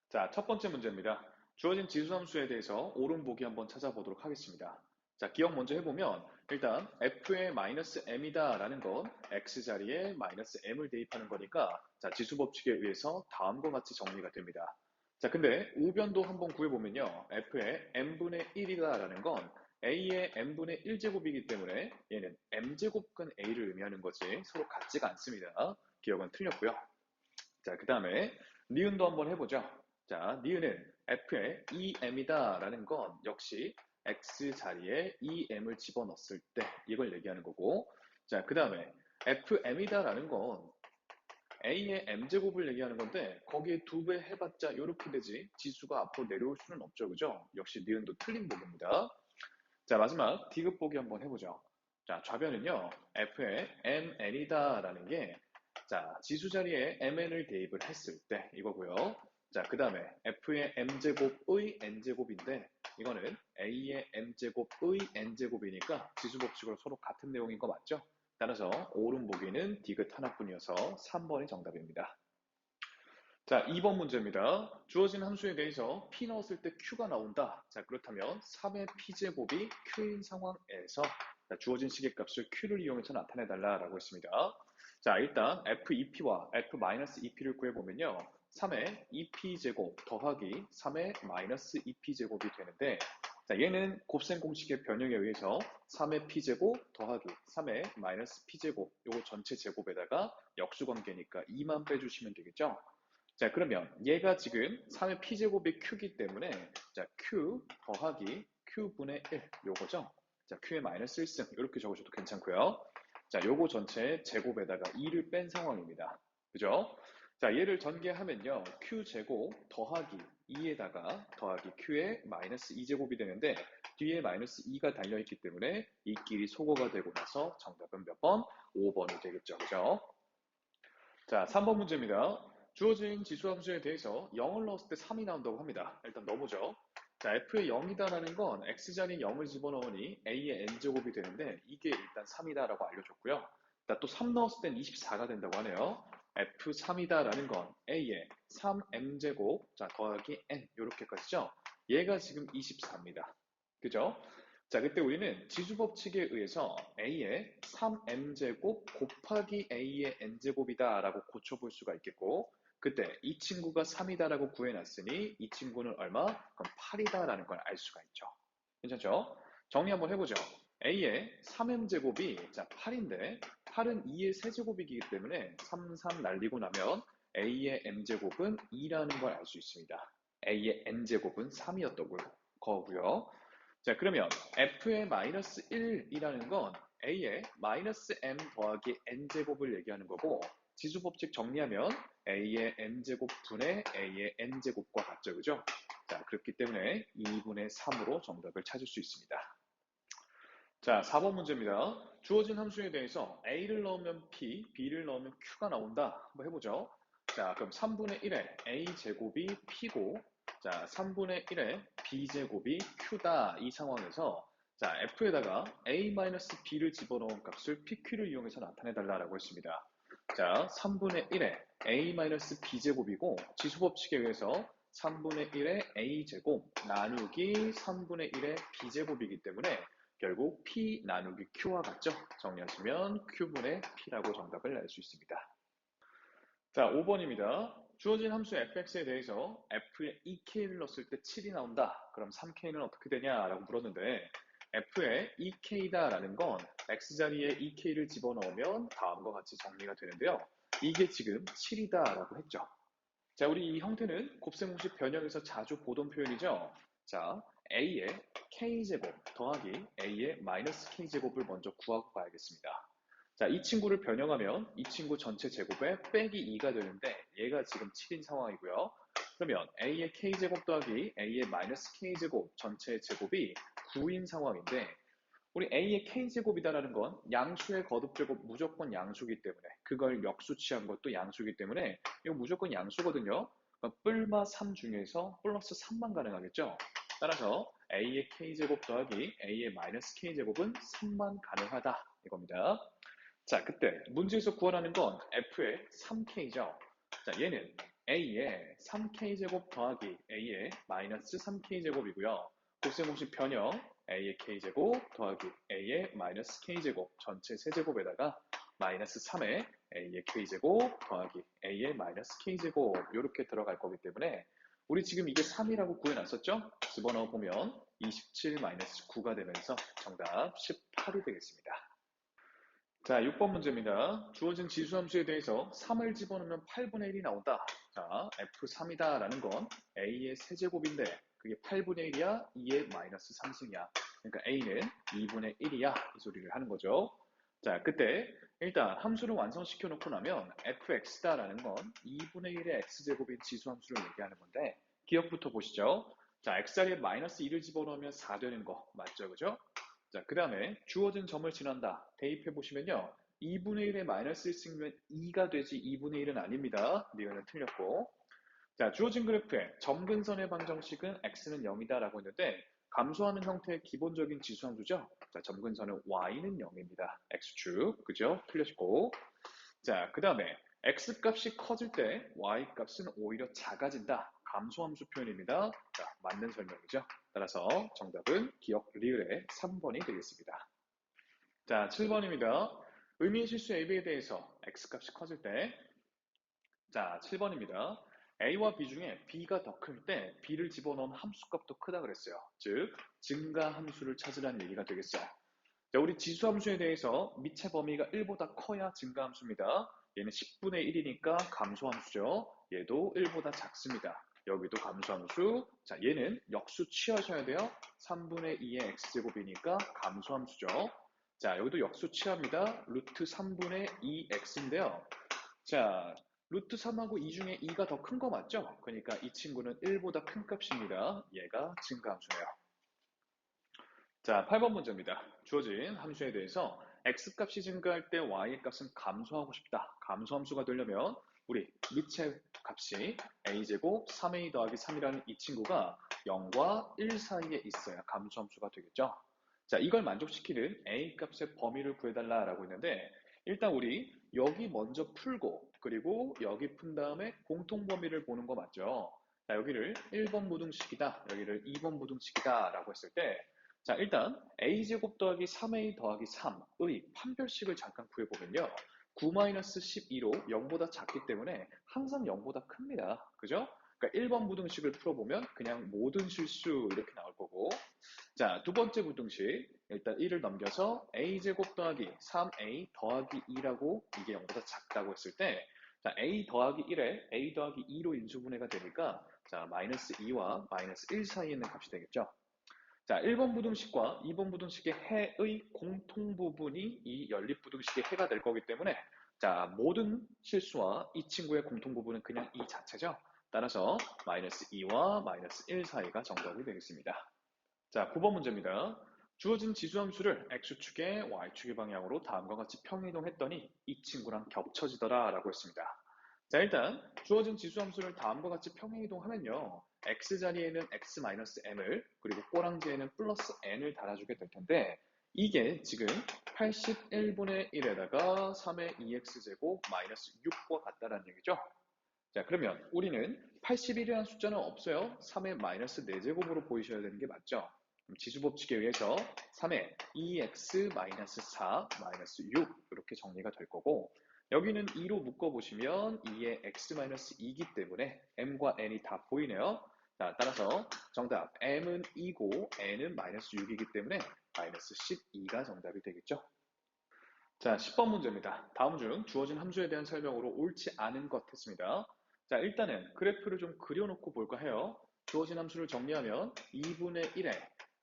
자, 첫 번째 문제입니다. 주어진 지수함수에 대해서 옳은 보기 한번 찾아보도록 하겠습니다. 자, 기억 먼저 해보면 일단 f의 마이너스 m이다 라는 건 x 자리에 마이너스 m을 대입하는 거니까 자, 지수 법칙에 의해서 다음과 같이 정리가 됩니다. 자, 근데 우변도 한번 구해보면요. f의 m분의 1이다라는 건 a의 m분의 1제곱이기 때문에 얘는 m제곱근 a를 의미하는 거지 서로 같지가 않습니다. 기억은 틀렸고요. 자, 그 다음에 니은도 한번 해보죠. 자, 니은은 f의 2m이다라는 건 역시 x 자리에 2m을 집어넣었을 때 이걸 얘기하는 거고, 자, 그 다음에 fm이다라는 건 a의 m제곱을 얘기하는 건데 거기에 2배 해봤자 이렇게 되지 지수가 앞으로 내려올 수는 없죠, 그죠? 역시 니은도 틀린 부분입니다. 자, 마지막 디귿 보기 한번 해보죠. 자, 좌변은요, f의 mn이다라는 게, 자, 지수 자리에 mn을 대입을 했을 때 이거고요. 자, 그 다음에 f의 m제곱의 n제곱인데, 이거는 a의 m제곱의 n제곱이니까 지수 법칙으로 서로 같은 내용인 거 맞죠? 따라서 옳은 보기는 디귿 하나뿐이어서 3번이 정답입니다. 자, 2번 문제입니다. 주어진 함수에 대해서 p 넣었을 때 q가 나온다. 자, 그렇다면 3의 p제곱이 q인 상황에서 자, 주어진 시계값을 q를 이용해서 나타내달라라고 했습니다. 자, 일단 f2p와 f-2p를 구해보면요. 3의 2p제곱 더하기 3의 마이너스 2p제곱이 되는데 자, 얘는 곱셈 공식의 변형에 의해서 3의 p제곱 더하기 3의 마이너스 p제곱 요거 전체 제곱에다가 역수관계니까 2만 빼주시면 되겠죠? 자, 그러면 얘가 지금 3의 p제곱이 q기 때문에 자, q 더하기 q분의 1 요거죠. 자, q의 마이너스 1승 이렇게 적으셔도 괜찮고요. 자, 요거 전체 제곱에다가 2를 뺀 상황입니다. 그죠? 자, 얘를 전개하면요. q제곱 더하기 2에다가 더하기 q의 마이너스 2제곱이 되는데 뒤에 마이너스 2가 달려있기 때문에 이끼리 소거가 되고 나서 정답은 몇 번? 5번이 되겠죠. 그죠? 자, 3번 문제입니다. 주어진 지수함수에 대해서 0을 넣었을 때 3이 나온다고 합니다. 일단 넣어보죠. 자, f의 0이다라는 건 x자리에 0을 집어넣으니 a의 n제곱이 되는데 이게 일단 3이다라고 알려줬고요. 또 3 넣었을 땐 24가 된다고 하네요. f3이다라는 건 a의 3m제곱 자 더하기 n 이렇게까지죠. 얘가 지금 24입니다. 그죠? 자, 그때 우리는 지수법칙에 의해서 a의 3m제곱 곱하기 a의 n제곱이다 라고 고쳐볼 수가 있겠고 그때 이 친구가 3이다 라고 구해놨으니 이 친구는 얼마? 그럼 8이다 라는 걸 알 수가 있죠. 괜찮죠? 정리 한번 해보죠. a의 3m제곱이 자 8인데 8은 2의 세제곱이기 때문에 3, 3 날리고 나면 a의 m제곱은 2라는 걸 알 수 있습니다. a의 n제곱은 3이었던 거고요. 자, 그러면 f의 마이너스 1이라는 건 a의 마이너스 m 더하기 n제곱을 얘기하는 거고 지수법칙 정리하면 a의 m제곱 분의 a의 n제곱과 같죠, 그죠? 자, 그렇기 때문에 2분의 3으로 정답을 찾을 수 있습니다. 자, 4번 문제입니다. 주어진 함수에 대해서 a를 넣으면 p, b를 넣으면 q가 나온다. 한번 해보죠. 자, 그럼 3분의 1에 a제곱이 p고 자, 3분의 1에 b제곱이 q다. 이 상황에서 자, f에다가 a-b를 집어넣은 값을 pq를 이용해서 나타내달라고 했습니다. 자, 3분의 1에 a-b제곱이고 지수법칙에 의해서 3분의 1의 a제곱 나누기 3분의 1의 b제곱이기 때문에 결국 P 나누기 Q와 같죠? 정리하시면 Q분의 P라고 정답을 낼 수 있습니다. 자, 5번입니다. 주어진 함수 fx에 대해서 f에 2k를 넣었을 때 7이 나온다. 그럼 3k는 어떻게 되냐라고 물었는데 f에 2k다라는 건 x자리에 2k를 집어넣으면 다음과 같이 정리가 되는데요. 이게 지금 7이다라고 했죠. 자, 우리 이 형태는 곱셈공식 변형에서 자주 보던 표현이죠. 자, a의 k제곱 더하기 a의 마이너스 k제곱을 먼저 구하고 가야겠습니다. 자, 이 친구를 변형하면 이 친구 전체 제곱에 빼기 2가 되는데 얘가 지금 7인 상황이고요. 그러면 a의 k제곱 더하기 a의 마이너스 k제곱 전체 제곱이 9인 상황인데 우리 a의 k제곱이다라는 건 양수의 거듭제곱 무조건 양수기 때문에 그걸 역수치한 것도 양수기 때문에 이거 무조건 양수거든요. 뿔마 3 중에서 플러스 3만 가능하겠죠. 따라서 a의 k제곱 더하기 a의 마이너스 k제곱은 3만 가능하다 이겁니다. 자, 그때 문제에서 구하라는 건 f의 3k죠. 자, 얘는 a의 3k제곱 더하기 a의 마이너스 3k제곱이고요. 곱셈공식 변형 a의 k제곱 더하기 a의 마이너스 k제곱 전체 세제곱에다가 마이너스 3의 a의 k제곱 더하기 a의 마이너스 k제곱 이렇게 들어갈 거기 때문에 우리 지금 이게 3이라고 구해놨었죠? 집어넣어 보면 27 마이너스 9가 되면서 정답 18이 되겠습니다. 자, 6번 문제입니다. 주어진 지수함수에 대해서 3을 집어넣으면 8분의 1이 나온다. 자, F3이다 라는 건 A의 세제곱인데 그게 8분의 1이야? 2의 마이너스 3승이야. 그러니까 A는 2분의 1이야. 이 소리를 하는 거죠. 자, 그때 일단 함수를 완성시켜 놓고 나면 fx다 라는 건 2분의 1의 x제곱인 지수함수를 얘기하는 건데 기억부터 보시죠. 자, x자리에 마이너스 2를 집어넣으면 4 되는 거 맞죠? 그죠? 자, 그 다음에 주어진 점을 지난다. 대입해 보시면요. 2분의 1에 마이너스 1승이면 2가 되지 2분의 1은 아닙니다. 리을은 틀렸고. 자, 주어진 그래프의 점근선의 방정식은 x는 0이다 라고 했는데 감소하는 형태의 기본적인 지수함수죠. 자, 점근선은 y는 0입니다. x축, 그죠? 틀렸고. 자, 그 다음에 x값이 커질 때 y값은 오히려 작아진다. 감소함수 표현입니다. 자, 맞는 설명이죠. 따라서 정답은 기억 리을의 3번이 되겠습니다. 자, 7번입니다. 의미의 실수 AB에 대해서 x값이 커질 때 자, 7번입니다. A와 B 중에 B가 더 클 때 B를 집어넣은 함수값도 크다 그랬어요. 즉, 증가 함수를 찾으라는 얘기가 되겠어요. 자, 우리 지수함수에 대해서 미체 범위가 1보다 커야 증가함수입니다. 얘는 10분의 1이니까 감소함수죠. 얘도 1보다 작습니다. 여기도 감소함수. 자, 얘는 역수 취하셔야 돼요. 3분의 2의 x제곱이니까 감소함수죠. 자, 여기도 역수 취합니다. 루트 3분의 2x인데요. 자, 루트 3하고 2 중에 2가 더 큰 거 맞죠? 그러니까 이 친구는 1보다 큰 값입니다. 얘가 증가함수네요. 자, 8번 문제입니다. 주어진 함수에 대해서 x값이 증가할 때 y값은 감소하고 싶다. 감소함수가 되려면 우리 미체 값이 a제곱 3a 더하기 3이라는 이 친구가 0과 1 사이에 있어야 감소함수가 되겠죠. 자, 이걸 만족시키는 a값의 범위를 구해달라라고 했는데 일단 우리 여기 먼저 풀고 그리고 여기 푼 다음에 공통범위를 보는 거 맞죠? 자, 여기를 1번 무등식이다. 여기를 2번 무등식이다 라고 했을 때 자, 일단 a제곱 더하기 3a 더하기 3의 판별식을 잠깐 구해보면요. 9-12로 0보다 작기 때문에 항상 0보다 큽니다. 그죠? 그러니까 1번 무등식을 풀어보면 그냥 모든 실수 이렇게 나올 거고 자, 두 번째 무등식 일단 1을 넘겨서 a제곱 더하기 3a 더하기 2라고 이게 0보다 작다고 했을 때 자, a 더하기 1에 a 더하기 2로 인수분해가 되니까 자, 마이너스 2와 마이너스 1 사이에 있는 값이 되겠죠. 자, 1번 부등식과 2번 부등식의 해의 공통 부분이 이 연립부등식의 해가 될 거기 때문에 자, 모든 실수와 이 친구의 공통 부분은 그냥 이 자체죠. 따라서 마이너스 2와 마이너스 1 사이가 정답이 되겠습니다. 자, 9번 문제입니다. 주어진 지수함수를 x축에 y축의 방향으로 다음과 같이 평이동했더니 이 친구랑 겹쳐지더라 라고 했습니다. 자, 일단 주어진 지수함수를 다음과 같이 평행이동하면요. x자리에는 x-m을 그리고 꼬랑지에는 플러스 n을 달아주게 될 텐데 이게 지금 81분의 1에다가 3의 2x제곱 마이너스 6과 같다라는 얘기죠. 자, 그러면 우리는 81이라는 숫자는 없어요. 3의 마이너스 4제곱으로 보이셔야 되는 게 맞죠? 그럼 지수법칙에 의해서 3의 2x 마이너스 4 마이너스 6 이렇게 정리가 될 거고 여기는 2로 묶어보시면 2의 x-2이기 때문에 m과 n이 다 보이네요. 자, 따라서 정답 m은 2고 n은 마이너스 6이기 때문에 마이너스 12가 정답이 되겠죠. 자, 10번 문제입니다. 다음 중 주어진 함수에 대한 설명으로 옳지 않은 것 했습니다. 자, 일단은 그래프를 좀 그려놓고 볼까 해요. 주어진 함수를 정리하면 2분의 1에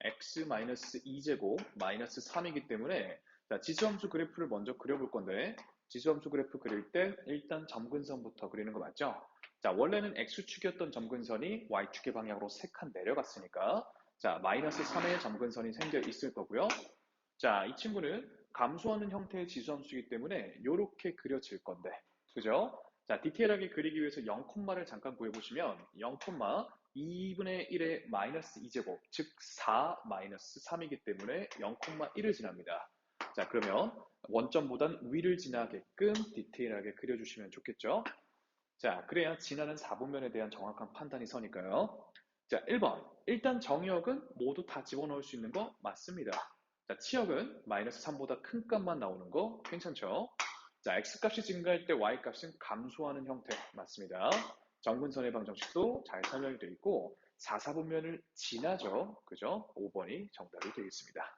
x-2제곱 마이너스 3이기 때문에 자, 지수함수 그래프를 먼저 그려볼 건데 지수함수 그래프 그릴 때 일단 점근선부터 그리는 거 맞죠? 자, 원래는 x축이었던 점근선이 y축의 방향으로 3칸 내려갔으니까 자, 마이너스 3의 점근선이 생겨 있을 거고요. 자, 이 친구는 감소하는 형태의 지수함수이기 때문에 이렇게 그려질 건데, 그죠? 자, 디테일하게 그리기 위해서 0콤마를 잠깐 구해보시면 0,2분의 1의 마이너스 2제곱, 즉 4 마이너스 3이기 때문에 0,1을 지납니다. 자, 그러면 원점보단 위를 지나게끔 디테일하게 그려주시면 좋겠죠? 자, 그래야 지나는 4분면에 대한 정확한 판단이 서니까요. 자, 1번. 일단 정의역은 모두 다 집어넣을 수 있는 거 맞습니다. 자, 치역은 마이너스 3보다 큰 값만 나오는 거 괜찮죠? 자, x값이 증가할 때 y값은 감소하는 형태 맞습니다. 정근선의 방정식도 잘 설명이 되어 있고 4, 4분면을 지나죠. 그죠? 5번이 정답이 되겠습니다.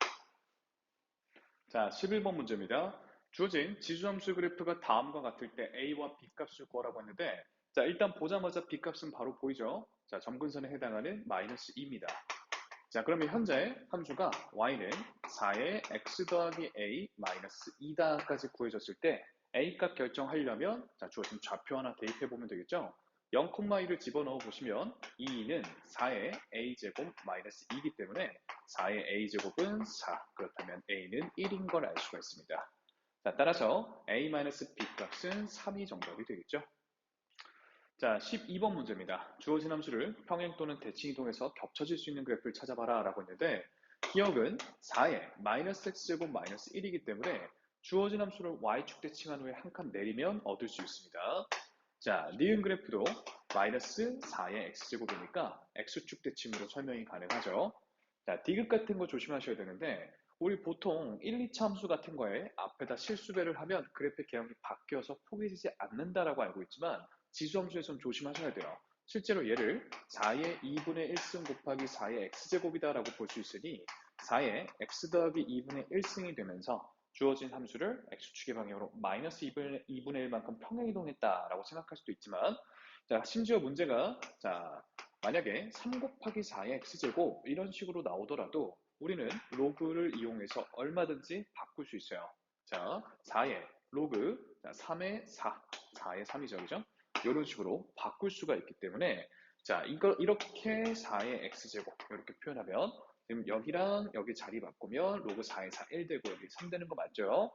자, 11번 문제입니다. 주어진 지수함수 그래프가 다음과 같을 때 A와 B값을 구하라고 했는데, 자, 일단 보자마자 B값은 바로 보이죠? 자, 점근선에 해당하는 마이너스 2입니다. 자, 그러면 현재 함수가 Y는 4의 X 더하기 A 마이너스 2다까지 구해졌을 때 A값 결정하려면, 자, 주어진 좌표 하나 대입해보면 되겠죠? 0,2를 집어넣어 보시면 2는 4의 a제곱 마이너스 2이기 때문에 4의 a제곱은 4, 그렇다면 a는 1인 걸 알 수가 있습니다. 자, 따라서 a-b 값은 3이 정답이 되겠죠. 자, 12번 문제입니다. 주어진 함수를 평행 또는 대칭 이동해서 겹쳐질 수 있는 그래프를 찾아봐라 라고 했는데 기억은 4의 마이너스 x제곱 마이너스 1이기 때문에 주어진 함수를 y축 대칭한 후에 한 칸 내리면 얻을 수 있습니다. 자, 니은 그래프도 마이너스 4의 x제곱이니까 x축 대칭으로 설명이 가능하죠. 자, 디귿 같은 거 조심하셔야 되는데 우리 보통 1, 2차 함수 같은 거에 앞에다 실수배를 하면 그래프 개형이 바뀌어서 포개지지 않는다라고 알고 있지만 지수함수에서는 조심하셔야 돼요. 실제로 얘를 4의 2분의 1승 곱하기 4의 x제곱이다라고 볼 수 있으니 4의 x 더하기 2분의 1승이 되면서 주어진 함수를 x축의 방향으로 마이너스 2분의 1만큼 평행이동했다라고 생각할 수도 있지만 자, 심지어 문제가 자, 만약에 3 곱하기 4의 x제곱 이런 식으로 나오더라도 우리는 로그를 이용해서 얼마든지 바꿀 수 있어요. 자, 4의 로그, 자, 3의 4, 4의 3이죠, 그죠? 이런 식으로 바꿀 수가 있기 때문에 자, 이렇게 4의 x제곱 이렇게 표현하면 지금 여기랑 여기 자리 바꾸면 로그 4의 4, 1 되고 여기 3 되는 거 맞죠?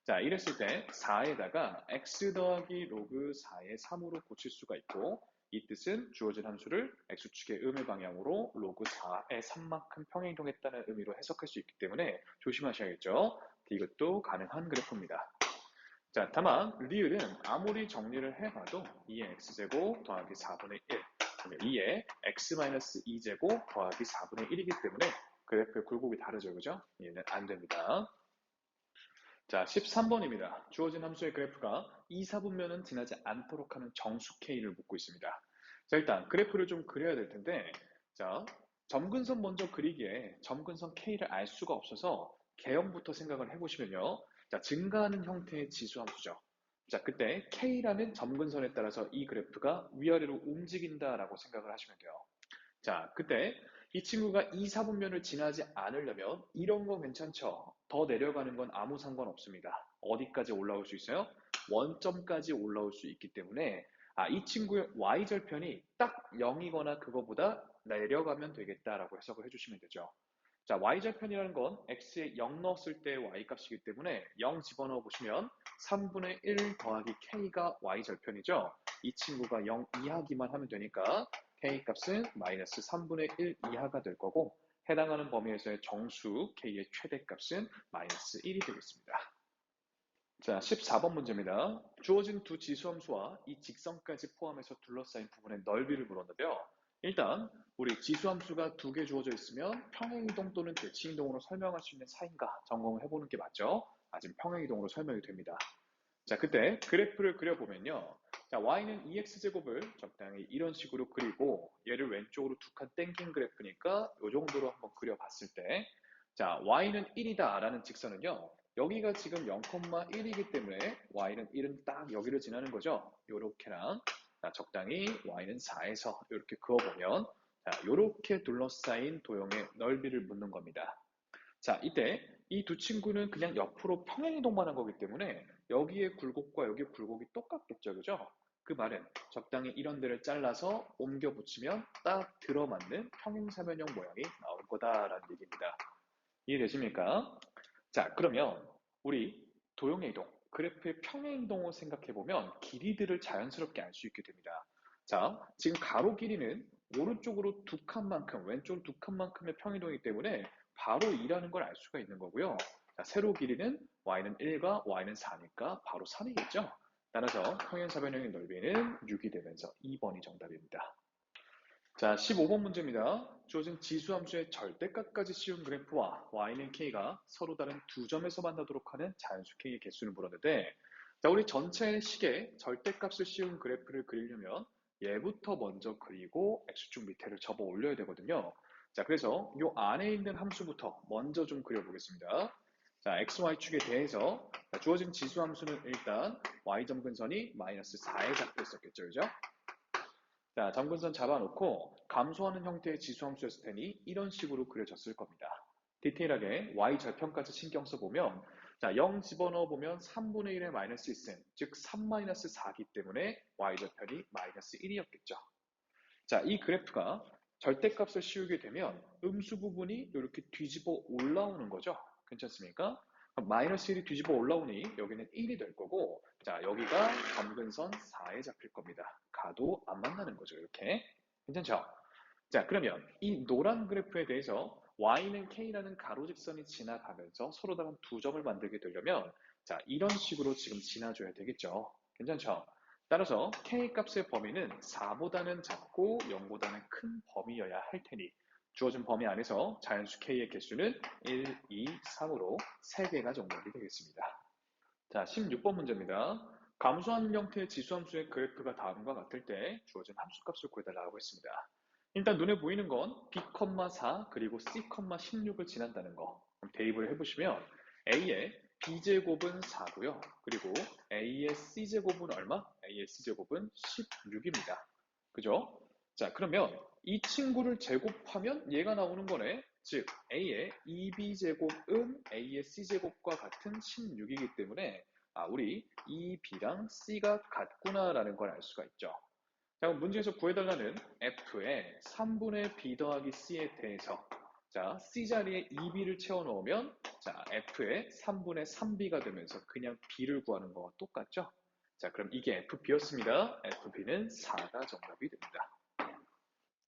자, 이랬을 때 4에다가 x 더하기 로그 4의 3으로 고칠 수가 있고 이 뜻은 주어진 함수를 x축의 음의 방향으로 로그 4의 3만큼 평행이동했다는 의미로 해석할 수 있기 때문에 조심하셔야겠죠. 이것도 가능한 그래프입니다. 자, 다만 리을은 아무리 정리를 해봐도 2의 x제곱 더하기 4분의 1 2의 x-2제곱 더하기 4분의 1이기 때문에 그래프의 굴곡이 다르죠, 그죠? 얘는 안 됩니다. 자, 13번입니다. 주어진 함수의 그래프가 2, 4분면은 지나지 않도록 하는 정수 K를 묻고 있습니다. 자, 일단 그래프를 좀 그려야 될 텐데, 자, 점근선 먼저 그리기에 점근선 K를 알 수가 없어서 개형부터 생각을 해보시면요. 자, 증가하는 형태의 지수함수죠. 자, 그때 K라는 점근선에 따라서 이 그래프가 위아래로 움직인다라고 생각을 하시면 돼요. 자, 그때 이 친구가 2, 4분면을 지나지 않으려면 이런 거 괜찮죠? 더 내려가는 건 아무 상관없습니다. 어디까지 올라올 수 있어요? 원점까지 올라올 수 있기 때문에 이 친구의 y절편이 딱 0이거나 그거보다 내려가면 되겠다라고 해석을 해주시면 되죠. 자, y절편이라는 건 x에 0 넣었을 때 y값이기 때문에 0 집어넣어 보시면 3분의 1 더하기 k가 y절편이죠. 이 친구가 0 이하기만 하면 되니까 k값은 마이너스 3분의 1 이하가 될 거고 해당하는 범위에서의 정수 k의 최대값은 마이너스 1이 되겠습니다. 자, 14번 문제입니다. 주어진 두 지수함수와 이 직선까지 포함해서 둘러싸인 부분의 넓이를 물었는데요. 일단 우리 지수함수가 두 개 주어져 있으면 평행이동 또는 대칭이동으로 설명할 수 있는 사이인가 점검을 해보는 게 맞죠? 지금 평행이동으로 설명이 됩니다. 자, 그때 그래프를 그려보면요. 자, y는 2x제곱을 적당히 이런 식으로 그리고 얘를 왼쪽으로 두 칸 땡긴 그래프니까 이 정도로 한번 그려봤을 때 자, y는 1이다 라는 직선은요. 여기가 지금 0,1이기 때문에 y는 1은 딱 여기를 지나는 거죠. 요렇게랑 자, 적당히 y는 4에서 이렇게 그어보면 자, 요렇게 둘러싸인 도형의 넓이를 묻는 겁니다. 자, 이때 이 두 친구는 그냥 옆으로 평행이동만 한 거기 때문에 여기의 굴곡과 여기의 굴곡이 똑같겠죠, 그죠? 그 말은 적당히 이런 데를 잘라서 옮겨 붙이면 딱 들어맞는 평행사변형 모양이 나올 거다라는 얘기입니다. 이해되십니까? 자, 그러면 우리 도형의 이동, 그래프의 평행이동을 생각해보면 길이들을 자연스럽게 알 수 있게 됩니다. 자, 지금 가로 길이는 오른쪽으로 두 칸만큼, 왼쪽으로 두 칸만큼의 평행이동이기 때문에 바로 2라는 걸 알 수가 있는 거고요. 자, 세로 길이는 y는 1과 y는 4니까 바로 3이겠죠? 따라서 평행사변형의 넓이는 6이 되면서 2번이 정답입니다. 자, 15번 문제입니다. 주어진 지수함수의 절대값까지 씌운 그래프와 y는 k가 서로 다른 두 점에서 만나도록 하는 자연수 k의 개수를 물었는데, 자, 우리 전체 식에 절대값을 씌운 그래프를 그리려면 얘부터 먼저 그리고 x축 밑에를 접어 올려야 되거든요. 자, 그래서 요 안에 있는 함수부터 먼저 좀 그려보겠습니다. 자, xy축에 대해서 주어진 지수함수는 일단 y점근선이 마이너스 4에 잡혀 있었겠죠, 그죠? 자, 점근선 잡아놓고 감소하는 형태의 지수함수였을 테니 이런 식으로 그려졌을 겁니다. 디테일하게 y절편까지 신경 써보면, 자, 0 집어넣어 보면 3분의 1의 마이너스 1승, 즉 3-4기 때문에 y절편이 마이너스 1이었겠죠. 자, 이 그래프가 절대값을 씌우게 되면 음수 부분이 이렇게 뒤집어 올라오는 거죠. 괜찮습니까? 그럼 마이너스 1이 뒤집어 올라오니 여기는 1이 될 거고, 자, 여기가 점근선 4에 잡힐 겁니다. 가도 안 만나는 거죠, 이렇게. 괜찮죠? 자, 그러면 이 노란 그래프에 대해서 y는 k라는 가로직선이 지나가면서 서로 다른 두 점을 만들게 되려면, 자, 이런 식으로 지금 지나줘야 되겠죠. 괜찮죠? 따라서 k 값의 범위는 4보다는 작고 0보다는 큰 범위여야 할 테니 주어진 범위 안에서 자연수 k의 개수는 1, 2, 3으로 3개가 정답이 되겠습니다. 자, 16번 문제입니다. 감소하는 형태의 지수함수의 그래프가 다음과 같을 때 주어진 함수값을 구해달라고 했습니다. 일단 눈에 보이는 건 b,4 그리고 c,16을 지난다는 거. 그럼 대입을 해보시면 a의 b제곱은 4고요. 그리고 a의 c제곱은 얼마? a의 c제곱은 16입니다. 그죠? 자, 그러면 이 친구를 제곱하면 얘가 나오는 거네. 즉 a의 2b제곱은 a의 c제곱과 같은 16이기 때문에 우리 2b랑 c가 같구나라는 걸 알 수가 있죠. 자, 그럼 문제에서 구해달라는 f의 3분의 b 더하기 c에 대해서, 자, c 자리에 2b를 채워 넣으면, 자, f의 3분의 3b가 되면서 그냥 b를 구하는 거와 똑같죠? 자, 그럼 이게 fb였습니다. fb는 4가 정답이 됩니다.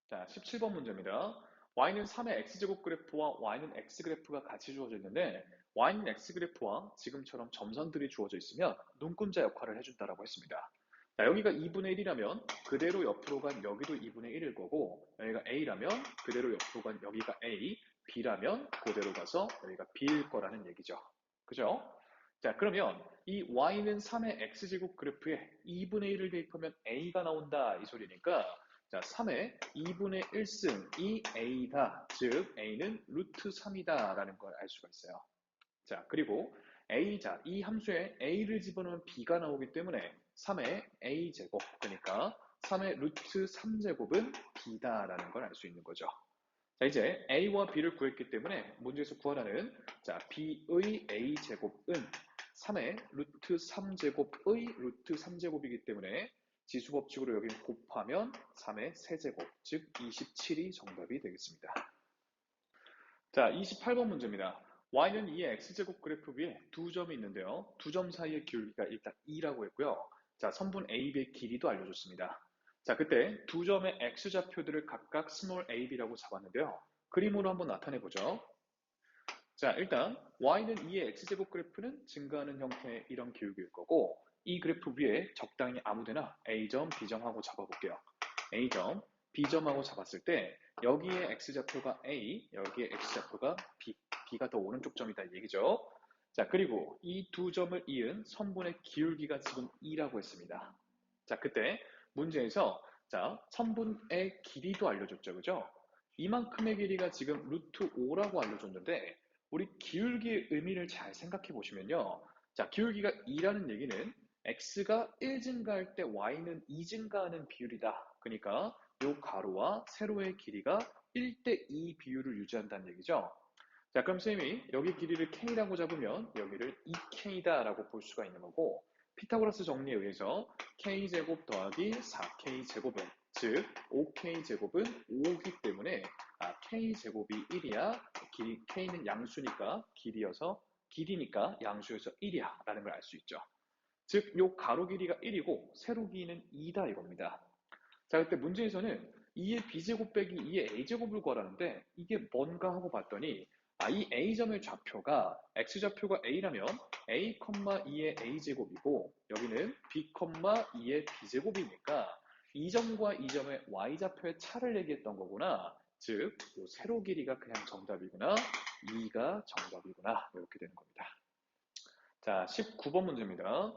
자, 17번 문제입니다. y는 3의 x제곱 그래프와 y는 x 그래프가 같이 주어져 있는데, y는 x 그래프와 지금처럼 점선들이 주어져 있으면 눈금자 역할을 해준다라고 했습니다. 자, 여기가 2분의 1이라면 그대로 옆으로 간 여기도 2분의 1일 거고, 여기가 a라면 그대로 옆으로 간 여기가 a, b라면 그대로 가서 여기가 b일 거라는 얘기죠. 그죠? 자, 그러면 이 y는 3의 x제곱 그래프에 2분의 1을 대입하면 a가 나온다 이 소리니까, 자, 3의 2분의 1승이 a다. 즉 a는 루트 3이다 라는 걸 알 수가 있어요. 자, 그리고 자, 이 함수에 a를 집어넣으면 b가 나오기 때문에 3의 a제곱, 그러니까 3의 루트 3제곱은 b다라는 걸 알 수 있는 거죠. 자, 이제 a와 b를 구했기 때문에 문제에서 구하라는, 자, b의 a제곱은 3의 루트 3제곱의 루트 3제곱이기 때문에 지수법칙으로 여기 곱하면 3의 세제곱, 즉 27이 정답이 되겠습니다. 자, 28번 문제입니다. y는 2의 x제곱 그래프 위에 두 점이 있는데요. 두 점 사이의 기울기가 일단 2라고 했고요. 자, 선분 AB의 길이도 알려줬습니다. 자, 그때 두 점의 x좌표들을 각각 스몰 ab라고 잡았는데요. 그림으로 한번 나타내보죠. 자, 일단 y는 2의 x제곱 그래프는 증가하는 형태의 이런 기울기일 거고, 이 그래프 위에 적당히 아무데나 a점, b점하고 잡아볼게요. a점, b점하고 잡았을 때 여기에 x좌표가 a, 여기에 x좌표가 b, b가 더 오른쪽 점이다 이 얘기죠. 자, 그리고 이 두 점을 이은 선분의 기울기가 지금 2라고 했습니다. 자, 그때 문제에서, 자, 선분의 길이도 알려줬죠, 그죠? 이만큼의 길이가 지금 루트 5라고 알려줬는데, 우리 기울기의 의미를 잘 생각해 보시면요. 자, 기울기가 2라는 얘기는 x가 1 증가할 때 y는 2 증가하는 비율이다. 그러니까 이 가로와 세로의 길이가 1대2 비율을 유지한다는 얘기죠. 자, 그럼 쌤이 여기 길이를 k라고 잡으면 여기를 2k다라고 볼 수가 있는 거고, 피타고라스 정리에 의해서 k제곱 더하기 4k제곱은, 즉 5k제곱은 5이기 때문에 k제곱이 1이야. k는 양수니까 길이니까 양수여서 1이야 라는 걸 알 수 있죠. 즉, 요 가로 길이가 1이고 세로 길이는 2다 이겁니다. 자, 그때 문제에서는 2의 b제곱 빼기 2의 a제곱을 구하라는데 이게 뭔가 하고 봤더니 이 A점의 좌표가 X좌표가 A라면 A, 2의 A제곱이고 여기는 B, 2의 B제곱이니까 이 점과 이 점의 Y좌표의 차를 얘기했던 거구나. 즉, 요 세로 길이가 그냥 정답이구나. 2가 정답이구나. 이렇게 되는 겁니다. 자, 19번 문제입니다.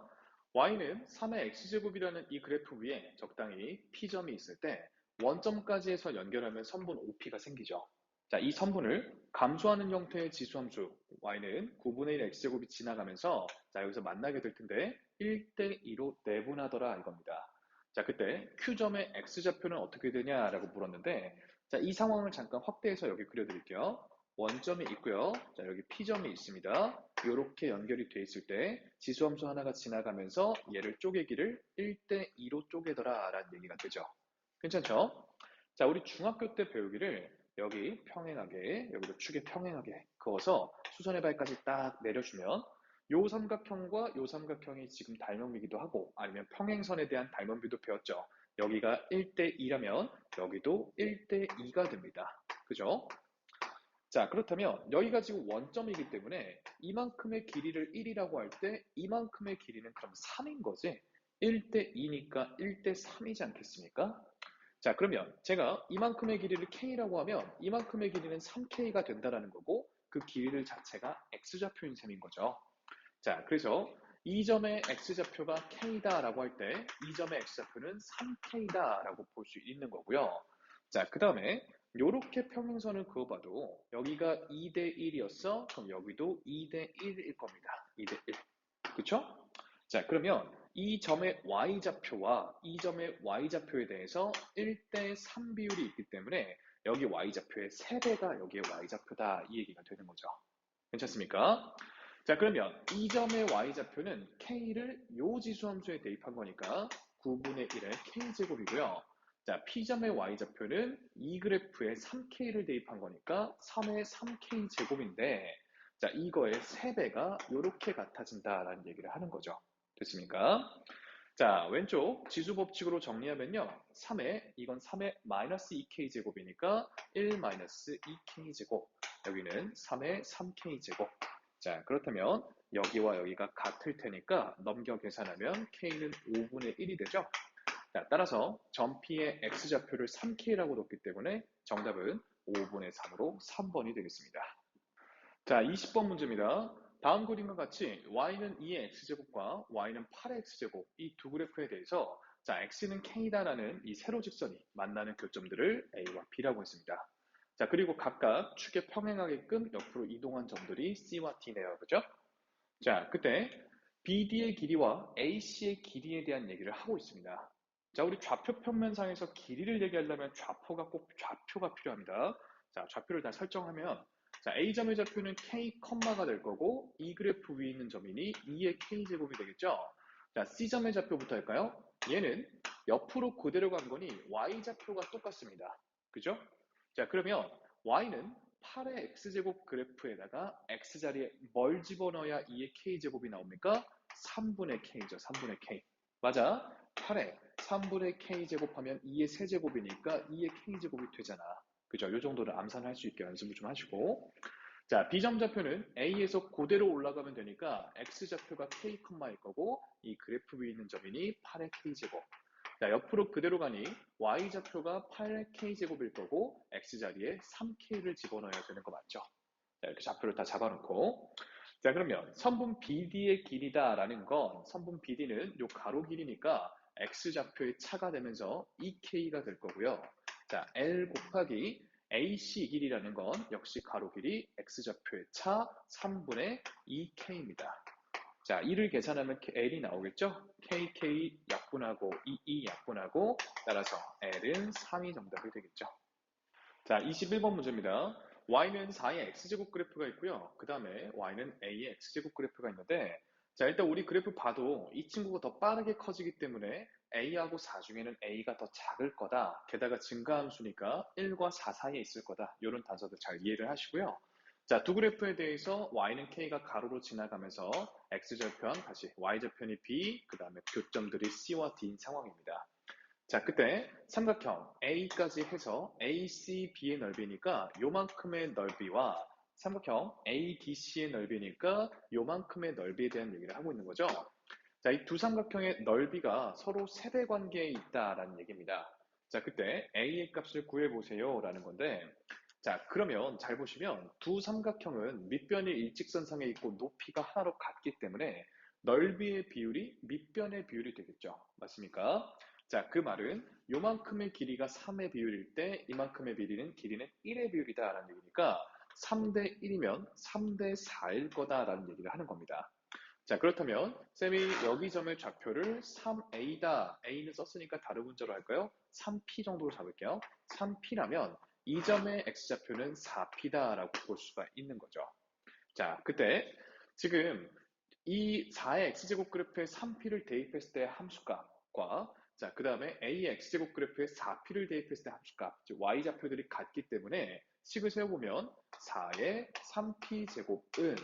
y는 3의 x제곱이라는 이 그래프 위에 적당히 p점이 있을 때 원점까지 해서 연결하면 선분 OP가 생기죠. 자, 이 선분을 감소하는 형태의 지수함수 y는 9분의 1 x제곱이 지나가면서 자, 여기서 만나게 될 텐데 1대 2로 내분하더라 이겁니다. 자, 그때 q점의 x좌표는 어떻게 되냐라고 물었는데 자, 이 상황을 잠깐 확대해서 여기 그려드릴게요. 원점이 있고요. 자, 여기 P점이 있습니다. 이렇게 연결이 돼 있을 때 지수함수 하나가 지나가면서 얘를 쪼개기를 1대 2로 쪼개더라 라는 얘기가 되죠. 괜찮죠? 자, 우리 중학교 때 배우기를 여기 평행하게, 여기도 축에 평행하게 그어서 수선의 발까지 딱 내려주면 요 삼각형과 요 삼각형이 지금 닮음이기도 하고 아니면 평행선에 대한 닮음비도 배웠죠. 여기가 1대 2라면 여기도 1대 2가 됩니다. 그죠? 자, 그렇다면 여기가 지금 원점이기 때문에 이만큼의 길이를 1이라고 할 때 이만큼의 길이는 그럼 3인 거지? 1대 2니까 1대 3이지 않겠습니까? 자, 그러면 제가 이만큼의 길이를 K라고 하면 이만큼의 길이는 3K가 된다라는 거고 그 길이 자체가 X좌표인 셈인 거죠. 자, 그래서 이 점의 X좌표가 K다라고 할 때 이 점의 X좌표는 3K다라고 볼 수 있는 거고요. 자, 그 다음에 요렇게 평행선을 그어봐도 여기가 2대 1이었어? 그럼 여기도 2대 1일 겁니다. 2대 1. 그쵸? 자, 그러면 이 점의 Y좌표와 이 점의 Y좌표에 대해서 1대 3 비율이 있기 때문에 여기 Y좌표의 3배가 여기의 Y좌표다 이 얘기가 되는 거죠. 괜찮습니까? 자, 그러면 이 점의 Y좌표는 K를 요 지수함수에 대입한 거니까 9분의 1의 K제곱이고요. 자, P점의 Y좌표는 이 그래프에 3K를 대입한 거니까 3의 3K제곱인데 자, 이거의 3배가 이렇게 같아진다라는 얘기를 하는 거죠. 됐습니까? 자, 왼쪽 지수 법칙으로 정리하면요. 3의, 이건 3의 마이너스 2K제곱이니까 1 마이너스 2K제곱. 여기는 3의 3K제곱. 자, 그렇다면 여기와 여기가 같을 테니까 넘겨 계산하면 K는 5분의 1이 되죠. 자, 따라서 점 P의 X좌표를 3K라고 뒀기 때문에 정답은 5분의 3으로 3번이 되겠습니다. 자, 20번 문제입니다. 다음 그림과 같이 y는 2의 x제곱과 y는 8의 x제곱 이 두 그래프에 대해서 자, x는 k다라는 이 세로 직선이 만나는 교점들을 a와 b라고 했습니다. 자, 그리고 각각 축에 평행하게끔 옆으로 이동한 점들이 c와 d네요. 그죠? 자, 그때 BD의 길이와 AC의 길이에 대한 얘기를 하고 있습니다. 자, 우리 좌표 평면상에서 길이를 얘기하려면 좌표가 꼭 좌표가 필요합니다. 자, 좌표를 다 설정하면 자, A점의 좌표는 K, 가 될 거고 이 그래프 위에 있는 점이니 2의 K제곱이 되겠죠? 자, C점의 좌표부터 할까요? 얘는 옆으로 그대로 간 거니 Y좌표가 똑같습니다. 그죠? 자, 그러면 Y는 8의 X제곱 그래프에다가 X자리에 뭘 집어넣어야 2의 K제곱이 나옵니까? 3분의 K죠. 3분의 K. 맞아. 8에 3분의 K제곱하면 2의 세제곱이니까 2의 K제곱이 되잖아. 그죠? 요 정도를 암산할 수 있게 연습을 좀 하시고. 자, B점 좌표는 A에서 그대로 올라가면 되니까 X좌표가 K, 일 거고 이 그래프 위에 있는 점이니 8의 K제곱. 자, 옆으로 그대로 가니 Y좌표가 8K제곱일 거고 X자리에 3K를 집어넣어야 되는 거 맞죠? 자, 이렇게 좌표를 다 잡아놓고 자, 그러면 선분 BD의 길이다라는 건 선분 BD는 요 가로 길이니까 X좌표의 차가 되면서 2K가 될 거고요. 자, L 곱하기 AC 길이라는 건 역시 가로 길이 X좌표의 차 3분의 2K입니다. 자, 이를 계산하면 L이 나오겠죠? KK 약분하고 EE 약분하고 따라서 L은 3이 정답이 되겠죠. 자, 21번 문제입니다. Y는 4의 X제곱 그래프가 있고요. 그 다음에 Y는 A의 X제곱 그래프가 있는데 자, 일단 우리 그래프 봐도 이 친구가 더 빠르게 커지기 때문에 A하고 4 중에는 A가 더 작을 거다. 게다가 증가함수니까 1과 4 사이에 있을 거다. 이런 단서들 잘 이해를 하시고요. 자, 두 그래프에 대해서 y는 k가 가로로 지나가면서 x절편, 다시 y절편이 b, 그 다음에 교점들이 c와 d인 상황입니다. 자, 그때 삼각형 A까지 해서 AC, B의 넓이니까 요만큼의 넓이와 삼각형 ADC의 넓이니까 요만큼의 넓이에 대한 얘기를 하고 있는 거죠. 자, 이 두 삼각형의 넓이가 서로 세배 관계에 있다라는 얘기입니다. 자, 그때 A의 값을 구해보세요 라는 건데, 자, 그러면 잘 보시면 두 삼각형은 밑변이 일직선상에 있고 높이가 하나로 같기 때문에 넓이의 비율이 밑변의 비율이 되겠죠. 맞습니까? 자, 그 말은 요만큼의 길이가 3의 비율일 때 이만큼의 길이는 1의 비율이다라는 얘기니까 3대 1이면 3대 4일 거다라는 얘기를 하는 겁니다. 자, 그렇다면 쌤이 여기 점의 좌표를 3a다. a는 썼으니까 다른 문자로 할까요? 3p 정도로 잡을게요. 3p라면 이 점의 x좌표는 4p다라고 볼 수가 있는 거죠. 자, 그때 지금 이 4의 x제곱 그래프에 3p를 대입했을 때 함수값과 자, 그 다음에 a의 x제곱 그래프에 4p를 대입했을 때 함수값, 즉 y좌표들이 같기 때문에 식을 세워보면 4의 3p 제곱은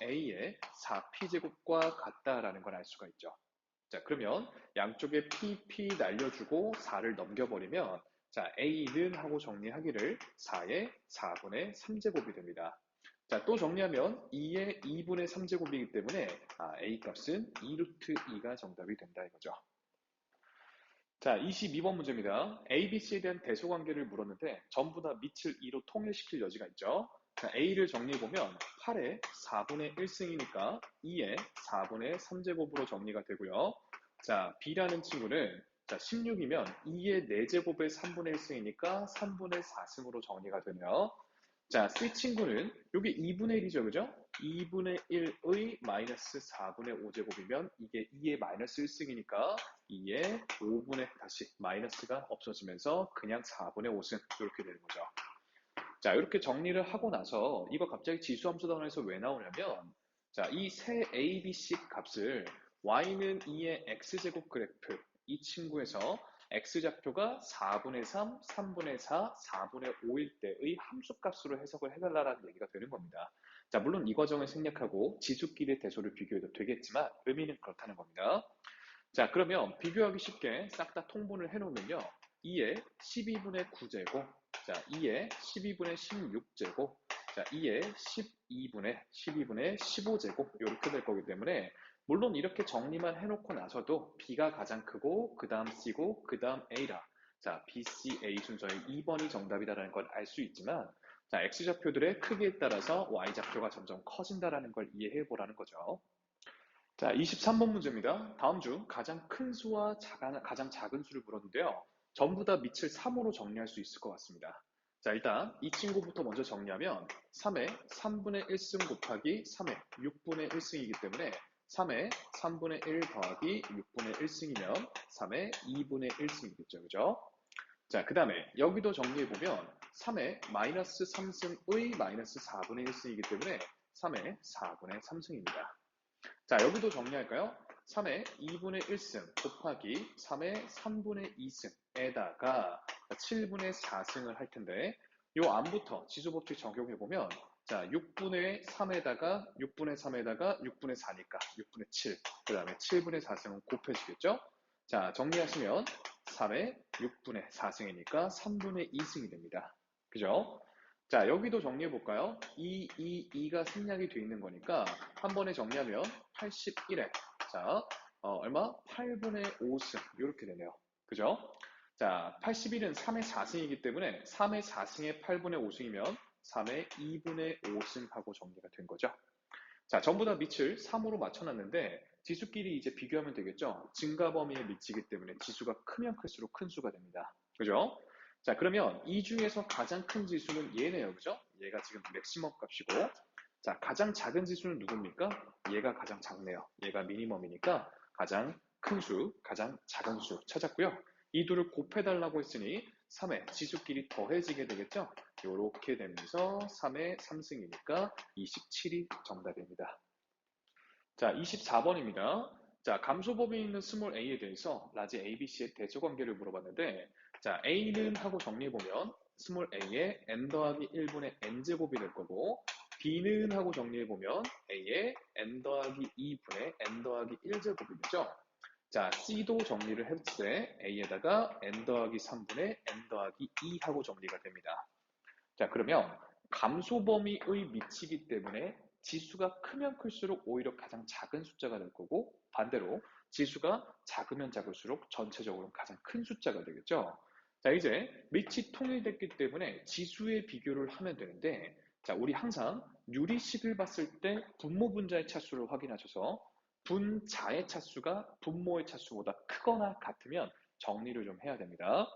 a의 4p 제곱과 같다라는 걸 알 수가 있죠. 자, 그러면 양쪽에 p 날려주고 4를 넘겨버리면 자, a는 하고 정리하기를 4의 4분의 3제곱이 됩니다. 자, 또 정리하면 2의 2분의 3제곱이기 때문에 a 값은 2루트 2가 정답이 된다 이거죠. 자, 22번 문제입니다. A, B, C에 대한 대소관계를 물었는데 전부 다 밑을 2로 통일시킬 여지가 있죠. 자, A를 정리해보면 8의 4분의 1승이니까 2의 4분의 3제곱으로 정리가 되고요. 자, B라는 친구는 자, 16이면 2의 4제곱의 3분의 1승이니까 3분의 4승으로 정리가 되네요. 자, C 친구는 여기 2분의 1이죠, 그죠? 2분의 1의 마이너스 4분의 5제곱이면 이게 2의 마이너스 1승이니까 2의 5분의 다시 마이너스가 없어지면서 그냥 4분의 5승 이렇게 되는 거죠. 자, 이렇게 정리를 하고 나서 이거 갑자기 지수함수 단원에서 왜 나오냐면 자, 이 세 A, B, C 값을 y는 2의 x제곱 그래프 이 친구에서 x좌표가 4분의 3, 3분의 4, 4분의 5일 때의 함수값으로 해석을 해달라는 얘기가 되는 겁니다. 자, 물론 이 과정을 생략하고 지수끼리 대소를 비교해도 되겠지만 의미는 그렇다는 겁니다. 자, 그러면 비교하기 쉽게 싹 다 통분을 해놓으면요. 2의 12분의 9제곱, 자, 2의 12분의 16제곱, 자, 2의 12분의 15제곱 이렇게 될 거기 때문에 물론 이렇게 정리만 해놓고 나서도 B가 가장 크고 그 다음 C고 그 다음 A라 자, B, C, A 순서의 2번이 정답이다라는 걸 알 수 있지만 자, X좌표들의 크기에 따라서 Y좌표가 점점 커진다라는 걸 이해해 보라는 거죠. 자, 23번 문제입니다. 다음 중 가장 큰 수와 가장 작은 수를 물었는데요. 전부 다 밑을 3으로 정리할 수 있을 것 같습니다. 자, 일단 이 친구부터 먼저 정리하면 3의 3분의 1승 곱하기 3의 6분의 1승이기 때문에 3의 3분의 1 더하기 6분의 1승이면 3의 2분의 1승이겠죠. 그죠? 자, 그 다음에 여기도 정리해보면 3의 마이너스 3승의 마이너스 4분의 1승이기 때문에 3의 4분의 3승입니다. 자, 여기도 정리할까요? 3의 2분의 1승 곱하기 3의 3분의 2승에다가 7분의 4승을 할 텐데 요 안부터 지수법칙 적용해보면 자, 6분의 3에다가 6분의 3에다가 6분의 4니까 6분의 7, 그 다음에 7분의 4승은 곱해지겠죠? 자, 정리하시면 3의 6분의 4승이니까 3분의 2승이 됩니다. 그죠? 자, 여기도 정리해볼까요? 2가 생략이 되어 있는 거니까 한 번에 정리하면 81에 자, 얼마? 8분의 5승 이렇게 되네요. 그죠? 자, 81은 3의 4승이기 때문에 3의 4승에 8분의 5승이면 3의 2분의 5승하고 정리가 된 거죠. 자, 전부 다 밑을 3으로 맞춰놨는데 지수끼리 이제 비교하면 되겠죠? 증가 범위에 미치기 때문에 지수가 크면 클수록 큰 수가 됩니다. 그죠? 자, 그러면 이 중에서 가장 큰 지수는 얘네요. 그죠? 얘가 지금 맥시멈 값이고 자, 가장 작은 지수는 누굽니까? 얘가 가장 작네요. 얘가 미니멈이니까 가장 큰 수, 가장 작은 수 찾았고요. 이 둘을 곱해달라고 했으니 3의 지수끼리 더해지게 되겠죠? 이렇게 되면서 3의 3승이니까 27이 정답입니다. 자, 24번입니다. 자, 감소범위에 있는 스몰 a에 대해서 라지 abc의 대소관계를 물어봤는데 자, a는 하고 정리해보면 스몰 a의 n 더하기 1분의 n제곱이 될 거고 b는 하고 정리해보면 a의 n 더하기 2분의 n 더하기 1제곱이 되죠. 자, c도 정리를 했을 때 a에다가 n 더하기 3분의 n 더하기 2 하고 정리가 됩니다. 자, 그러면 감소 범위의 미치기 때문에 지수가 크면 클수록 오히려 가장 작은 숫자가 될 거고 반대로 지수가 작으면 작을수록 전체적으로 가장 큰 숫자가 되겠죠. 자, 이제 밑이 통일됐기 때문에 지수의 비교를 하면 되는데 자, 우리 항상 유리식을 봤을 때 분모 분자의 차수를 확인하셔서 분자의 차수가 분모의 차수보다 크거나 같으면 정리를 좀 해야 됩니다.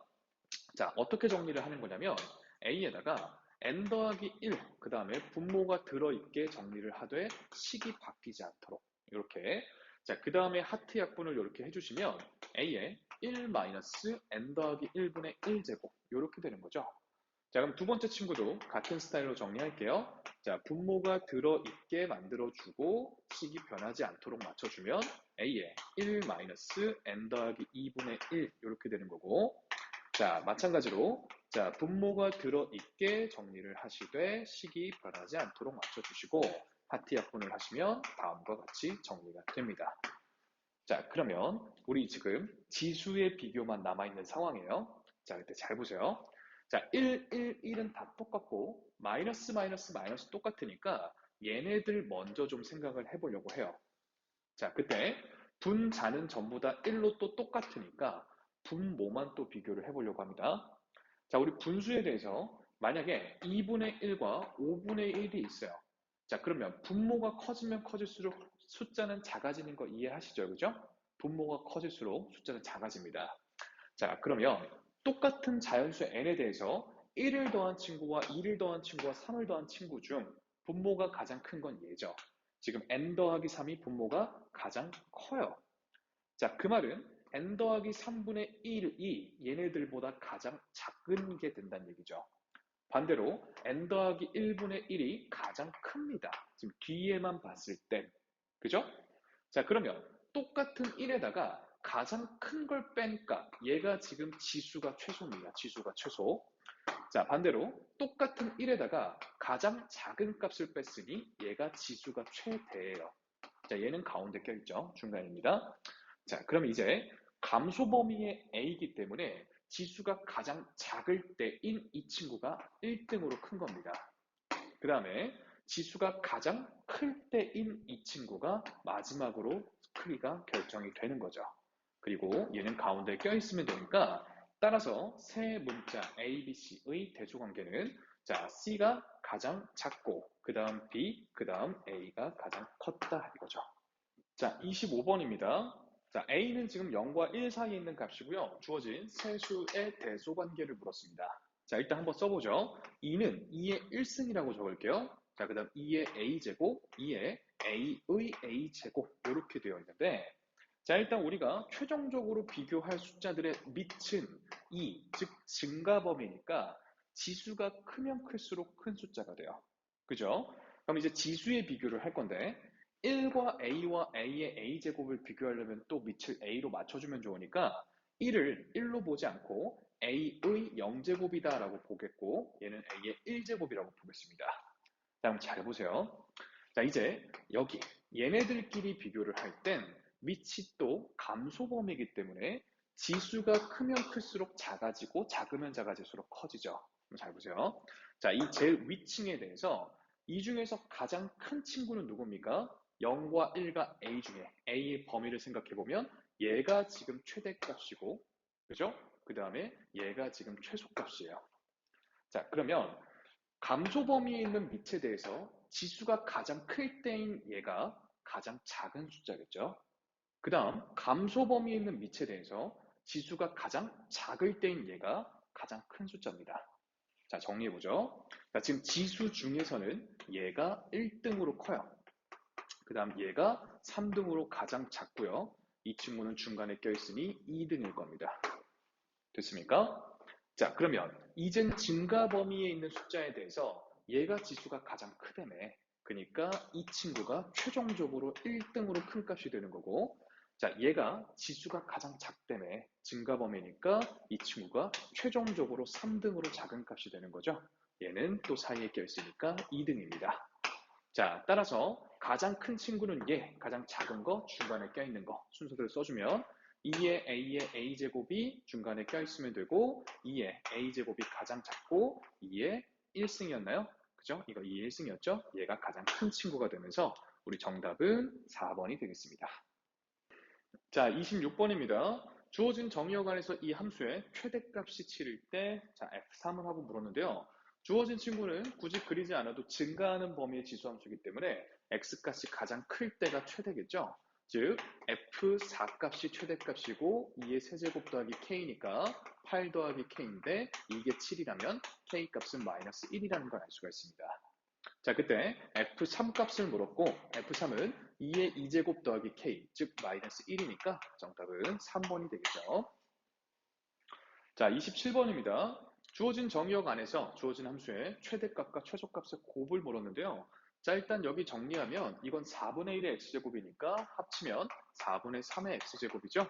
자, 어떻게 정리를 하는 거냐면 A에다가 n 더하기 1, 그 다음에 분모가 들어있게 정리를 하되 식이 바뀌지 않도록 이렇게. 자, 그 다음에 하트 약분을 이렇게 해주시면 A에 1-n 더하기 1분의 1제곱 이렇게 되는 거죠. 자, 그럼 두 번째 친구도 같은 스타일로 정리할게요. 자, 분모가 들어있게 만들어주고 식이 변하지 않도록 맞춰주면 A에 1-n 더하기 2분의 1 이렇게 되는 거고 자, 마찬가지로 자, 분모가 들어있게 정리를 하시되 식이 변하지 않도록 맞춰주시고 하트 약분을 하시면 다음과 같이 정리가 됩니다. 자, 그러면 우리 지금 지수의 비교만 남아있는 상황이에요. 자, 이때 잘 보세요. 자, 1, 1, 1은 다 똑같고 마이너스, 마이너스, 마이너스 똑같으니까 얘네들 먼저 좀 생각을 해보려고 해요. 자, 그때 분자는 전부 다 1로 또 똑같으니까 분모만 또 비교를 해보려고 합니다. 자, 우리 분수에 대해서 만약에 2분의 1과 5분의 1이 있어요. 자, 그러면 분모가 커지면 커질수록 숫자는 작아지는 거 이해하시죠? 그죠? 분모가 커질수록 숫자는 작아집니다. 자, 그러면 똑같은 자연수 n에 대해서 1을 더한 친구와 2를 더한 친구와 3을 더한 친구 중 분모가 가장 큰 건 얘죠. 지금 n 더하기 3이 분모가 가장 커요. 자, 그 말은 n 더하기 3분의 1이 얘네들보다 가장 작은 게 된다는 얘기죠. 반대로 n 더하기 1분의 1이 가장 큽니다. 지금 뒤에만 봤을 땐. 그죠? 자, 그러면 똑같은 1에다가 가장 큰 걸 빼니까 얘가 지금 지수가 최소입니다. 지수가 최소. 자, 반대로 똑같은 1에다가 가장 작은 값을 뺐으니 얘가 지수가 최대예요. 자, 얘는 가운데 껴있죠. 중간입니다. 자, 그럼 이제 감소 범위의 A이기 때문에 지수가 가장 작을 때인 이 친구가 1등으로 큰 겁니다. 그 다음에 지수가 가장 클 때인 이 친구가 마지막으로 크기가 결정이 되는 거죠. 그리고 얘는 가운데 껴있으면 되니까 따라서 세 문자 A, B, C의 대조관계는 자, C가 가장 작고 그 다음 B, 그 다음 A가 가장 컸다 이거죠. 자, 25번입니다. 자, A는 지금 0과 1 사이에 있는 값이고요. 주어진 세 수의 대소관계를 물었습니다. 자, 일단 한번 써보죠. 2는 2의 1승이라고 적을게요. 자, 그 다음 2의 A제곱, 2의 A의 A제곱 이렇게 되어 있는데 자, 일단 우리가 최종적으로 비교할 숫자들의 밑은 2, 즉 증가범위니까 지수가 크면 클수록 큰 숫자가 돼요. 그죠? 그럼 이제 지수의 비교를 할 건데 1과 A와 A의 A제곱을 비교하려면 또 밑을 A로 맞춰주면 좋으니까 1을 1로 보지 않고 A의 0제곱이다 라고 보겠고 얘는 A의 1제곱이라고 보겠습니다. 자, 그럼 잘 보세요. 자, 이제 여기 얘네들끼리 비교를 할 땐 밑이 또 감소범위이기 때문에 지수가 크면 클수록 작아지고 작으면 작아질수록 커지죠. 잘 보세요. 자, 이 제일 위층에 대해서 이 중에서 가장 큰 친구는 누굽니까? 0과 1과 A 중에 A의 범위를 생각해보면 얘가 지금 최대값이고 그죠? 그 다음에 얘가 지금 최소값이에요. 자, 그러면 감소 범위에 있는 밑에 대해서 지수가 가장 클 때인 얘가 가장 작은 숫자겠죠. 그 다음 감소 범위에 있는 밑에 대해서 지수가 가장 작을 때인 얘가 가장 큰 숫자입니다. 자, 정리해보죠. 자, 지금 지수 중에서는 얘가 1등으로 커요. 그 다음 얘가 3등으로 가장 작고요. 이 친구는 중간에 껴있으니 2등일 겁니다. 됐습니까? 자, 그러면 이젠 증가 범위에 있는 숫자에 대해서 얘가 지수가 가장 크다며. 그러니까 이 친구가 최종적으로 1등으로 큰 값이 되는 거고 자, 얘가 지수가 가장 작다며. 증가 범위니까 이 친구가 최종적으로 3등으로 작은 값이 되는 거죠. 얘는 또 사이에 껴있으니까 2등입니다. 자, 따라서 가장 큰 친구는 얘, 가장 작은 거, 중간에 껴있는 거 순서대로 써주면 2의 A의 A제곱이 중간에 껴있으면 되고 2의 A제곱이 가장 작고 2의 1승이었나요? 그죠? 이거 2의 1승이었죠? 얘가 가장 큰 친구가 되면서 우리 정답은 4번이 되겠습니다. 자, 26번입니다. 주어진 정의역 안에서 이 함수의 최대값이 7일 때, 자, F3을 하고 물었는데요. 주어진 친구는 굳이 그리지 않아도 증가하는 범위의 지수함수이기 때문에 X값이 가장 클 때가 최대겠죠? 즉, F4 값이 최대값이고 2의 세제곱 더하기 K니까 8 더하기 K인데 이게 7이라면 K 값은 마이너스 1이라는 걸 알 수가 있습니다. 자, 그때 F3 값을 물었고 F3은 2의 2제곱 더하기 K, 즉 마이너스 1이니까 정답은 3번이 되겠죠. 자, 27번입니다. 주어진 정의역 안에서 주어진 함수의 최대값과 최소값의 곱을 물었는데요. 자, 일단 여기 정리하면 이건 4분의 1의 x제곱이니까 합치면 4분의 3의 x제곱이죠.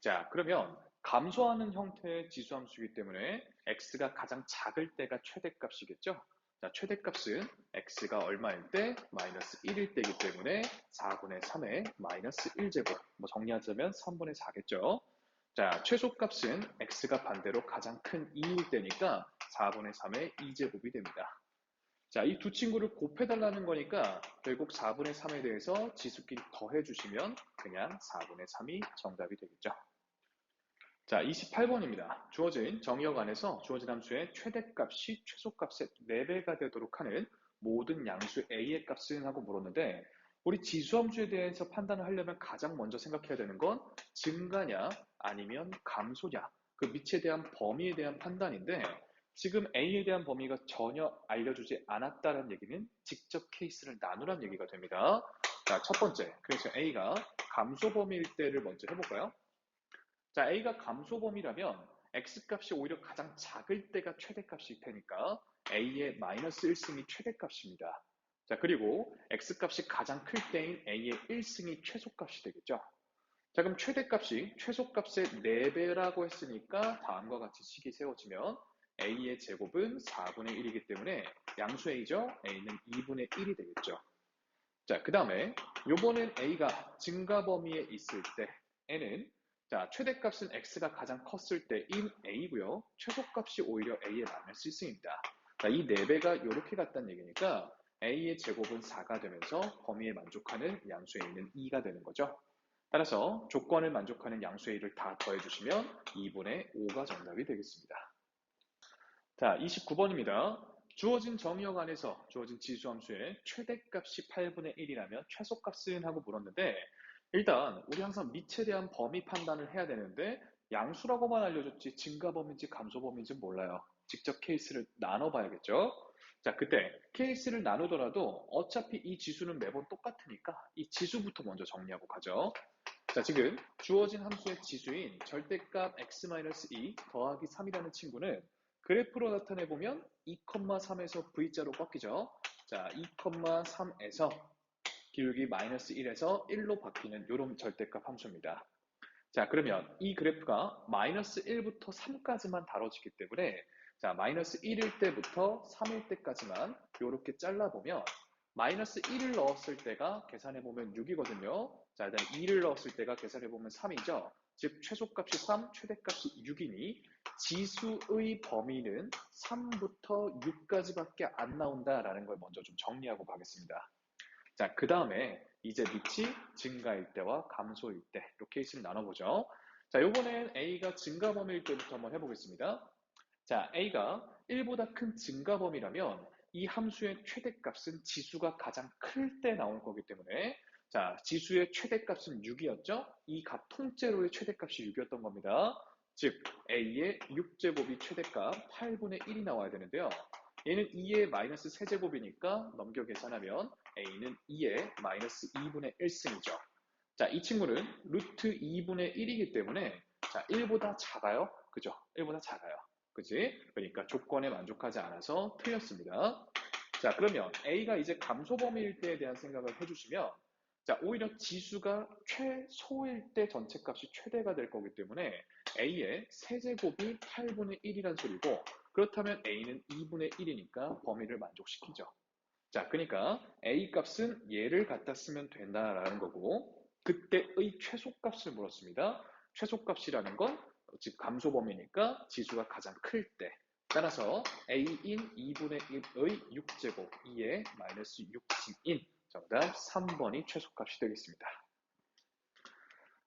자, 그러면 감소하는 형태의 지수함수이기 때문에 x가 가장 작을 때가 최대값이겠죠. 자, 최대값은 x가 얼마일 때? 마이너스 1일 때이기 때문에 4분의 3의 마이너스 1제곱. 뭐 정리하자면 3분의 4겠죠. 자, 최소값은 x가 반대로 가장 큰 2일 때니까 4분의 3의 2제곱이 됩니다. 자, 이 두 친구를 곱해달라는 거니까 결국 4분의 3에 대해서 지수끼리 더해주시면 그냥 4분의 3이 정답이 되겠죠. 자, 28번입니다. 주어진 정의역 안에서 주어진 함수의 최대값이 최소값의 4배가 되도록 하는 모든 양수 a의 값은 하고 물었는데 우리 지수함수에 대해서 판단을 하려면 가장 먼저 생각해야 되는 건 증가냐 아니면 감소냐 그 밑에 대한 범위에 대한 판단인데 지금 a에 대한 범위가 전혀 알려주지 않았다는 얘기는 직접 케이스를 나누란 얘기가 됩니다. 자, 첫 번째, 그래서 a가 감소 범위일 때를 먼저 해볼까요? 자, A가 감소범위라면 X값이 오히려 가장 작을 때가 최대값일 테니까 A의 마이너스 1승이 최대값입니다. 자, 그리고 X값이 가장 클 때인 A의 1승이 최소값이 되겠죠. 자, 그럼 최대값이 최소값의 4배라고 했으니까 다음과 같이 식이 세워지면 A의 제곱은 4분의 1이기 때문에 양수 A죠? A는 2분의 1이 되겠죠. 자, 그 다음에 요번엔 A가 증가 범위에 있을 때 N은 자, 최대값은 X가 가장 컸을 때인 A고요. 최소값이 오히려 A의 마이너스 1승입니다. 자, 이 4배가 이렇게 같다는 얘기니까 A의 제곱은 4가 되면서 범위에 만족하는 양수 A는 2가 되는 거죠. 따라서 조건을 만족하는 양수 A를 다 더해주시면 2분의 5가 정답이 되겠습니다. 자, 29번입니다. 주어진 정의역 안에서 주어진 지수함수의 최대값이 8분의 1이라면 최소값은 하고 물었는데 일단 우리 항상 밑에 대한 범위 판단을 해야 되는데 양수라고만 알려줬지 증가 범위인지 감소 범위인지 몰라요. 직접 케이스를 나눠봐야겠죠. 자, 그때 케이스를 나누더라도 어차피 이 지수는 매번 똑같으니까 이 지수부터 먼저 정리하고 가죠. 자, 지금 주어진 함수의 지수인 절대값 x-2 더하기 3이라는 친구는 그래프로 나타내보면 2,3에서 V자로 꺾이죠. 자, 2,3에서 기울기 마이너스 1에서 1로 바뀌는 이런 절대값 함수입니다. 자, 그러면 이 그래프가 마이너스 1부터 3까지만 다뤄지기 때문에 자, 마이너스 1일 때부터 3일 때까지만 이렇게 잘라보면 마이너스 1을 넣었을 때가 계산해보면 6이거든요. 자, 일단 2를 넣었을 때가 계산해보면 3이죠. 즉, 최소값이 3, 최대값이 6이니 지수의 범위는 3부터 6까지밖에 안 나온다라는 걸 먼저 좀 정리하고 가겠습니다. 자, 그 다음에 이제 밑이 증가일 때와 감소일 때 이렇게 케이스를 나눠보죠. 자, 요번엔 A가 증가 범위일 때부터 한번 해보겠습니다. 자, A가 1보다 큰 증가 범위라면 이 함수의 최대값은 지수가 가장 클 때 나올 거기 때문에 자, 지수의 최대값은 6이었죠? 이 값 통째로의 최대값이 6이었던 겁니다. 즉, A의 6제곱이 최대값 8분의 1이 나와야 되는데요. 얘는 2의 마이너스 세제곱이니까 넘겨 계산하면 A는 2의 마이너스 2분의 1승이죠. 자, 이 친구는 루트 2분의 1이기 때문에 자, 1보다 작아요. 그죠? 1보다 작아요. 그지? 그러니까 조건에 만족하지 않아서 틀렸습니다. 자, 그러면 A가 이제 감소 범위일 때에 대한 생각을 해주시면 자, 오히려 지수가 최소일 때 전체 값이 최대가 될 거기 때문에 A의 세제곱이 8분의 1이란 소리고 그렇다면 A는 2분의 1이니까 범위를 만족시키죠. 자, 그러니까 A 값은 얘를 갖다 쓰면 된다라는 거고 그때의 최소값을 물었습니다. 최소값이라는 건 즉 감소 범위니까 지수가 가장 클 때, 따라서 a인 2분의 1의 6제곱 2의 마이너스 6진인 정답 3번이 최소값이 되겠습니다.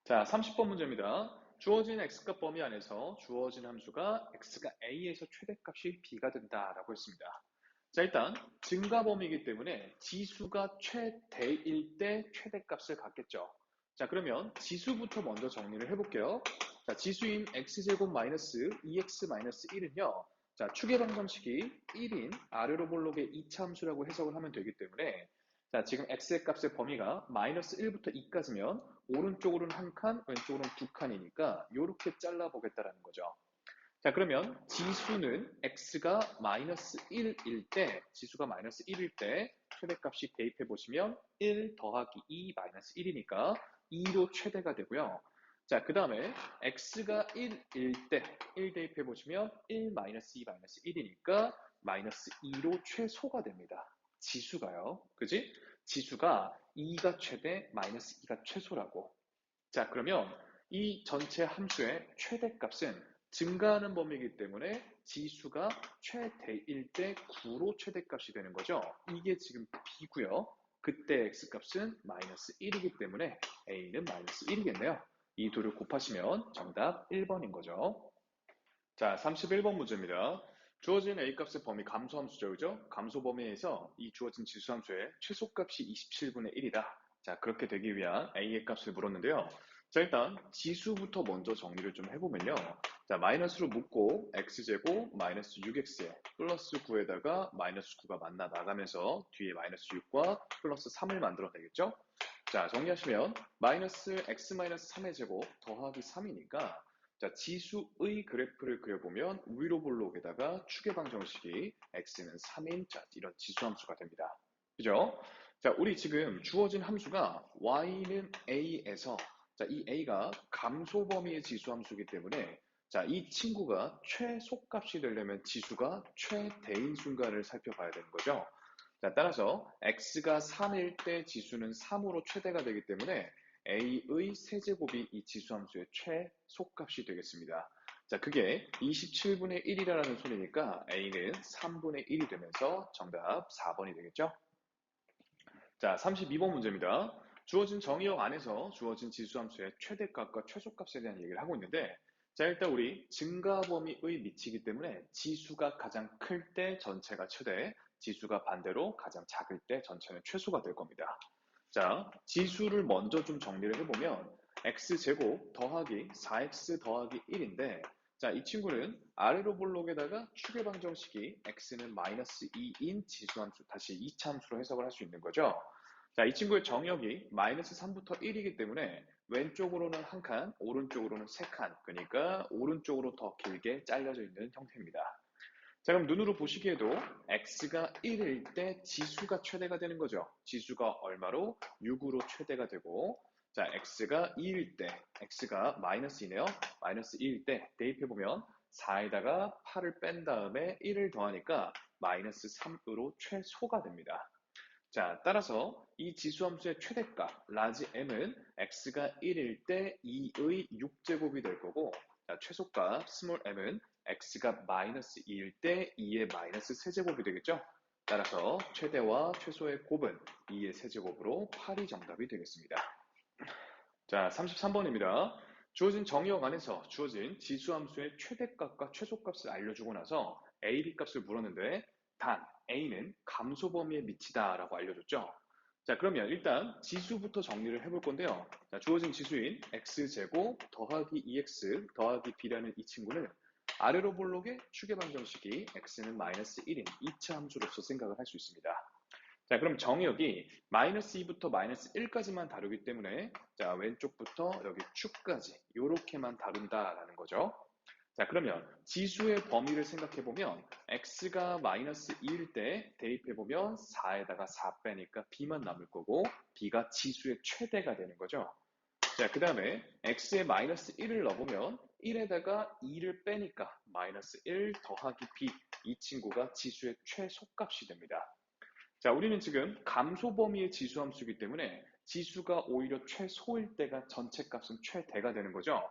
자, 30번 문제입니다. 주어진 x값 범위 안에서 주어진 함수가 x가 a에서 최대값이 b가 된다라고 했습니다. 자, 일단 증가 범위이기 때문에 지수가 최대일 때 최대값을 갖겠죠. 자, 그러면 지수부터 먼저 정리를 해볼게요. 자, 지수인 x제곱 마이너스 2x 마이너스 1은요. 자, 축의 방정식이 1인 아래로 볼록의 2차 함수라고 해석을 하면 되기 때문에 자, 지금 x의 값의 범위가 마이너스 1부터 2까지면 오른쪽으로는 한 칸, 왼쪽으로는 두 칸이니까 이렇게 잘라보겠다라는 거죠. 자, 그러면 지수는 x가 마이너스 1일 때, 지수가 마이너스 1일 때 최대값이 대입해 보시면 1 더하기 2 마이너스 1이니까 2로 최대가 되고요. 자, 그 다음에 x가 1일 때 1 대입해 보시면 1 마이너스 2 마이너스 1이니까 마이너스 2로 최소가 됩니다. 지수가요. 그지? 지수가 2가 최대, 마이너스 2가 최소라고. 자, 그러면 이 전체 함수의 최대값은 증가하는 범위이기 때문에 지수가 최대일 때 9로 최대값이 되는 거죠. 이게 지금 b고요. 그때 x값은 마이너스 1이기 때문에 a는 마이너스 1이겠네요. 이 둘을 곱하시면 정답 1번인 거죠. 자, 31번 문제입니다. 주어진 A값의 범위 감소함수죠, 그죠? 감소 범위에서 이 주어진 지수함수의 최소값이 27분의 1이다. 자, 그렇게 되기 위한 A의 값을 물었는데요. 자, 일단 지수부터 먼저 정리를 좀 해보면요. 자, 마이너스로 묶고 x제곱 마이너스 6x에 플러스 9에다가 마이너스 9가 만나 나가면서 뒤에 마이너스 6과 플러스 3을 만들어내겠죠? 자, 정리하시면 마이너스 x 마이너스 3의 제곱 더하기 3이니까 자, 지수의 그래프를 그려보면 위로 볼록에다가 축의 방정식이 x는 3인 자, 이런 지수함수가 됩니다. 그죠? 자, 우리 지금 주어진 함수가 y는 a에서 자, 이 a가 감소 범위의 지수함수이기 때문에 자, 이 친구가 최소값이 되려면 지수가 최대인 순간을 살펴봐야 되는 거죠. 자, 따라서 x가 3일 때 지수는 3으로 최대가 되기 때문에 a의 세제곱이 이 지수함수의 최소값이 되겠습니다. 자, 그게 27분의 1이라는 소리니까 a는 3분의 1이 되면서 정답 4번이 되겠죠? 자, 32번 문제입니다. 주어진 정의역 안에서 주어진 지수함수의 최대값과 최소값에 대한 얘기를 하고 있는데 자, 일단 우리 증가 범위의 미치기 때문에 지수가 가장 클 때 전체가 최대, 지수가 반대로 가장 작을 때 전체는 최소가 될 겁니다. 자, 지수를 먼저 좀 정리를 해보면 x제곱 더하기 4x 더하기 1인데 자, 이 친구는 아래로 볼록에다가 축의 방정식이 x는 마이너스 2인 지수함수, 다시 2차 함수로 해석을 할 수 있는 거죠. 자, 이 친구의 정역이 마이너스 3부터 1이기 때문에 왼쪽으로는 한 칸, 오른쪽으로는 세 칸, 그러니까 오른쪽으로 더 길게 잘려져 있는 형태입니다. 자, 그럼 눈으로 보시기에도 x가 1일 때 지수가 최대가 되는 거죠. 지수가 얼마로? 6으로 최대가 되고 자, x가 2일 때 x가 마이너스이네요. 마이너스 2일 때 대입해보면 4에다가 8을 뺀 다음에 1을 더하니까 마이너스 3으로 최소가 됩니다. 자, 따라서 이 지수함수의 최대값 라지 m은 x가 1일 때 2의 6제곱이 될 거고 자, 최소값 스몰 m은 x가 마이너스 2일 때 2의 마이너스 세제곱이 되겠죠? 따라서 최대와 최소의 곱은 2의 세제곱으로 8이 정답이 되겠습니다. 자, 33번입니다. 주어진 정의역 안에서 주어진 지수함수의 최대값과 최소값을 알려주고 나서 a, b 값을 물었는데 단 a는 감소 범위에 미치다라고 알려줬죠. 자, 그러면 일단 지수부터 정리를 해볼 건데요. 자, 주어진 지수인 x제곱 더하기 2x 더하기 b라는 이 친구는 아래로 볼록의 축의 방정식이 x는 마이너스 1인 2차 함수로서 생각을 할 수 있습니다. 자, 그럼 정의역이 마이너스 2부터 마이너스 1까지만 다루기 때문에 자, 왼쪽부터 여기 축까지 이렇게만 다룬다라는 거죠. 자, 그러면 지수의 범위를 생각해보면 x가 마이너스 2일 때 대입해보면 4에다가 4 빼니까 b만 남을 거고 b가 지수의 최대가 되는 거죠. 자, 그 다음에 x에 마이너스 1을 넣어보면 1에다가 2를 빼니까 마이너스 1 더하기 b 이 친구가 지수의 최소값이 됩니다. 자, 우리는 지금 감소 범위의 지수함수이기 때문에 지수가 오히려 최소일 때가 전체 값은 최대가 되는 거죠.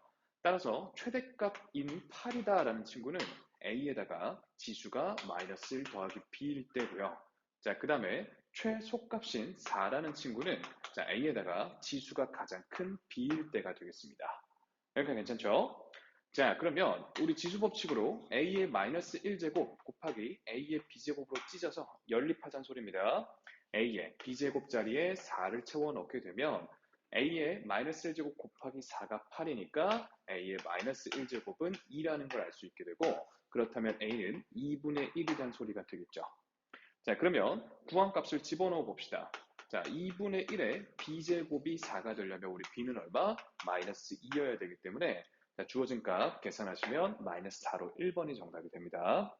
따라서 최대값인 8이다라는 친구는 a에다가 지수가 마이너스 1 더하기 b일 때고요. 자, 그 다음에 최소값인 4라는 친구는 자, a에다가 지수가 가장 큰 b일 때가 되겠습니다. 여기까지 괜찮죠? 자, 그러면 우리 지수 법칙으로 a의 마이너스 1제곱 곱하기 a의 b제곱으로 찢어서 연립하자는 소리입니다. a의 b제곱 자리에 4를 채워 넣게 되면 a의 마이너스 1제곱 곱하기 4가 8이니까 a의 마이너스 1제곱은 2라는 걸 알 수 있게 되고, 그렇다면 a는 2분의 1이라는 소리가 되겠죠. 자, 그러면 구항값을 집어넣어 봅시다. 자, 2분의 1에 b제곱이 4가 되려면 우리 b는 얼마? 마이너스 2여야 되기 때문에 자, 주어진 값 계산하시면 마이너스 4로 1번이 정답이 됩니다.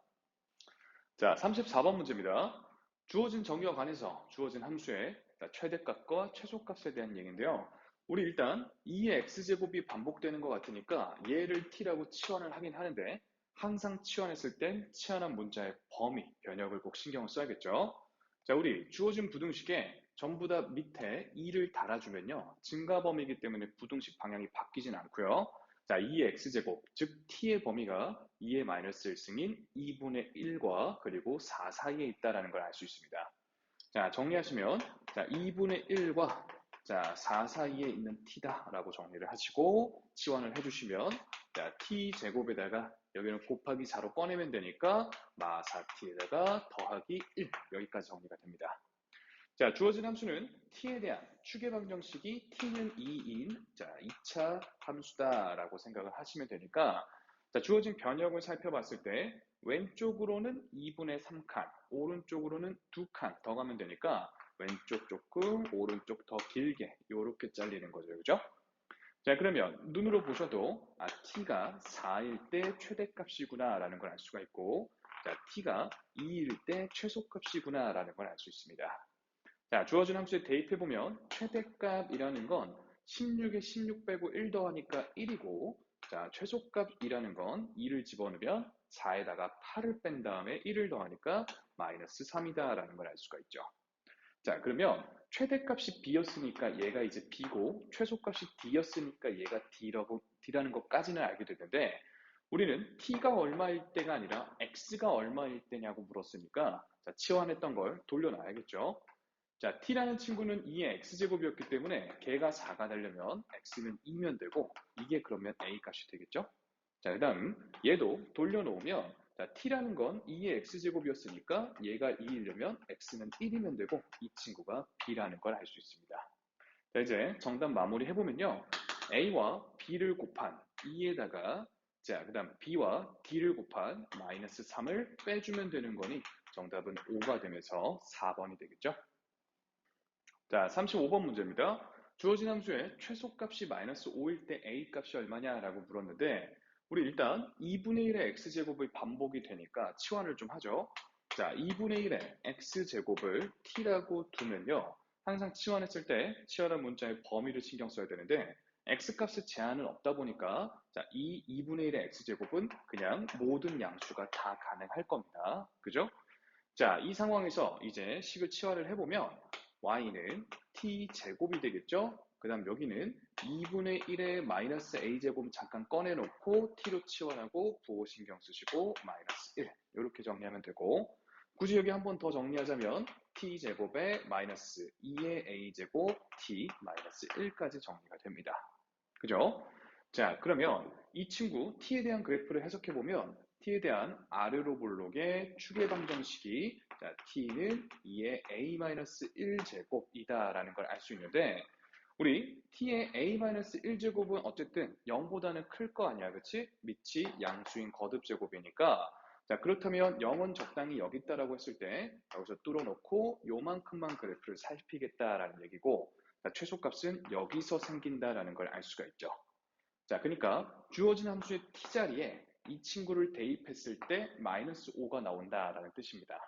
자, 34번 문제입니다. 주어진 정의와 관해서 주어진 함수의 최대값과 최소값에 대한 얘기인데요. 우리 일단 2의 x제곱이 반복되는 것 같으니까 얘를 t라고 치환을 하긴 하는데, 항상 치환했을 땐 치환한 문자의 범위, 변역을 꼭 신경을 써야겠죠. 자, 우리 주어진 부등식에 전부 다 밑에 2를 달아주면요, 증가 범위이기 때문에 부등식 방향이 바뀌진 않고요. 자, 2의 x제곱, 즉 t의 범위가 2의 마이너스 1승인 2분의 1과 그리고 4 사이에 있다는 걸 알 수 있습니다. 자, 정리하시면 자, 2분의 1과 자, 4 사이에 있는 t다라고 정리를 하시고 치환을 해주시면 자, t제곱에다가 여기는 곱하기 4로 꺼내면 되니까 마사 t에다가 더하기 1 여기까지 정리가 됩니다. 자, 주어진 함수는 t에 대한 추계 방정식이 t는 2인 자, 2차 함수다라고 생각을 하시면 되니까 자, 주어진 변형을 살펴봤을 때 왼쪽으로는 2분의 3칸, 오른쪽으로는 2칸 더 가면 되니까 왼쪽 조금, 오른쪽 더 길게 이렇게 잘리는 거죠. 그죠? 자, 그러면 눈으로 보셔도 t가 4일 때 최대값이구나 라는 걸 알 수가 있고, 자, t가 2일 때 최소값이구나 라는 걸 알 수 있습니다. 자, 주어진 함수에 대입해보면 최대값이라는 건 16에 16 빼고 1 더하니까 1이고, 자, 최소값이라는 건 2를 집어넣으면 4에다가 8을 뺀 다음에 1을 더하니까 마이너스 3이다 라는 걸 알 수가 있죠. 자, 그러면 최대값이 b였으니까 얘가 이제 b고, 최소값이 d였으니까 얘가 d라는 것까지는 알게 되는데, 우리는 t가 얼마일 때가 아니라 x가 얼마일 때냐고 물었으니까 자, 치환했던 걸 돌려놔야겠죠. 자, t라는 친구는 2의 x제곱이었기 때문에 걔가 4가 되려면 x는 2면 되고, 이게 그러면 a 값이 되겠죠. 자, 그 다음 얘도 돌려놓으면 자, t라는 건 2의 x제곱이었으니까 얘가 2이려면 x는 1이면 되고, 이 친구가 b라는 걸 알 수 있습니다. 자, 이제 정답 마무리 해보면요, a와 b를 곱한 2에다가 자, 그 다음 b와 d를 곱한 마이너스 3을 빼주면 되는 거니 정답은 5가 되면서 4번이 되겠죠. 자, 35번 문제입니다. 주어진 함수의 최소값이 마이너스 5일 때 a 값이 얼마냐라고 물었는데, 우리 일단 2분의 1의 x제곱이 반복이 되니까 치환을 좀 하죠. 자, 2분의 1의 x제곱을 t라고 두면요, 항상 치환했을 때 치환한 문자의 범위를 신경 써야 되는데, x값의 제한은 없다 보니까 자, 이 2분의 1의 x제곱은 그냥 모든 양수가 다 가능할 겁니다. 그죠? 자, 이 상황에서 이제 식을 치환을 해보면 y는 t제곱이 되겠죠? 그 다음 여기는 2분의 1의 마이너스 a제곱 잠깐 꺼내놓고 t로 치환하고 부호 신경 쓰시고 마이너스 1 이렇게 정리하면 되고, 굳이 여기 한 번 더 정리하자면 t제곱에 마이너스 2의 a제곱 t 마이너스 1까지 정리가 됩니다. 그죠? 자, 그러면 이 친구 t에 대한 그래프를 해석해보면 t에 대한 아르로 볼록의 추계 방정식이 자, t는 2의 a-1제곱이다 라는 걸 알 수 있는데, 우리 t의 a-1제곱은 어쨌든 0보다는 클 거 아니야, 그치? 밑이 양수인 거듭제곱이니까 자, 그렇다면 0은 적당히 여기 있다라고 했을 때 여기서 뚫어놓고 요만큼만 그래프를 살피겠다라는 얘기고, 자, 최소값은 여기서 생긴다라는 걸 알 수가 있죠. 자, 그러니까 주어진 함수의 t자리에 이 친구를 대입했을 때 마이너스 5가 나온다라는 뜻입니다.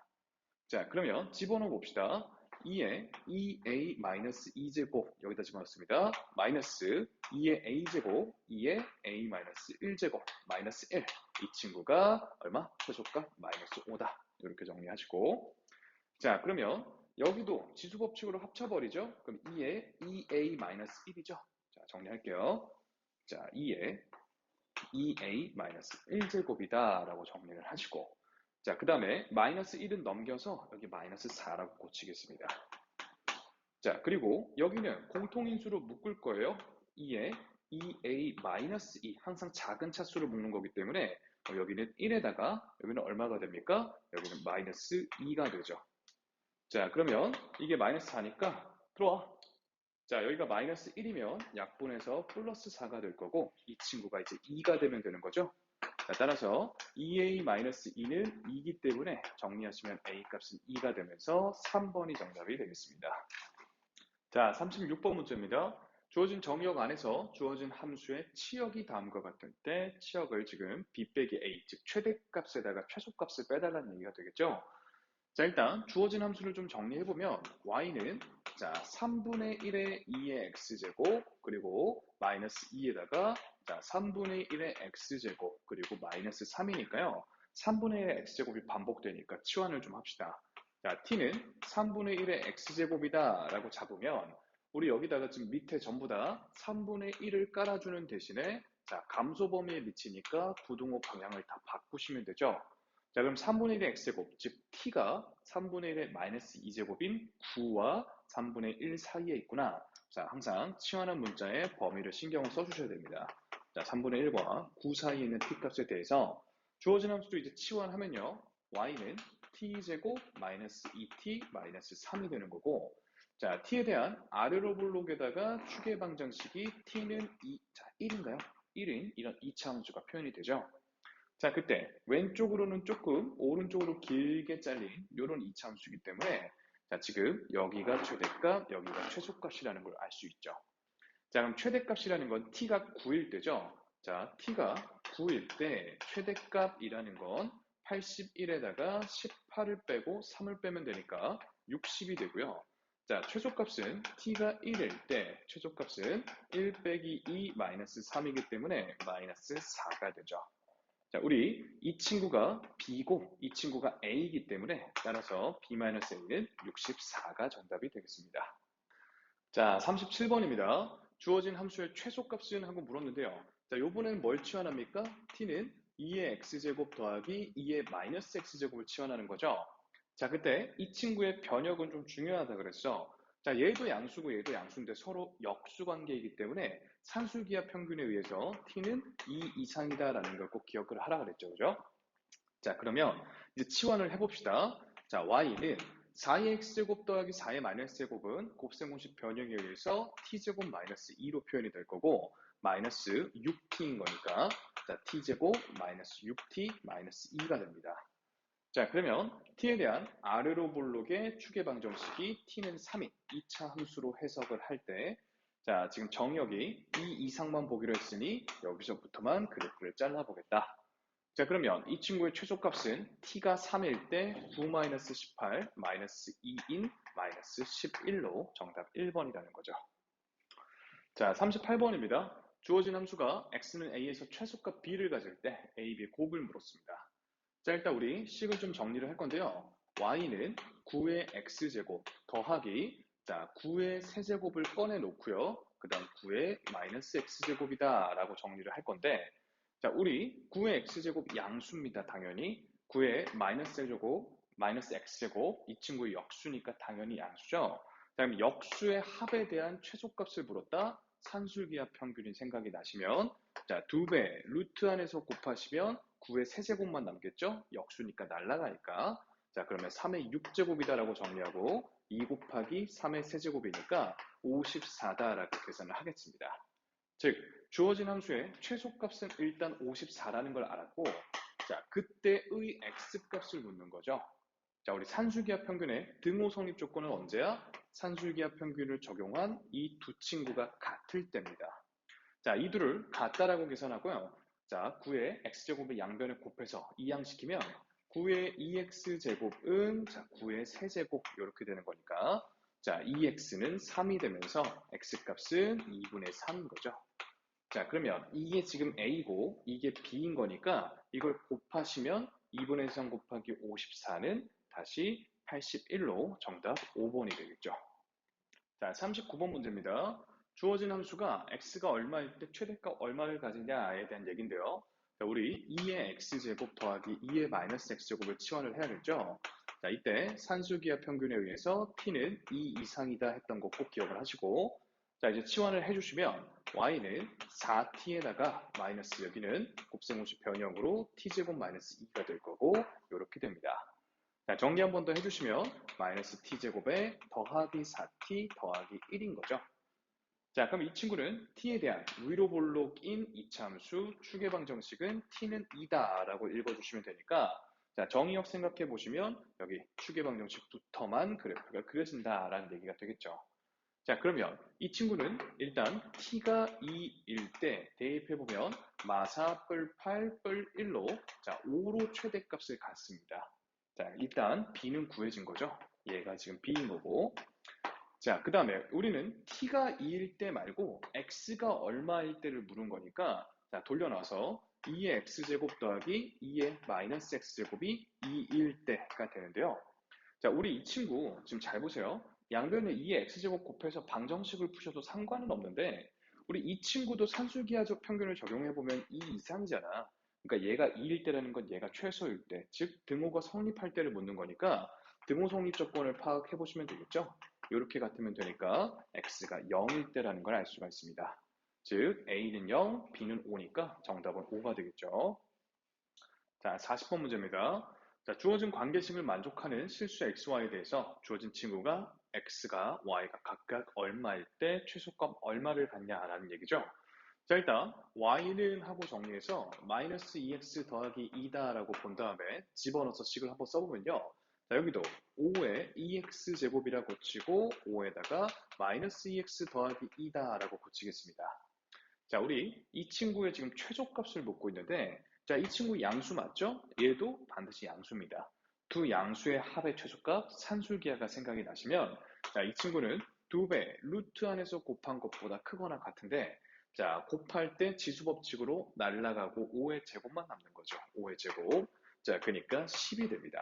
자, 그러면 집어넣어 봅시다. 2의 2a 마이너스 2제곱 여기다 집어넣습니다. 마이너스 2의 a제곱 2의 a 마이너스 1제곱 마이너스 1. 이 친구가 얼마? 최소값 마이너스 5다. 이렇게 정리하시고, 자, 그러면 여기도 지수법칙으로 합쳐버리죠. 그럼 2의 2a 마이너스 1이죠. 자, 정리할게요. 자, 2의 2a-1제곱이다 라고 정리를 하시고, 자, 그 다음에 마이너스 1은 넘겨서 여기 마이너스 4라고 고치겠습니다. 자, 그리고 여기는 공통인수로 묶을 거예요. 2에 2a-2 항상 작은 차수로 묶는 거기 때문에 여기는 1에다가 여기는 얼마가 됩니까? 여기는 마이너스 2가 되죠. 자, 그러면 이게 마이너스 4니까 들어와. 자, 여기가 마이너스 1이면 약분해서 플러스 4가 될 거고, 이 친구가 이제 2가 되면 되는 거죠. 자, 따라서 2a-2는 2이기 때문에 정리하시면 a 값은 2가 되면서 3번이 정답이 되겠습니다. 자, 36번 문제입니다. 주어진 정의역 안에서 주어진 함수의 치역이 다음과 같을 때 치역을 지금 b 빼기 a, 즉 최대값에다가 최소값을 빼달라는 얘기가 되겠죠. 자, 일단 주어진 함수를 좀 정리해보면 y는 자 3분의 1의 2의 x제곱 그리고 마이너스 2에다가 자 3분의 1의 x제곱 그리고 마이너스 3이니까요. 3분의 1의 x제곱이 반복되니까 치환을 좀 합시다. 자, t는 3분의 1의 x제곱이다 라고 잡으면 우리 여기다가 지금 밑에 전부 다 3분의 1을 깔아주는 대신에 자 감소 범위에 미치니까 부등호 방향을 다 바꾸시면 되죠. 자, 그럼 3분의 1의 x제곱, 즉 t가 3분의 1의 마이너스 2제곱인 9와 3분의 1 사이에 있구나. 자, 항상 치환한 문자의 범위를 신경을 써주셔야 됩니다. 자, 3분의 1과 9 사이에 있는 t값에 대해서 주어진 함수도 이제 치환하면요. y는 t제곱 마이너스 2t 마이너스 3이 되는 거고, 자, t에 대한 아래로 볼록에다가 추계 방정식이 t는 2, 자, 1인가요? 1인 이런 2차 함수가 표현이 되죠. 자, 그때 왼쪽으로는 조금 오른쪽으로 길게 잘린 이런 이차함수이기 때문에 자, 지금 여기가 최대값, 여기가 최소값이라는 걸 알 수 있죠. 자, 그럼 최대값이라는 건 t가 9일 때죠. 자, t가 9일 때 최대값이라는 건 81에다가 18을 빼고 3을 빼면 되니까 60이 되고요. 자, 최소값은 t가 1일 때 최소값은 1 빼기 2 마이너스 3이기 때문에 마이너스 4가 되죠. 자, 우리 이 친구가 B고 이 친구가 A이기 때문에 따라서 B-A는 64가 정답이 되겠습니다. 자, 37번입니다. 주어진 함수의 최소값은 하고 물었는데요. 자, 요번에는 뭘 치환합니까? t는 2의 x제곱 더하기 2의 마이너스 x제곱을 치환하는 거죠. 자, 그때 이 친구의 변역은 좀 중요하다 그랬죠. 자, 얘도 양수고 얘도 양수인데 서로 역수 관계이기 때문에 산술기하 평균에 의해서 t는 2 이상이다라는 걸 꼭 기억을 하라 그랬죠. 그죠? 자, 그러면 이제 치환을 해봅시다. 자, y는 4의 x제곱 더하기 4의 마이너스 제곱은 곱셈 공식 변형에 의해서 t제곱 마이너스 2로 표현이 될 거고 마이너스 6t인 거니까 자, t제곱 마이너스 6t 마이너스 2가 됩니다. 자, 그러면 t에 대한 아래로 볼록의 추계 방정식이 t는 3인 2차 함수로 해석을 할 때, 자, 지금 정역이 2 이상만 보기로 했으니 여기서부터만 그래프를 잘라보겠다. 자, 그러면 이 친구의 최소값은 t가 3일 때 9-18 마이너스 2인 마이너스 11로 정답 1번이라는 거죠. 자, 38번입니다. 주어진 함수가 x는 a에서 최소값 b를 가질 때 a, b의 곱을 물었습니다. 자, 일단 우리 식을 좀 정리를 할 건데요. y는 9의 x제곱 더하기 자 9의 세제곱을 꺼내 놓고요. 그 다음 9의 마이너스 x제곱이다 라고 정리를 할 건데 자, 우리 9의 x제곱 양수입니다. 당연히 9의 마이너스 제곱 마이너스 x제곱 이 친구의 역수니까 당연히 양수죠. 그다음에 역수의 합에 대한 최소값을 물었다. 산술기하 평균이 생각이 나시면 자, 2배 루트 안에서 곱하시면 9의 세제곱만 남겠죠? 역수니까 날라가니까. 자, 그러면 3의 6제곱이다라고 정리하고 2 곱하기 3의 세제곱이니까 54다라고 계산을 하겠습니다. 즉, 주어진 함수의 최소값은 일단 54라는 걸 알았고 자, 그때의 x값을 묻는 거죠. 자, 우리 산술기하 평균의 등호 성립 조건은 언제야? 산술기하 평균을 적용한 이 두 친구가 같을 때입니다. 자, 이 둘을 같다라고 계산하고요. 자, 9의 x제곱의 양변을 곱해서 이항시키면 9의 2x제곱은 자, 9의 세제곱 이렇게 되는 거니까 자, 2x는 3이 되면서 x값은 2분의 3인 거죠. 자, 그러면 이게 지금 a고 이게 b인 거니까 이걸 곱하시면 2분의 3 곱하기 54는 다시 81로 정답 5번이 되겠죠. 자, 39번 문제입니다. 주어진 함수가 x가 얼마일 때 최대값 얼마를 가지냐에 대한 얘기인데요. 자, 우리 2의 x제곱 더하기 2의 마이너스 x제곱을 치환을 해야겠죠. 자, 이때 산수기하 평균에 의해서 t는 2 이상이다 했던 거 꼭 기억을 하시고, 자, 이제 치환을 해주시면 y는 4t에다가 마이너스 여기는 곱셈공식 변형으로 t제곱 마이너스 2가 될 거고 이렇게 됩니다. 자, 정리 한 번 더 해주시면 마이너스 t제곱에 더하기 4t 더하기 1인 거죠. 자, 그럼 이 친구는 t에 대한 위로 볼록인 이차함수 추계방 정식은 t는 2다 라고 읽어주시면 되니까, 자, 정의역 생각해 보시면 여기 추계방 정식부터만 그래프가 그려진다 라는 얘기가 되겠죠. 자, 그러면 이 친구는 일단 t가 2일 때 대입해 보면 마사 뿔 8 뿔 1로 자 5로 최대값을 갖습니다. 자, 일단 b는 구해진 거죠. 얘가 지금 b인 거고. 자, 그 다음에 우리는 t가 2일 때 말고 x가 얼마일 때를 물은 거니까, 자, 돌려놔서 2의 x제곱 더하기 2의 마이너스 x제곱이 2일 때가 되는데요. 자, 우리 이 친구 지금 잘 보세요. 양변에 2의 x제곱 곱해서 방정식을 푸셔도 상관은 없는데, 우리 이 친구도 산술기하적 평균을 적용해보면 2 이상이잖아. 그러니까 얘가 2일 때라는 건 얘가 최소일 때, 즉 등호가 성립할 때를 묻는 거니까 등호 성립 조건을 파악해보시면 되겠죠. 이렇게 같으면 되니까 x가 0일 때라는 걸 알 수가 있습니다. 즉 a는 0, b는 5니까 정답은 5가 되겠죠. 자, 40번 문제입니다. 자, 주어진 관계식을 만족하는 실수 xy에 대해서 주어진 친구가 x가 y가 각각 얼마일 때 최소값 얼마를 갖냐라는 얘기죠. 자, 일단 y는 하고 정리해서 마이너스 2x 더하기 2다라고 본 다음에 집어넣어서 식을 한번 써보면요. 자, 여기도 5에 2x제곱이라 고치고 5에다가 마이너스 2x 더하기 2다라고 고치겠습니다. 자, 우리 이 친구의 지금 최저값을 묻고 있는데, 자, 이 친구 양수 맞죠? 얘도 반드시 양수입니다. 두 양수의 합의 최소값 산술기하가 생각이 나시면, 자, 이 친구는 2배 루트 안에서 곱한 것보다 크거나 같은데, 자, 곱할 때 지수법칙으로 날라가고 5의 제곱만 남는 거죠. 5의 제곱. 자, 그러니까 10이 됩니다.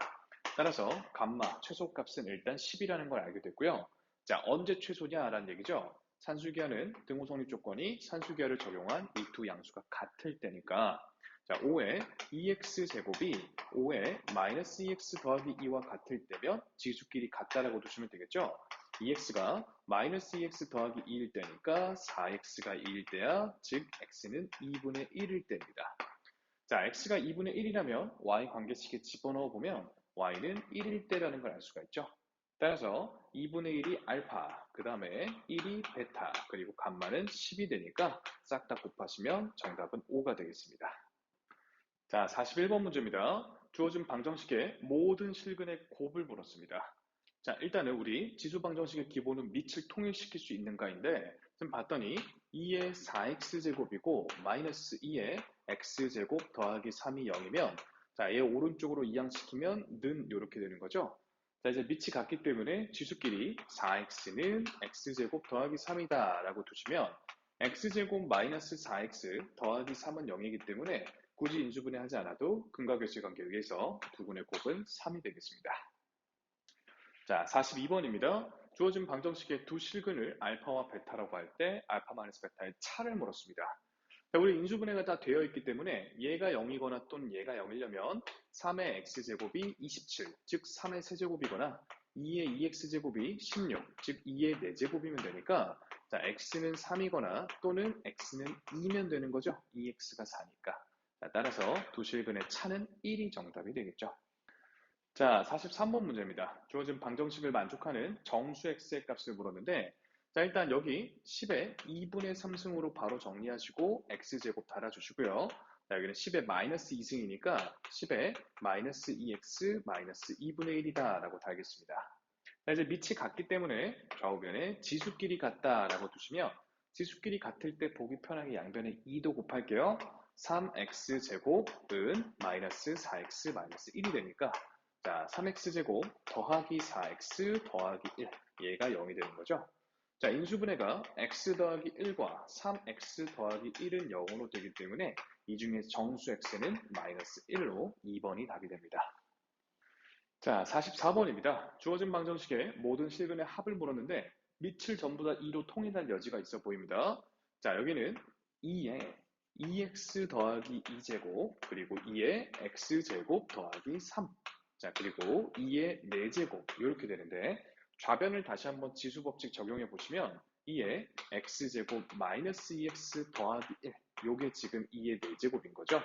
따라서 감마 최소값은 일단 10이라는 걸 알게 됐고요. 자, 언제 최소냐라는 얘기죠. 산술기하는 등호 성립 조건이 산술기하를 적용한 이 두 양수가 같을 때니까, 자, 5의 2x제곱이 5의 마이너스 2x 더하기 2와 같을 때면 지수끼리 같다라고 두시면 되겠죠. 2x가 마이너스 2x 더하기 2일 때니까 4x가 2일 때야, 즉 x는 2분의 1일 때입니다. 자, x가 2분의 1이라면 y 관계식에 집어넣어 보면 y는 1일 때라는 걸 알 수가 있죠. 따라서 2분의 1이 알파, 그 다음에 1이 베타, 그리고 감마는 10이 되니까 싹 다 곱하시면 정답은 5가 되겠습니다. 자, 41번 문제입니다. 주어진 방정식의 모든 실근의 곱을 물었습니다. 자, 일단은 우리 지수 방정식의 기본은 밑을 통일시킬 수 있는가인데, 지금 봤더니 2의 4x제곱이고 마이너스 2의 x제곱 더하기 3이 0이면, 자, 얘 오른쪽으로 이항시키면 는 이렇게 되는 거죠. 자, 이제 밑이 같기 때문에 지수끼리 4x는 x제곱 더하기 3이다 라고 두시면, x제곱 마이너스 4x 더하기 3은 0이기 때문에 굳이 인수분해하지 않아도 근과결식 관계에 의해서 두 군의 곱은 3이 되겠습니다. 자, 42번입니다. 주어진 방정식의 두 실근을 알파와 베타라고 할 때 알파 마이너스 베타의 차를 물었습니다. 자, 우리 인수분해가 다 되어 있기 때문에 얘가 0이거나 또는 얘가 0이려면 3의 x제곱이 27, 즉 3의 세제곱이거나 2의 2x제곱이 16, 즉 2의 4제곱이면 되니까, 자, x는 3이거나 또는 x는 2면 되는 거죠. 2x가 4니까. 자, 따라서 두 실근의 차는 1이 정답이 되겠죠. 자, 43번 문제입니다. 주어진 방정식을 만족하는 정수 x의 값을 물었는데, 자, 일단 여기 10의 2분의 3승으로 바로 정리하시고 x제곱 달아주시고요. 자, 여기는 10의 마이너스 2승이니까 10의 마이너스 2x 마이너스 2분의 1이다 라고 달겠습니다. 자, 이제 밑이 같기 때문에 좌우변에 지수끼리 같다라고 두시면, 지수끼리 같을 때 보기 편하게 양변에 2도 곱할게요. 3x제곱은 마이너스 4x 마이너스 1이 되니까, 자, 3x제곱 더하기 4x 더하기 1, 얘가 0이 되는 거죠. 자, 인수분해가 x 더하기 1과 3x 더하기 1은 0으로 되기 때문에 이 중에 정수 x는 마이너스 1로 2번이 답이 됩니다. 자, 44번입니다. 주어진 방정식의 모든 실근의 합을 물었는데, 밑을 전부 다 2로 통일할 여지가 있어 보입니다. 자, 여기는 2에 2x 더하기 2제곱, 그리고 2에 x제곱 더하기 3. 자, 그리고 2의 4제곱, 이렇게 되는데, 좌변을 다시 한번 지수법칙 적용해 보시면, 2의 x제곱 마이너스 2x 더하기 1. 요게 지금 2의 4제곱인 거죠.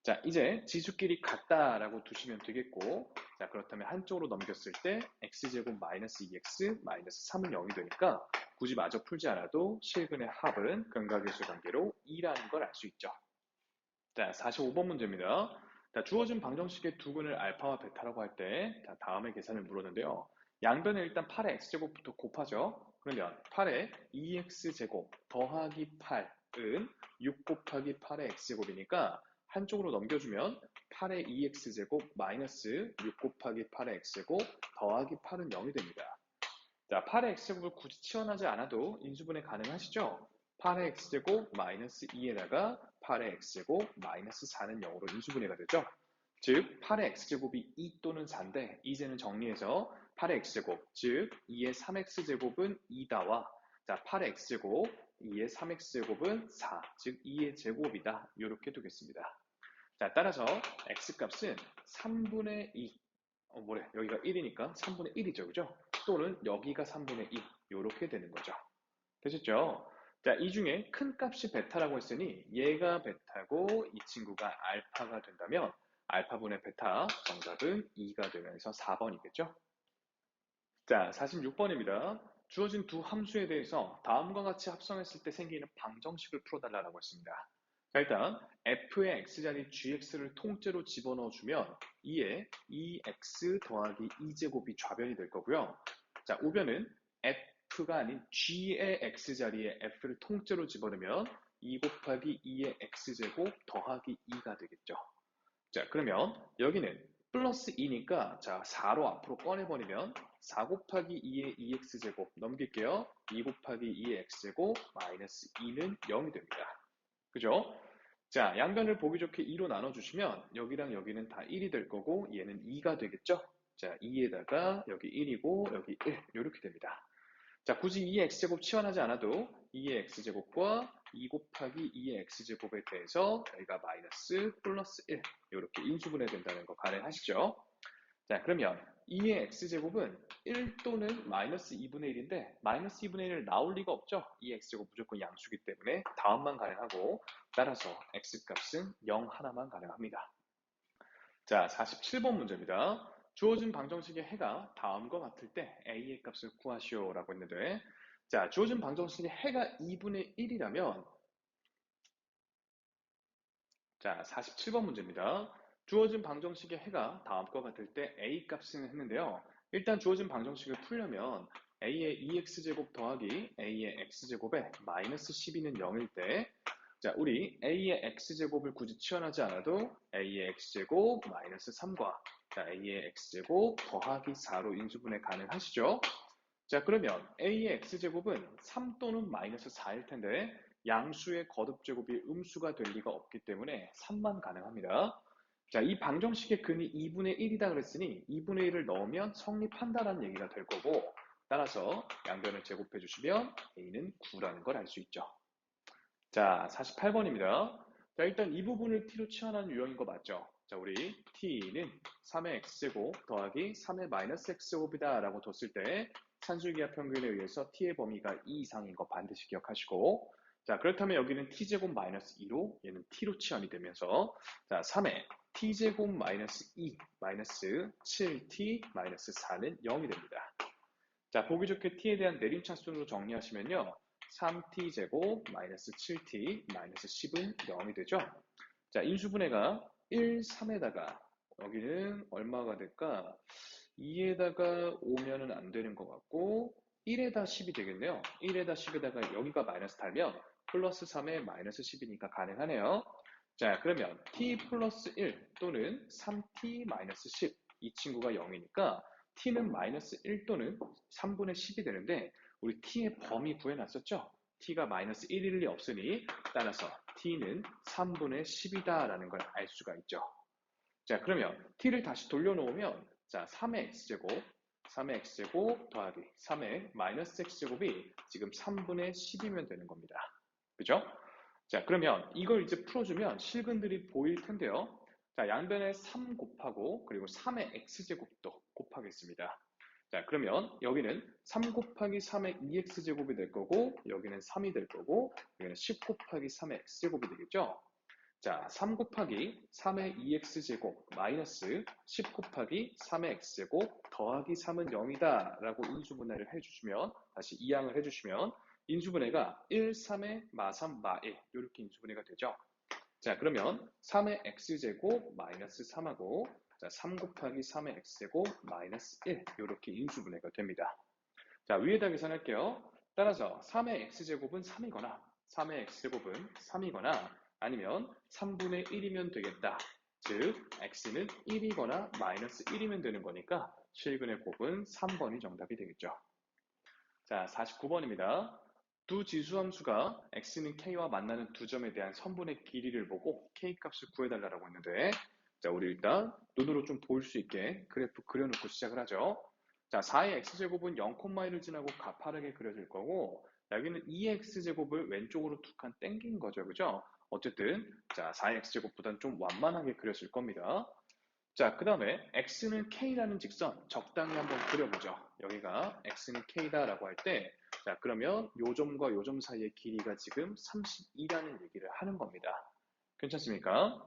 자, 이제 지수끼리 같다라고 두시면 되겠고, 자, 그렇다면 한쪽으로 넘겼을 때 x제곱 마이너스 2x 마이너스 3은 0이 되니까 굳이 마저 풀지 않아도 실근의 합은 근각의수 관계로 2라는 걸 알 수 있죠. 자, 45번 문제입니다. 자, 주어진 방정식의 두 근을 알파와 베타라고 할 때 다음의 계산을 물었는데요. 양변에 일단 8의 x제곱부터 곱하죠. 그러면 8의 2x제곱 더하기 8은 6 곱하기 8의 x제곱이니까 한쪽으로 넘겨주면 8의 2x제곱 마이너스 6 곱하기 8의 x제곱 더하기 8은 0이 됩니다. 자, 8의 x제곱을 굳이 치환하지 않아도 인수분해 가능하시죠? 8의 x제곱 마이너스 2에다가 8의 x제곱 마이너스 4는 0으로 인수분해가 되죠. 즉 8의 x제곱이 2 또는 4인데 이제는 정리해서 8의 x제곱, 즉 2의 3x제곱은 2다와 자 8의 x제곱, 2의 3x제곱은 4, 즉 2의 제곱이다. 이렇게 두겠습니다. 자, 따라서 x값은 3분의 2, 여기가 1이니까 3분의 1이죠. 그죠? 또는 여기가 3분의 2, 이렇게 되는 거죠. 되셨죠? 자, 이 중에 큰 값이 베타라고 했으니 얘가 베타고 이 친구가 알파가 된다면 알파분의 베타 정답은 2가 되면서 4번이겠죠? 자, 46번입니다. 주어진 두 함수에 대해서 다음과 같이 합성했을 때 생기는 방정식을 풀어달라고 했습니다. 자, 일단 f의 x자리 gx를 통째로 집어넣어주면 2에 2x 더하기 2제곱이 좌변이 될 거고요. 자, 우변은 f가 아닌 g의 x자리에 f를 통째로 집어넣으면 2 곱하기 2의 x제곱 더하기 2가 되겠죠. 자, 그러면 여기는 플러스 2니까 자 4로 앞으로 꺼내버리면 4 곱하기 2의 2x제곱 넘길게요. 2 곱하기 2의 x제곱 마이너스 2는 0이 됩니다. 그죠? 자, 양변을 보기 좋게 2로 나눠주시면 여기랑 여기는 다 1이 될 거고 얘는 2가 되겠죠? 자, 2에다가 여기 1이고 여기 1 이렇게 됩니다. 자, 굳이 2의 x제곱 치환하지 않아도 2의 x제곱과 2 곱하기 2의 x제곱에 대해서 여기가 마이너스 플러스 1 이렇게 인수분해 된다는 거 가능하시죠? 자, 그러면 2의 x제곱은 1 또는 마이너스 2분의 1인데 마이너스 2분의 1을 나올 리가 없죠? 2의 x제곱 무조건 양수기 때문에 다음만 가능하고 따라서 x값은 0 하나만 가능합니다. 자, 47번 문제입니다. 주어진 방정식의 해가 다음과 같을 때 a의 값을 구하시오라고 했는데 자, 주어진 방정식의 해가 2분의 1이라면 자, 47번 문제입니다. 주어진 방정식의 해가 다음과 같을 때 a 값은 했는데요. 일단 주어진 방정식을 풀려면 a의 2x제곱 더하기 a의 x제곱에 마이너스 12는 0일 때 자, 우리 a의 x제곱을 굳이 치환하지 않아도 a의 x제곱 마이너스 3과 자, a의 x제곱 더하기 4로 인수분해 가능하시죠? 자, 그러면 a의 x제곱은 3 또는 마이너스 4일 텐데 양수의 거듭제곱이 음수가 될 리가 없기 때문에 3만 가능합니다. 자, 이 방정식의 근이 2분의 1이다 그랬으니 2분의 1을 넣으면 성립한다라는 얘기가 될 거고 따라서 양변을 제곱해 주시면 a는 9라는 걸 알 수 있죠. 자, 48번입니다. 자, 일단 이 부분을 t로 치환하는 유형인 거 맞죠? 자, 우리 t는 3의 x제곱 더하기 3의 마이너스 x제곱이다 라고 뒀을 때 산술기하 평균에 의해서 t의 범위가 2 이상인 거 반드시 기억하시고 자, 그렇다면 여기는 t제곱 마이너스 2로 얘는 t로 치환이 되면서 자, 3의 t제곱 마이너스 2 마이너스 7t 마이너스 4는 0이 됩니다. 자, 보기 좋게 t에 대한 내림차순으로 정리하시면요. 3t제곱 마이너스 7t 마이너스 10은 0이 되죠. 자, 인수분해가 1, 3에다가 여기는 얼마가 될까? 2에다가 오면은 안 되는 것 같고 1에다 10이 되겠네요. 1에다 10에다가 여기가 마이너스 달면 플러스 3에 마이너스 10이니까 가능하네요. 자, 그러면 t 플러스 1 또는 3t 마이너스 10 이 친구가 0이니까 t는 마이너스 1 또는 3분의 10이 되는데 우리 t의 범위 구해놨었죠? t가 마이너스 1일 리 없으니 따라서 t는 3분의 10이다 라는 걸 알 수가 있죠. 자, 그러면 t를 다시 돌려놓으면 자, 3의 x제곱 3의 x제곱 더하기 3의 마이너스 x제곱이 지금 3분의 10이면 되는 겁니다. 그죠? 자, 그러면 이걸 이제 풀어주면 실근들이 보일 텐데요. 자, 양변에 3 곱하고 그리고 3의 x제곱도 곱하겠습니다. 자, 그러면 여기는 3 곱하기 3의 2x제곱이 될 거고 여기는 3이 될 거고 여기는 10 곱하기 3의 x제곱이 되겠죠? 자, 3 곱하기 3의 2x제곱 마이너스 10 곱하기 3의 x제곱 더하기 3은 0이다 라고 인수분해를 해주시면 다시 이항을 해주시면 인수분해가 1, 3의 마3, 마1 이렇게 인수분해가 되죠. 자, 그러면 3의 x제곱 마이너스 3하고 자, 3 곱하기 3의 x제곱 마이너스 1 이렇게 인수분해가 됩니다. 자, 위에다 계산할게요. 따라서 3의 x제곱은 3이거나 3의 x제곱은 3이거나 아니면 3분의 1이면 되겠다. 즉 x는 1이거나 마이너스 1이면 되는 거니까 실근의 곱은 3번이 정답이 되겠죠. 자, 49번입니다. 두 지수함수가 x는 k와 만나는 두 점에 대한 선분의 길이를 보고 k 값을 구해달라고 했는데 자, 우리 일단 눈으로 좀 볼 수 있게 그래프 그려놓고 시작을 하죠. 자, 4의 x제곱은 0,1을 지나고 가파르게 그려질 거고 여기는 2의 x제곱을 왼쪽으로 툭 한 땡긴 거죠. 그죠? 어쨌든 자, 4의 x제곱보다는 좀 완만하게 그려질 겁니다. 자, 그 다음에 x는 k라는 직선 적당히 한번 그려보죠. 여기가 x는 k다라고 할 때, 자, 그러면 요 점과 요 점 사이의 길이가 지금 32라는 얘기를 하는 겁니다. 괜찮습니까?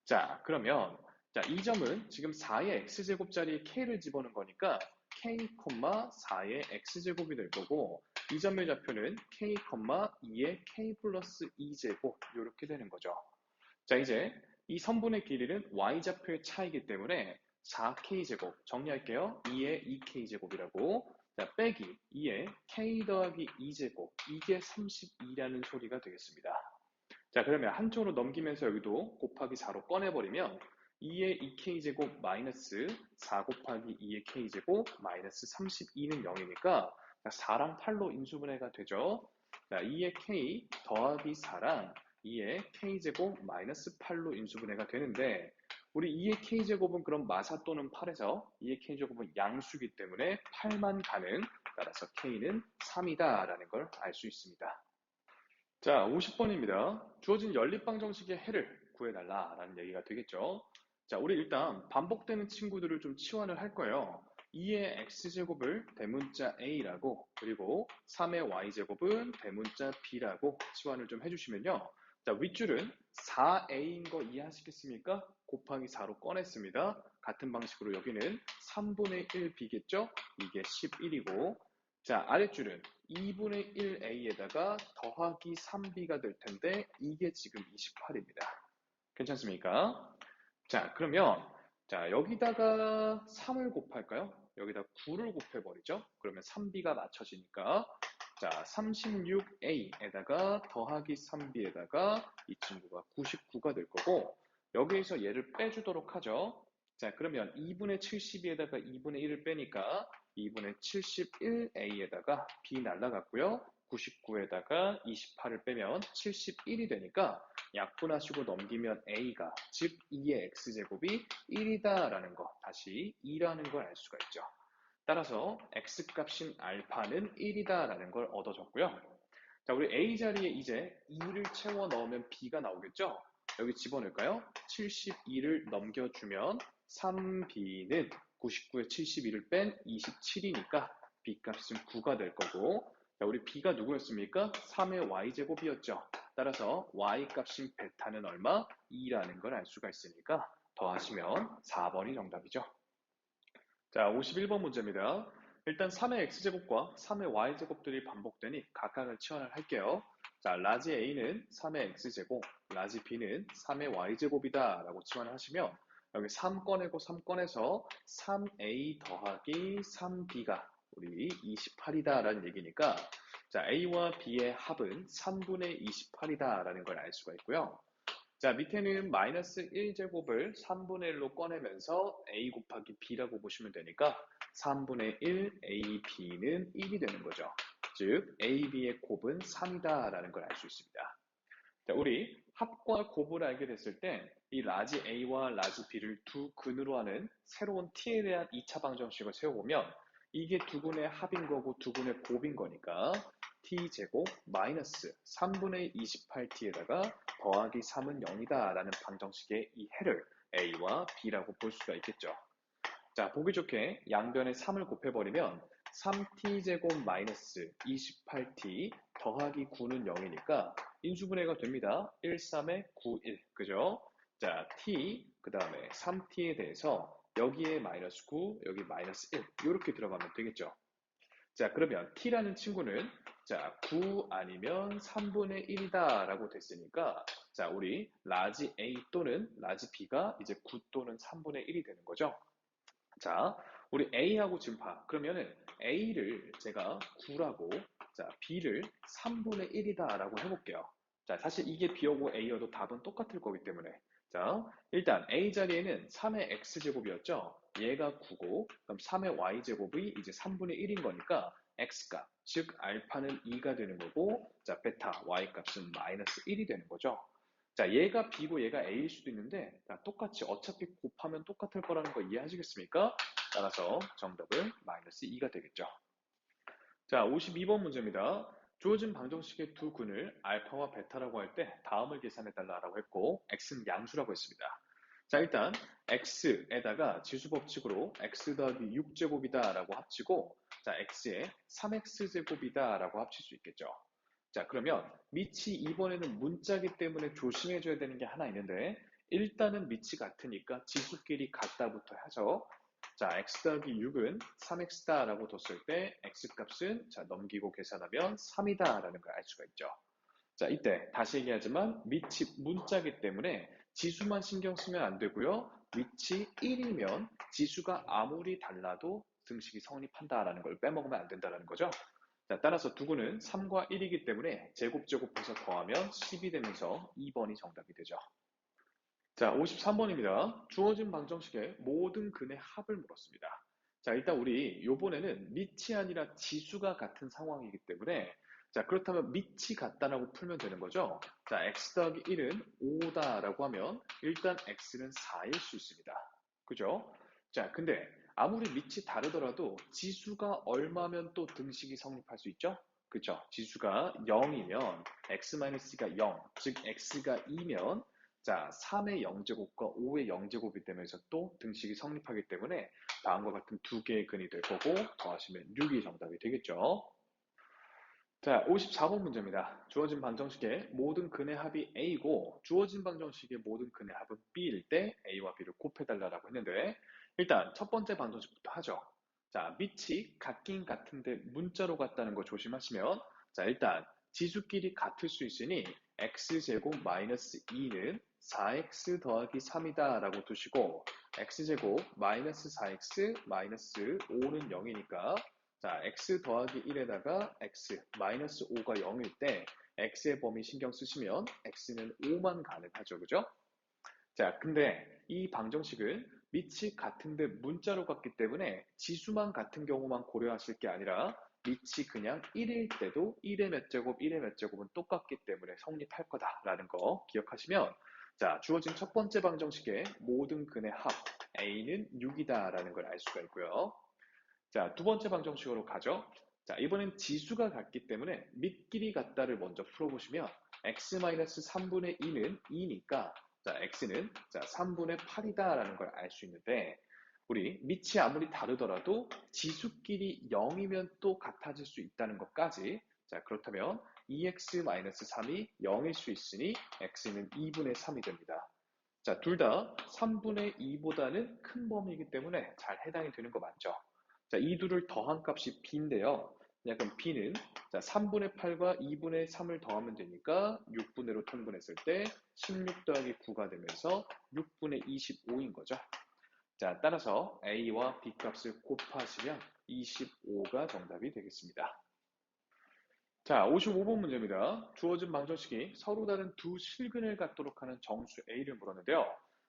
자, 그러면 자, 이 점은 지금 4의 x제곱 자리에 k를 집어넣은 거니까 k, 4의 x제곱이 될 거고 이 점의 좌표는 k, 2의 k 플러스 2제곱 이렇게 되는 거죠. 자, 이제 이 선분의 길이는 y좌표의 차이기 때문에 4k제곱 정리할게요. 2의 2k제곱이라고 자, 빼기 2의 k 더하기 2제곱 이게 32라는 소리가 되겠습니다. 자, 그러면 한쪽으로 넘기면서 여기도 곱하기 4로 꺼내버리면 2의 2k제곱 마이너스 4 곱하기 2의 k제곱 마이너스 32는 0이니까 4랑 8로 인수분해가 되죠. 자, 2의 k 더하기 4랑 2의 k제곱 마이너스 8로 인수분해가 되는데 우리 2의 k제곱은 그럼 마사 또는 8에서 2의 k제곱은 양수기 때문에 8만 가능 따라서 k는 3이다 라는 걸 알 수 있습니다. 자, 50번입니다. 주어진 연립방 정식의 해를 구해달라라는 얘기가 되겠죠. 자, 우리 일단 반복되는 친구들을 좀 치환을 할 거예요. 2의 x제곱을 대문자 a라고 그리고 3의 y제곱은 대문자 b라고 치환을 좀 해주시면요. 자, 윗줄은 4a인 거 이해하시겠습니까? 곱하기 4로 꺼냈습니다. 같은 방식으로 여기는 3분의 1b겠죠? 이게 11이고 자, 아랫줄은 2분의 1a에다가 더하기 3b가 될 텐데 이게 지금 28입니다. 괜찮습니까? 자, 그러면 자, 여기다가 3을 곱할까요? 여기다 9를 곱해버리죠. 그러면 3b가 맞춰지니까 자, 36a에다가 더하기 3b에다가 이 친구가 99가 될 거고 여기에서 얘를 빼주도록 하죠. 자, 그러면 2분의 72에다가 2분의 1을 빼니까 2분의 71a에다가 b 날라갔고요. 99에다가 28을 빼면 71이 되니까 약분하시고 넘기면 a가 즉 2의 x제곱이 1이다 라는 거 다시 2라는 걸 알 수가 있죠. 따라서 x값인 알파는 1이다 라는 걸 얻어졌고요. 자, 우리 a 자리에 이제 2를 채워 넣으면 b가 나오겠죠? 여기 집어넣을까요? 72를 넘겨주면 3b는 99에 71을 뺀 27이니까 b값은 9가 될 거고 자, 우리 b가 누구였습니까? 3의 y제곱이었죠. 따라서 y값인 베타는 얼마? 2라는 걸 알 수가 있으니까 더하시면 4번이 정답이죠. 자, 51번 문제입니다. 일단 3의 x제곱과 3의 y제곱들이 반복되니 각각을 치환을 할게요. 자, 라지 a는 3의 x제곱, 라지 b는 3의 y제곱이다 라고 치환을 하시면 여기 3 꺼내고 3 꺼내서 3a 더하기 3b가 우리 28이다 라는 얘기니까 자, a와 b의 합은 3분의 28이다 라는 걸 알 수가 있고요. 자, 밑에는 마이너스 1제곱을 3분의 1로 꺼내면서 a 곱하기 b라고 보시면 되니까 3분의 1 ab는 1이 되는 거죠. 즉, ab의 곱은 3이다 라는 걸 알 수 있습니다. 자, 우리 합과 곱을 알게 됐을 때 이 라지 a와 라지 b를 두 근으로 하는 새로운 t에 대한 2차 방정식을 세워보면 이게 두근의 합인 거고 두근의 곱인 거니까 t제곱 마이너스 3분의 28t에다가 더하기 3은 0이다 라는 방정식의 이 해를 a와 b라고 볼 수가 있겠죠. 자, 보기 좋게 양변에 3을 곱해버리면 3t제곱 마이너스 28t 더하기 9는 0이니까 인수분해가 됩니다. 1, 3에 9, 1. 그죠? 자, t, 그 다음에 3t에 대해서 여기에 마이너스 9, 여기 마이너스 1. 이렇게 들어가면 되겠죠. 자, 그러면 t라는 친구는 자, 9 아니면 3분의 1이다 라고 됐으니까 자, 우리 라지 a 또는 라지 b가 이제 9 또는 3분의 1이 되는 거죠. 자, 우리 A하고 지금 그러면은 A를 제가 9라고, 자, B를 3분의 1이다 라고 해볼게요. 자, 사실 이게 B여고 A여도 답은 똑같을 거기 때문에. 자, 일단 A 자리에는 3의 X제곱이었죠? 얘가 9고, 그럼 3의 Y제곱이 이제 3분의 1인 거니까 X값, 즉, 알파는 2가 되는 거고, 자, 베타, Y값은 마이너스 1이 되는 거죠. 자, 얘가 B고 얘가 A일 수도 있는데 자, 똑같이 어차피 곱하면 똑같을 거라는 거 이해하시겠습니까? 따라서 정답은 마이너스 2가 되겠죠. 자, 52번 문제입니다. 주어진 방정식의 두 근을 알파와 베타라고 할 때 다음을 계산해달라고 했고 x는 양수라고 했습니다. 자, 일단 x에다가 지수법칙으로 x 더하기 6제곱이다 라고 합치고 자, x에 3x제곱이다 라고 합칠 수 있겠죠. 자, 그러면 밑이 이번에는 문자기 때문에 조심해줘야 되는 게 하나 있는데 일단은 밑이 같으니까 지수끼리 같다부터 하죠. 자, x 더하기 6은 3x다 라고 뒀을 때 x값은 자, 넘기고 계산하면 3이다 라는 걸 알 수가 있죠. 자, 이때 다시 얘기하지만 밑이 문자기 때문에 지수만 신경 쓰면 안 되고요. 밑이 1이면 지수가 아무리 달라도 등식이 성립한다라는 걸 빼먹으면 안 된다는 거죠. 자, 따라서 두구는 3과 1이기 때문에 제곱해서 더하면 10이 되면서 2번이 정답이 되죠. 자, 53번입니다. 주어진 방정식의 모든 근의 합을 물었습니다. 자, 일단 우리 요번에는 밑이 아니라 지수가 같은 상황이기 때문에 자, 그렇다면 밑이 같다라고 풀면 되는 거죠. 자, x 더하기 1은 5다라고 하면 일단 x는 4일 수 있습니다. 그죠? 자, 근데 아무리 밑이 다르더라도 지수가 얼마면 또 등식이 성립할 수 있죠? 그죠? 지수가 0이면 x-가 0, 즉 x가 2면 자, 3의 0제곱과 5의 0제곱이 되면서 또 등식이 성립하기 때문에 다음과 같은 두 개의 근이 될 거고 더하시면 6이 정답이 되겠죠. 자, 54번 문제입니다. 주어진 방정식의 모든 근의 합이 A고 주어진 방정식의 모든 근의 합은 B일 때 A와 B를 곱해달라고 했는데 일단 첫 번째 방정식부터 하죠. 자, 밑이 같긴 같은데 문자로 같다는 거 조심하시면 자, 일단 지수끼리 같을 수 있으니 x제곱 마이너스 2는 4x 더하기 3이다 라고 두시고 x제곱 마이너스 4x 마이너스 5는 0이니까 자, x 더하기 1에다가 x 마이너스 5가 0일 때 x의 범위 신경 쓰시면 x는 5만 가능하죠. 그죠? 자, 근데 이 방정식은 밑이 같은데 문자로 같기 때문에 지수만 같은 경우만 고려하실 게 아니라 밑이 그냥 1일 때도 1의 몇 제곱, 1의 몇 제곱은 똑같기 때문에 성립할 거다라는 거 기억하시면 자, 주어진 첫 번째 방정식의 모든 근의 합 a는 6이다라는 걸 알 수가 있고요. 자, 두 번째 방정식으로 가죠. 자, 이번엔 지수가 같기 때문에 밑끼리 같다를 먼저 풀어보시면 x-3분의 2는 2니까 자, x는 자, 3분의 8이다라는 걸 알 수 있는데 우리 밑이 아무리 다르더라도 지수끼리 0이면 또 같아질 수 있다는 것까지 자, 그렇다면 2x-3이 0일 수 있으니 x는 2분의 3이 됩니다. 자, 둘 다 3분의 2보다는 큰 범위이기 때문에 잘 해당이 되는 거 맞죠? 자, 이 둘을 더한 값이 b인데요. 그럼 b는 자, 3분의 8과 2분의 3을 더하면 되니까 6분의로 통분했을 때 16 더하기 9가 되면서 6분의 25인 거죠. 자, 따라서 a와 b 값을 곱하시면 25가 정답이 되겠습니다. 자, 55번 문제입니다. 주어진 방정식이 서로 다른 두 실근을 갖도록 하는 정수 a를 물었는데요.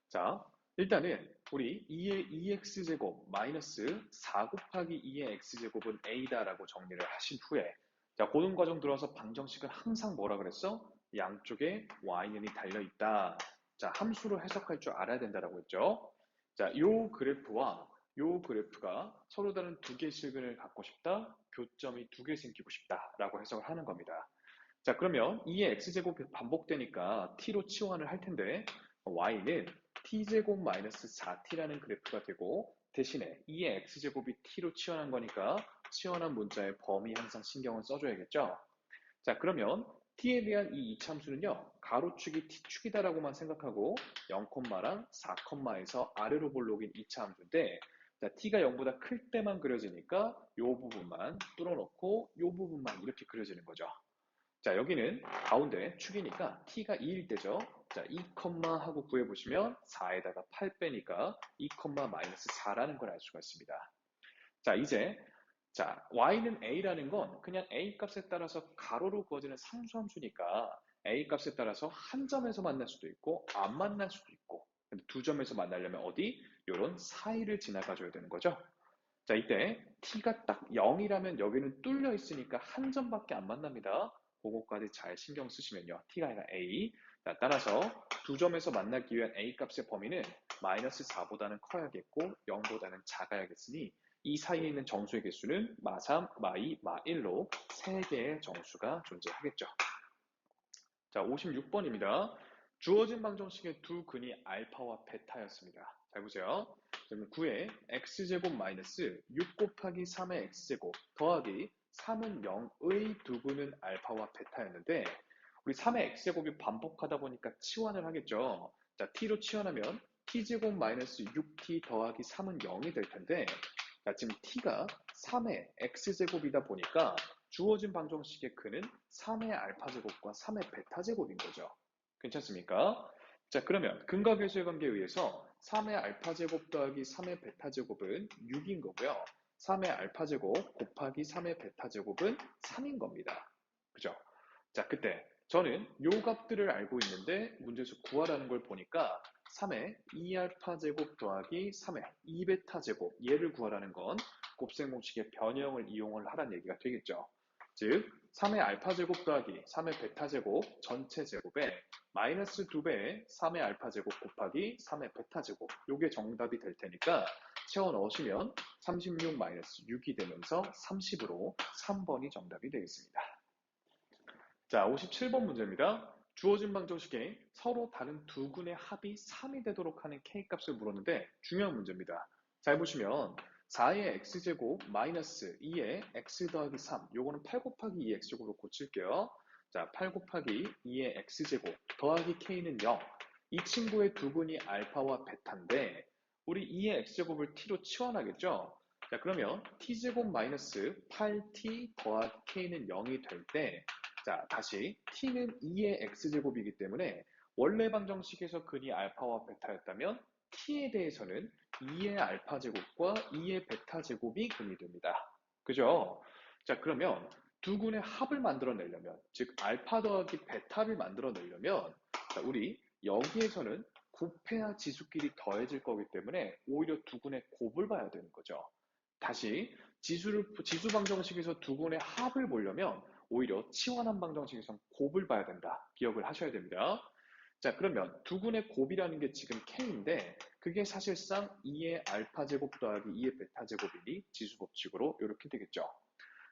자, 일단은 우리 2의 2x제곱 마이너스 4 곱하기 2의 x제곱은 a다라고 정리를 하신 후에 자, 고등 과정 들어와서 방정식은 항상 뭐라 그랬어? 양쪽에 y는이 달려있다. 자, 함수로 해석할 줄 알아야 된다라고 했죠. 자, 요 그래프와 요 그래프가 서로 다른 두 개의 실근을 갖고 싶다, 교점이 두 개 생기고 싶다라고 해석을 하는 겁니다. 자, 그러면 2의 x제곱이 반복되니까 t로 치환을 할 텐데 y는 t제곱 마이너스 4t라는 그래프가 되고 대신에 2의 x제곱이 t로 치환한 거니까 치환한 문자의 범위 항상 신경을 써줘야겠죠. 자, 그러면 t에 대한 이 이차함수는요, 가로축이 t축이다라고만 생각하고 0랑 4컴마에서 아래로 볼록인 이차함수인데, 자, t가 0보다 클 때만 그려지니까 이 부분만 뚫어놓고 이 부분만 이렇게 그려지는 거죠. 자, 여기는 가운데 축이니까 t가 2일 때죠. 자, 2, 하고 구해보시면 4에다가 8 빼니까 2, 마이너스 4라는 걸 알 수가 있습니다. 자, 이제 y는 a라는 건 그냥 a 값에 따라서 가로로 그어지는 상수함수니까 a 값에 따라서 한 점에서 만날 수도 있고 안 만날 수도 있고 근데 두 점에서 만나려면 어디? 요런 사이를 지나가줘야 되는 거죠. 자, 이때 t가 딱 0이라면 여기는 뚫려 있으니까 한 점밖에 안 만납니다. 그거까지 잘 신경 쓰시면요. t가 아니라 a. 자, 따라서 두 점에서 만나기 위한 a 값의 범위는 마이너스 4보다는 커야겠고 0보다는 작아야겠으니 이 사이에 있는 정수의 개수는 마3, 마2, 마1로 3개의 정수가 존재하겠죠. 자, 56번입니다. 주어진 방정식의 두 근이 알파와 베타였습니다. 잘 보세요. 그러면 9의 x제곱 마이너스 6 곱하기 3의 x제곱 더하기 3은 0의 두 근은 알파와 베타였는데 우리 3의 x제곱이 반복하다 보니까 치환을 하겠죠. 자, t로 치환하면 t제곱 마이너스 6t 더하기 3은 0이 될 텐데 자, 지금 t가 3의 x제곱이다 보니까 주어진 방정식의 근은 3의 알파제곱과 3의 베타제곱인 거죠. 괜찮습니까? 자, 그러면 근과 계수의 관계에 의해서 3의 알파제곱 더하기 3의 베타제곱은 6인 거고요. 3의 알파제곱 곱하기 3의 베타제곱은 3인 겁니다. 그죠? 자, 그때 저는 요 값들을 알고 있는데 문제에서 구하라는 걸 보니까 3의 2알파제곱 더하기 3의 2베타제곱 얘를 구하라는 건 곱셈 공식의 변형을 이용을 하라는 얘기가 되겠죠. 즉 3의 알파제곱 더하기 3의 베타제곱 전체 제곱에 마이너스 2배의 3의 알파제곱 곱하기 3의 베타제곱 요게 정답이 될 테니까 채워 넣으시면 36 마이너스 6이 되면서 30으로 3번이 정답이 되겠습니다. 자, 57번 문제입니다. 주어진 방정식에 서로 다른 두 근의 합이 3이 되도록 하는 k값을 물었는데 중요한 문제입니다. 잘 보시면 4의 x제곱 마이너스 2의 x 더하기 3 요거는 8 곱하기 2 x제곱으로 고칠게요. 자, 8 곱하기 2의 x제곱 더하기 k는 0. 이 친구의 두 근이 알파와 베타인데 우리 2의 x제곱을 t로 치환하겠죠? 자, 그러면 t제곱 마이너스 8t 더하기 k는 0이 될 때 자, 다시 t는 2의 x제곱이기 때문에 원래 방정식에서 근이 알파와 베타였다면 t에 대해서는 2의 알파제곱과 2의 베타제곱이 근이 됩니다. 그죠? 자, 그러면 두 근의 합을 만들어내려면 즉 알파 더하기 베타를 만들어내려면 자, 우리 여기에서는 곱해야 지수끼리 더해질 거기 때문에 오히려 두 근의 곱을 봐야 되는 거죠. 다시 지수 방정식에서 두 근의 합을 보려면 오히려 치환한 방정식에선 곱을 봐야 된다. 기억을 하셔야 됩니다. 자, 그러면 두 근의 곱이라는 게 지금 k인데 그게 사실상 2의 알파제곱 더하기 2의 베타제곱이니 지수법칙으로 이렇게 되겠죠.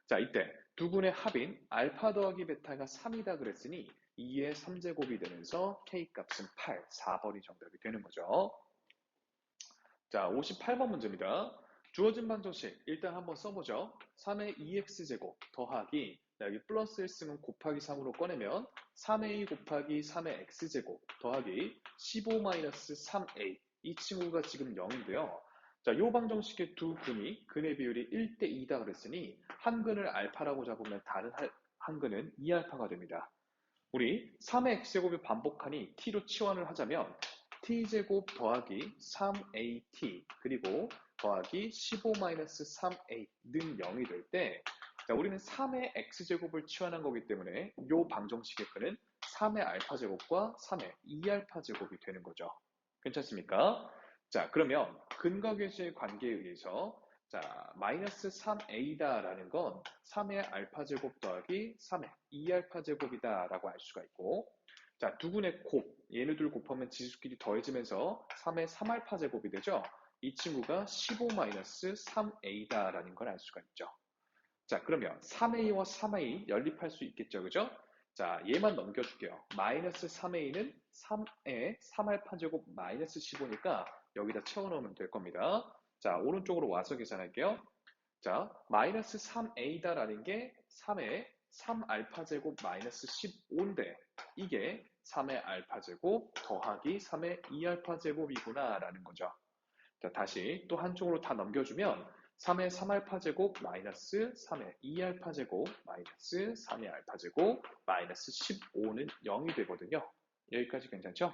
자, 이때 두 근의 합인 알파 더하기 베타가 3이다 그랬으니 2의 3제곱이 되면서 k값은 8, 4번이 정답이 되는 거죠. 자, 58번 문제입니다. 주어진 방정식 일단 한번 써보죠. 3의 2x제곱 더하기 여기 플러스를 쓰면 곱하기 3으로 꺼내면 3a 곱하기 3의 x제곱 더하기 15-3a 이 친구가 지금 0인데요. 자, 이 방정식의 두 근이 근의 비율이 1대 2다 그랬으니 한 근을 알파라고 잡으면 다른 한 근은 2알파가 됩니다. 우리 3의 x제곱이 반복하니 t로 치환을 하자면 t제곱 더하기 3at 그리고 더하기 15-3a는 0이 될 때 우리는 3의 x제곱을 치환한 거기 때문에 이 방정식의 근은 3의 알파제곱과 3의 2알파제곱이 되는 거죠. 괜찮습니까? 자, 그러면 근과 계수의 관계에 의해서 자, 마이너스 3a다라는 건 3의 알파제곱 더하기 3의 2알파제곱이다 라고 알 수가 있고 자, 두 근의 곱, 얘네들 곱하면 지수끼리 더해지면서 3의 3알파제곱이 되죠. 이 친구가 15-3a다라는 걸 알 수가 있죠. 자, 그러면 3a와 3a 연립할 수 있겠죠, 그죠? 자, 얘만 넘겨줄게요. 마이너스 3a는 3에 3알파제곱 마이너스 15니까 여기다 채워넣으면 될 겁니다. 자, 오른쪽으로 와서 계산할게요. 자, 마이너스 3a다라는 게 3의 3알파제곱 마이너스 15인데 이게 3의 알파제곱 더하기 3의 2알파제곱이구나 라는 거죠. 자, 다시 또 한쪽으로 다 넘겨주면 3의 3알파제곱 마이너스 3의 2알파제곱 마이너스 3의 알파제곱 마이너스 15는 0이 되거든요. 여기까지 괜찮죠?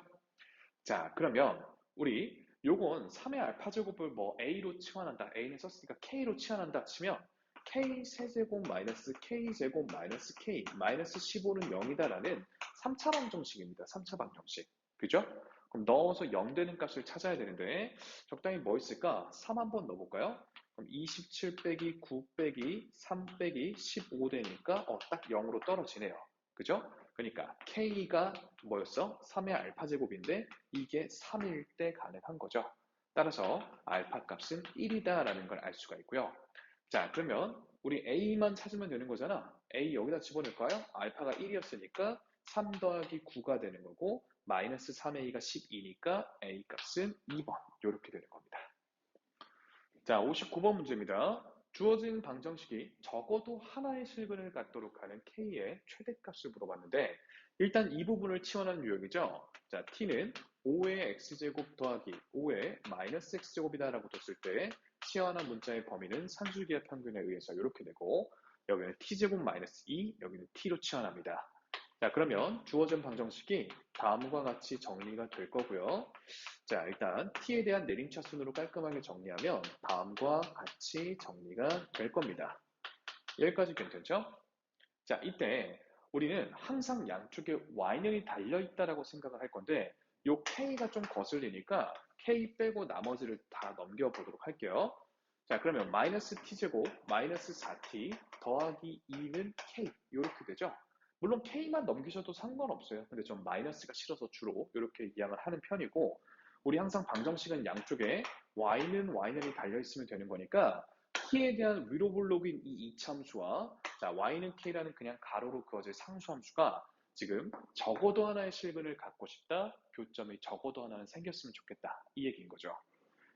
자, 그러면 우리 요건 3의 알파제곱을 뭐 a로 치환한다. a는 썼으니까 k로 치환한다 치면 k 세제곱 마이너스 k제곱 마이너스 k 마이너스 15는 0이다라는 3차 방정식입니다. 3차 방정식. 그죠? 그럼 넣어서 0 되는 값을 찾아야 되는데 적당히 뭐 있을까? 3 한번 넣어볼까요? 그럼 27 빼기 9 빼기 3 빼기 15 되니까 딱 0으로 떨어지네요. 그죠? 그러니까 k가 뭐였어? 3의 알파 제곱인데 이게 3일 때 가능한 거죠. 따라서 알파 값은 1이다라는 걸 알 수가 있고요. 자, 그러면 우리 a만 찾으면 되는 거잖아. a 여기다 집어넣을까요? 알파가 1이었으니까 3 더하기 9가 되는 거고 마이너스 3a가 12니까 a 값은 2번 이렇게 되는 겁니다. 자, 59번 문제입니다. 주어진 방정식이 적어도 하나의 실근을 갖도록 하는 k의 최대값을 물어봤는데 일단 이 부분을 치환한 유형이죠. 자, t는 5의 x제곱 더하기 5의 마이너스 x제곱이다 라고 뒀을 때 치환한 문자의 범위는 산술기하 평균에 의해서 이렇게 되고 여기는 t제곱 마이너스 2, 여기는 t로 치환합니다. 자, 그러면 주어진 방정식이 다음과 같이 정리가 될 거고요. 자, 일단 t에 대한 내림차 순으로 깔끔하게 정리하면 다음과 같이 정리가 될 겁니다. 여기까지 괜찮죠? 자, 이때 우리는 항상 양쪽에 y는이 달려있다라고 생각을 할 건데 요 k가 좀 거슬리니까 k 빼고 나머지를 다 넘겨보도록 할게요. 자, 그러면 마이너스 t제곱 마이너스 4t 더하기 2는 k 이렇게 되죠? 물론 k만 넘기셔도 상관없어요. 근데 전 마이너스가 싫어서 주로 이렇게 이양을 하는 편이고 우리 항상 방정식은 양쪽에 y는이 달려있으면 되는 거니까 t에 대한 위로 볼록인 이 이차함수와 자, y는 k라는 그냥 가로로 그어질 상수함수가 지금 적어도 하나의 실근을 갖고 싶다. 교점이 적어도 하나는 생겼으면 좋겠다. 이 얘기인 거죠.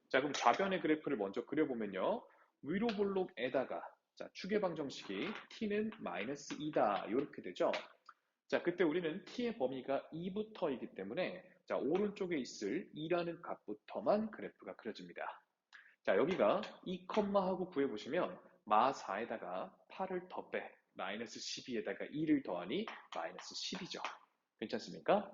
자, 그럼 좌변의 그래프를 먼저 그려보면요. 위로 볼록에다가 자, 추계 방정식이 t는 마이너스 2다. 이렇게 되죠. 자, 그때 우리는 t의 범위가 2부터이기 때문에 자, 오른쪽에 있을 2라는 값부터만 그래프가 그려집니다. 자, 여기가 2, 하고 구해보시면 마 4에다가 8을 더 빼 마이너스 12에다가 2를 더하니 마이너스 10이죠. 괜찮습니까?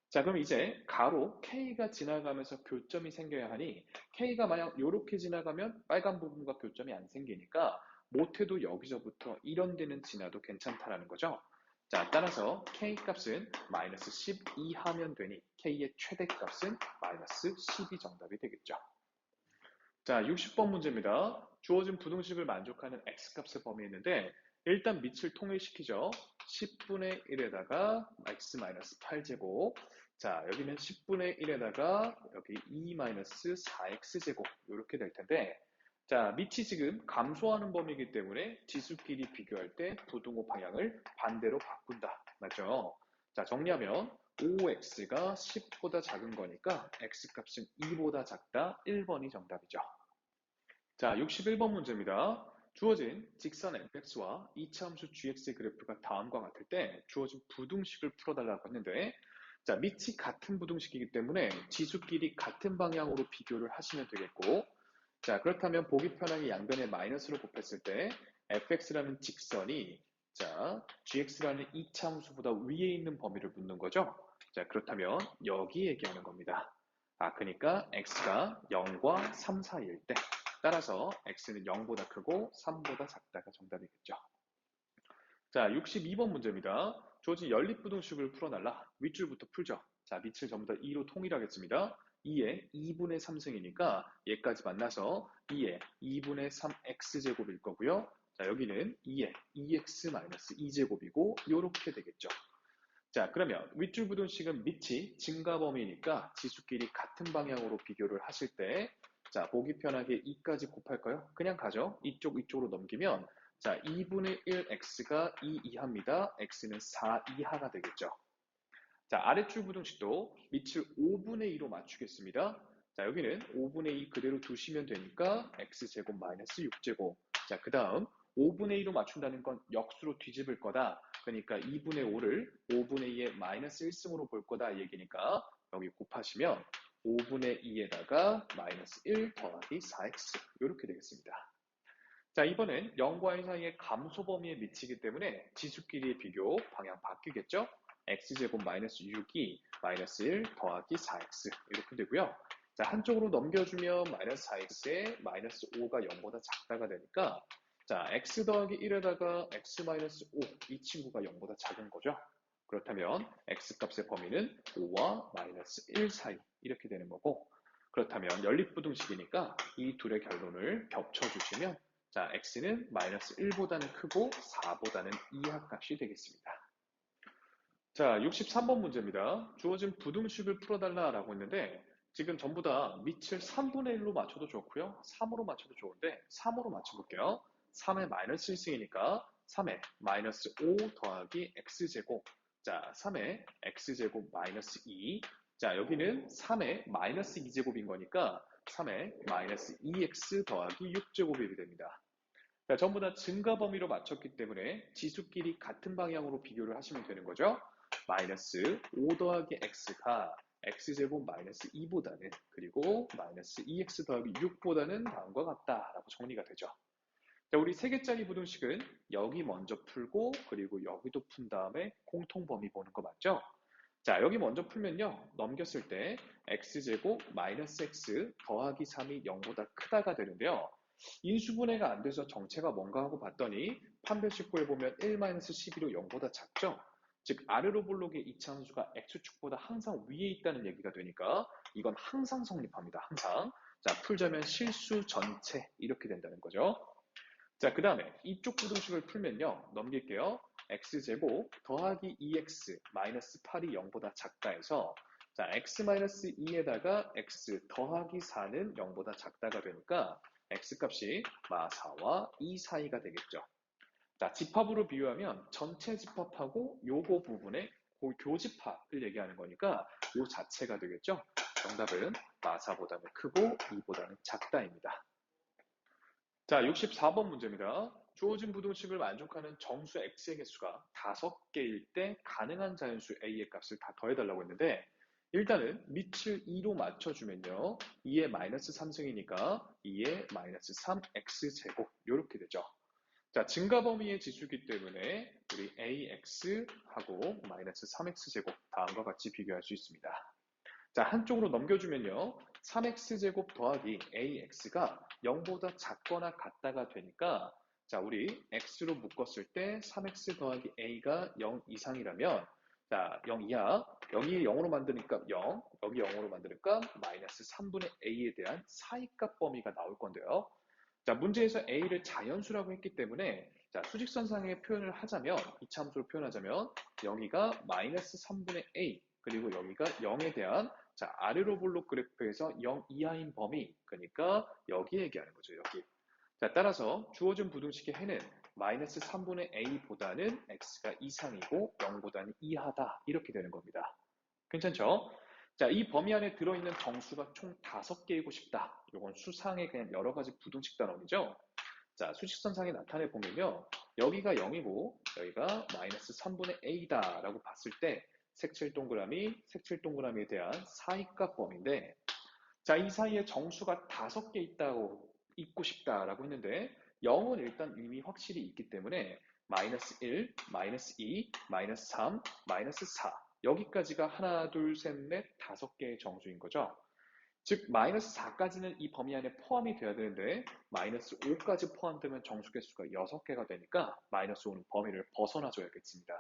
자, 그럼 이제 가로 K가 지나가면서 교점이 생겨야 하니 K가 만약 이렇게 지나가면 빨간 부분과 교점이 안 생기니까 못해도 여기서부터 이런 데는 지나도 괜찮다라는 거죠. 자, 따라서 K 값은 마이너스 12 하면 되니 K의 최대값은 마이너스 12 정답이 되겠죠. 자, 60번 문제입니다. 주어진 부등식을 만족하는 x값의 범위였는데 일단 밑을 통일시키죠. 10분의 1에다가 x-8제곱 자, 여기는 10분의 1에다가 여기 2-4x제곱 이렇게 될 텐데 자, 밑이 지금 감소하는 범위이기 때문에 지수끼리 비교할 때 부등호 방향을 반대로 바꾼다. 맞죠? 자, 정리하면 5x가 10보다 작은 거니까 x값은 2보다 작다. 1번이 정답이죠. 자, 61번 문제입니다. 주어진 직선 fx와 이차함수 gx의 그래프가 다음과 같을 때 주어진 부등식을 풀어달라고 했는데 자, 밑이 같은 부등식이기 때문에 지수끼리 같은 방향으로 비교를 하시면 되겠고 자, 그렇다면 보기 편하게 양변에 마이너스로 곱했을 때 fx라는 직선이 자, gx라는 이차함수보다 위에 있는 범위를 묻는 거죠. 자, 그렇다면 여기 얘기하는 겁니다. 아, 그러니까 x가 0과 3 사이일 때 따라서 x는 0보다 크고 3보다 작다가 정답이겠죠. 자, 62번 문제입니다. 주어진 연립부등식을 풀어달라. 윗줄부터 풀죠. 자, 밑을 전부 다 2로 통일하겠습니다. 2에 2분의 3승이니까 얘까지 만나서 2에 2분의 3x제곱일 거고요. 자, 여기는 2에 2x-2제곱이고 이렇게 되겠죠. 자, 그러면 윗줄 부등식은 밑이 증가 범위니까 지수끼리 같은 방향으로 비교를 하실 때 자, 보기 편하게 2까지 곱할까요? 그냥 가죠. 이쪽으로 넘기면 자, 2분의 1 x가 2 이하입니다. x는 4 이하가 되겠죠. 자, 아래줄 부등식도 밑을 5분의 2로 맞추겠습니다. 자, 여기는 5분의 2 그대로 두시면 되니까 x제곱 마이너스 6제곱. 자, 그 다음 5분의 2로 맞춘다는 건 역수로 뒤집을 거다. 그러니까 2분의 5를 5분의 2의 마이너스 1승으로 볼 거다 얘기니까 여기 곱하시면 5분의 2에다가 마이너스 1 더하기 4x 이렇게 되겠습니다. 자, 이번엔 0과 1 사이의 감소 범위에 미치기 때문에 지수끼리의 비교 방향 바뀌겠죠? x제곱 마이너스 6이 마이너스 1 더하기 4x 이렇게 되고요. 자, 한쪽으로 넘겨주면 마이너스 4x에 마이너스 5가 0보다 작다가 되니까 자, x 더하기 1에다가 x 마이너스 5, 이 친구가 0보다 작은 거죠. 그렇다면 x값의 범위는 5와 마이너스 1 사이 이렇게 되는 거고, 그렇다면 연립부등식이니까 이 둘의 결론을 겹쳐주시면 자, x는 마이너스 1보다는 크고 4보다는 이하 값이 되겠습니다. 자, 63번 문제입니다. 주어진 부등식을 풀어달라라고 했는데 지금 전부 다 밑을 3분의 1로 맞춰도 좋고요. 3으로 맞춰도 좋은데 3으로 맞춰볼게요. 3의 마이너스 1승이니까 3의 마이너스 5 더하기 x제곱. 자, 3의 x제곱 마이너스 2. 자, 여기는 3의 마이너스 2제곱인 거니까 3의 마이너스 2x 더하기 6제곱이 됩니다. 자, 전부 다 증가 범위로 맞췄기 때문에 지수끼리 같은 방향으로 비교를 하시면 되는 거죠. 마이너스 5 더하기 x가 x제곱 마이너스 2보다는 그리고 마이너스 2x 더하기 6보다는 다음과 같다라고 정리가 되죠. 자, 우리 세 개짜리 부등식은 여기 먼저 풀고 그리고 여기도 푼 다음에 공통 범위 보는 거 맞죠? 자, 여기 먼저 풀면요. 넘겼을 때 x제곱 마이너스 x 더하기 3이 0보다 크다가 되는데요. 인수분해가 안 돼서 정체가 뭔가 하고 봤더니 판별식구에 보면 1-12로 0보다 작죠? 즉 아래로 볼록의 이차함수가 x축보다 항상 위에 있다는 얘기가 되니까 이건 항상 성립합니다. 항상. 자, 풀자면 실수 전체 이렇게 된다는 거죠. 자, 그 다음에 이쪽 부등식을 풀면요. 넘길게요. x제곱 더하기 2x 마이너스 8이 0보다 작다 해서 자, x 마이너스 2에다가 x 더하기 4는 0보다 작다가 되니까 x값이 4와 2 사이가 되겠죠. 자, 집합으로 비유하면 전체 집합하고 요거 부분의 교집합을 얘기하는 거니까 요 자체가 되겠죠. 정답은 4보다는 크고 2보다는 작다입니다. 자, 64번 문제입니다. 주어진 부등식을 만족하는 정수 x의 개수가 5개일 때 가능한 자연수 a의 값을 다 더해달라고 했는데 일단은 밑을 2로 맞춰주면요. 2의 마이너스 3승이니까 2의 마이너스 3x제곱 이렇게 되죠. 자, 증가 범위의 지수이기 때문에 우리 ax하고 마이너스 3x제곱 다음과 같이 비교할 수 있습니다. 자, 한쪽으로 넘겨주면요. 3x제곱 더하기 ax가 0보다 작거나 같다가 되니까 자, 우리 x로 묶었을 때 3x 더하기 a가 0 이상이라면 자, 0 이하, 0이 0으로 만드니까 0, 여기 0으로 만드니까 마이너스 3분의 a에 대한 사이값 범위가 나올 건데요. 자, 문제에서 a를 자연수라고 했기 때문에 자, 수직선상의 표현을 하자면 이차함수로 표현하자면 여기가 마이너스 3분의 a 그리고 여기가 0에 대한 자, 아래로 볼록 그래프에서 0 이하인 범위 그러니까 여기 얘기하는 거죠. 여기. 자, 따라서 주어진 부등식의 해는 마이너스 3분의 a보다는 x가 이상이고 0보다는 이하다 이렇게 되는 겁니다. 괜찮죠? 자, 이 범위 안에 들어있는 정수가 총 5개이고 싶다. 이건 수상의 그냥 여러 가지 부등식 단원이죠. 자, 수직선상에 나타내 보면요. 여기가 0이고 여기가 마이너스 3분의 a다 라고 봤을 때 색칠 동그라미에 대한 사이값 범위인데 자, 이 사이에 정수가 5개 있고 싶다라고 했는데 0은 일단 이미 확실히 있기 때문에 마이너스 1, 마이너스 2, 마이너스 3, 마이너스 4 여기까지가 하나, 둘, 셋, 넷, 5개의 정수인 거죠. 즉 마이너스 4까지는 이 범위 안에 포함이 돼야 되는데 마이너스 5까지 포함되면 정수 개수가 6개가 되니까 마이너스 5는 범위를 벗어나줘야겠습니다.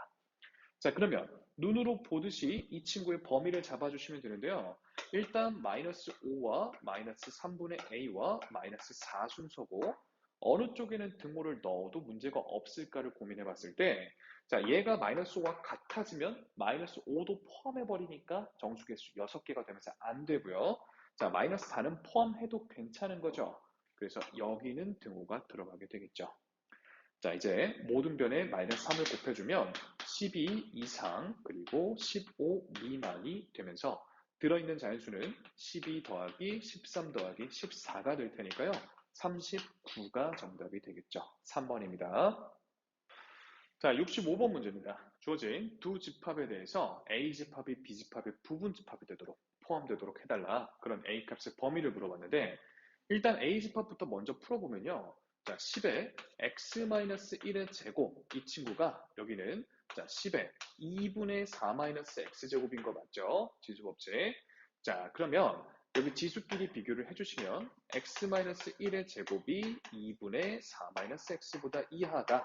자, 그러면 눈으로 보듯이 이 친구의 범위를 잡아주시면 되는데요. 일단 마이너스 5와 마이너스 3분의 a와 마이너스 4 순서고 어느 쪽에는 등호를 넣어도 문제가 없을까를 고민해 봤을 때 자, 얘가 마이너스 5와 같아지면 마이너스 5도 포함해 버리니까 정수 개수 6개가 되면서 안 되고요. 자, 마이너스 4는 포함해도 괜찮은 거죠. 그래서 여기는 등호가 들어가게 되겠죠. 자, 이제 모든 변에 마이너스 3을 곱해주면 12 이상 그리고 15 미만이 되면서 들어있는 자연수는 12 더하기 13 더하기 14가 될 테니까요. 39가 정답이 되겠죠. 3번입니다. 자, 65번 문제입니다. 주어진 두 집합에 대해서 A집합이 B집합의 부분집합이 되도록 포함되도록 해달라. 그런 A값의 범위를 물어봤는데 일단 A집합부터 먼저 풀어보면요. 자, 10의 x-1의 제곱 이 친구가 여기는 자, 10의 2분의 4-x제곱인 거 맞죠? 지수법칙. 자, 그러면 여기 지수끼리 비교를 해주시면 x-1의 제곱이 2분의 4-x보다 이하다.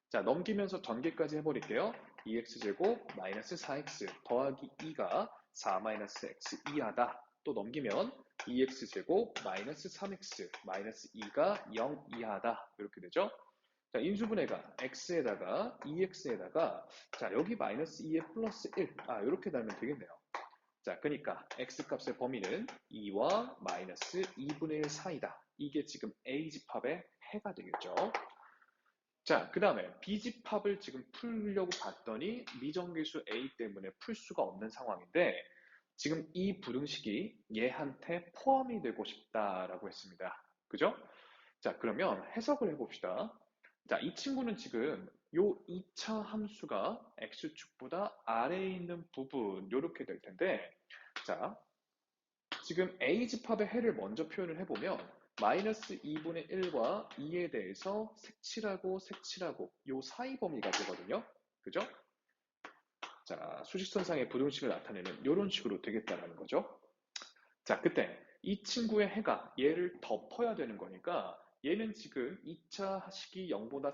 자, 넘기면서 전개까지 해버릴게요. 2x제곱 마이너스 4x 더하기 2가 4-x 이하다. 또 넘기면 2x제곱 마이너스 3x 마이너스 2가 0 이하다. 이렇게 되죠. 자, 인수분해가 x에다가 2x에다가 자, 여기 마이너스 2에 플러스 1. 이렇게 달면 되겠네요. 자, 그러니까 x값의 범위는 2와 마이너스 2분의 1 사이다. 이게 지금 A집합의 해가 되겠죠. 자, 그 다음에 B집합을 지금 풀려고 봤더니 미정계수 A 때문에 풀 수가 없는 상황인데 지금 이 부등식이 얘한테 포함이 되고 싶다라고 했습니다. 그죠? 자, 그러면 해석을 해봅시다. 자, 이 친구는 지금 요 2차 함수가 x축보다 아래에 있는 부분 요렇게 될 텐데 자, 지금 A집합의 해를 먼저 표현을 해보면 마이너스 2분의 1과 2에 대해서 색칠하고 요 사이 범위가 되거든요. 그죠? 자, 수직선상의 부등식을 나타내는 이런 식으로 되겠다라는 거죠. 자, 그때 이 친구의 해가 얘를 덮어야 되는 거니까 얘는 지금 2차 식이 0보다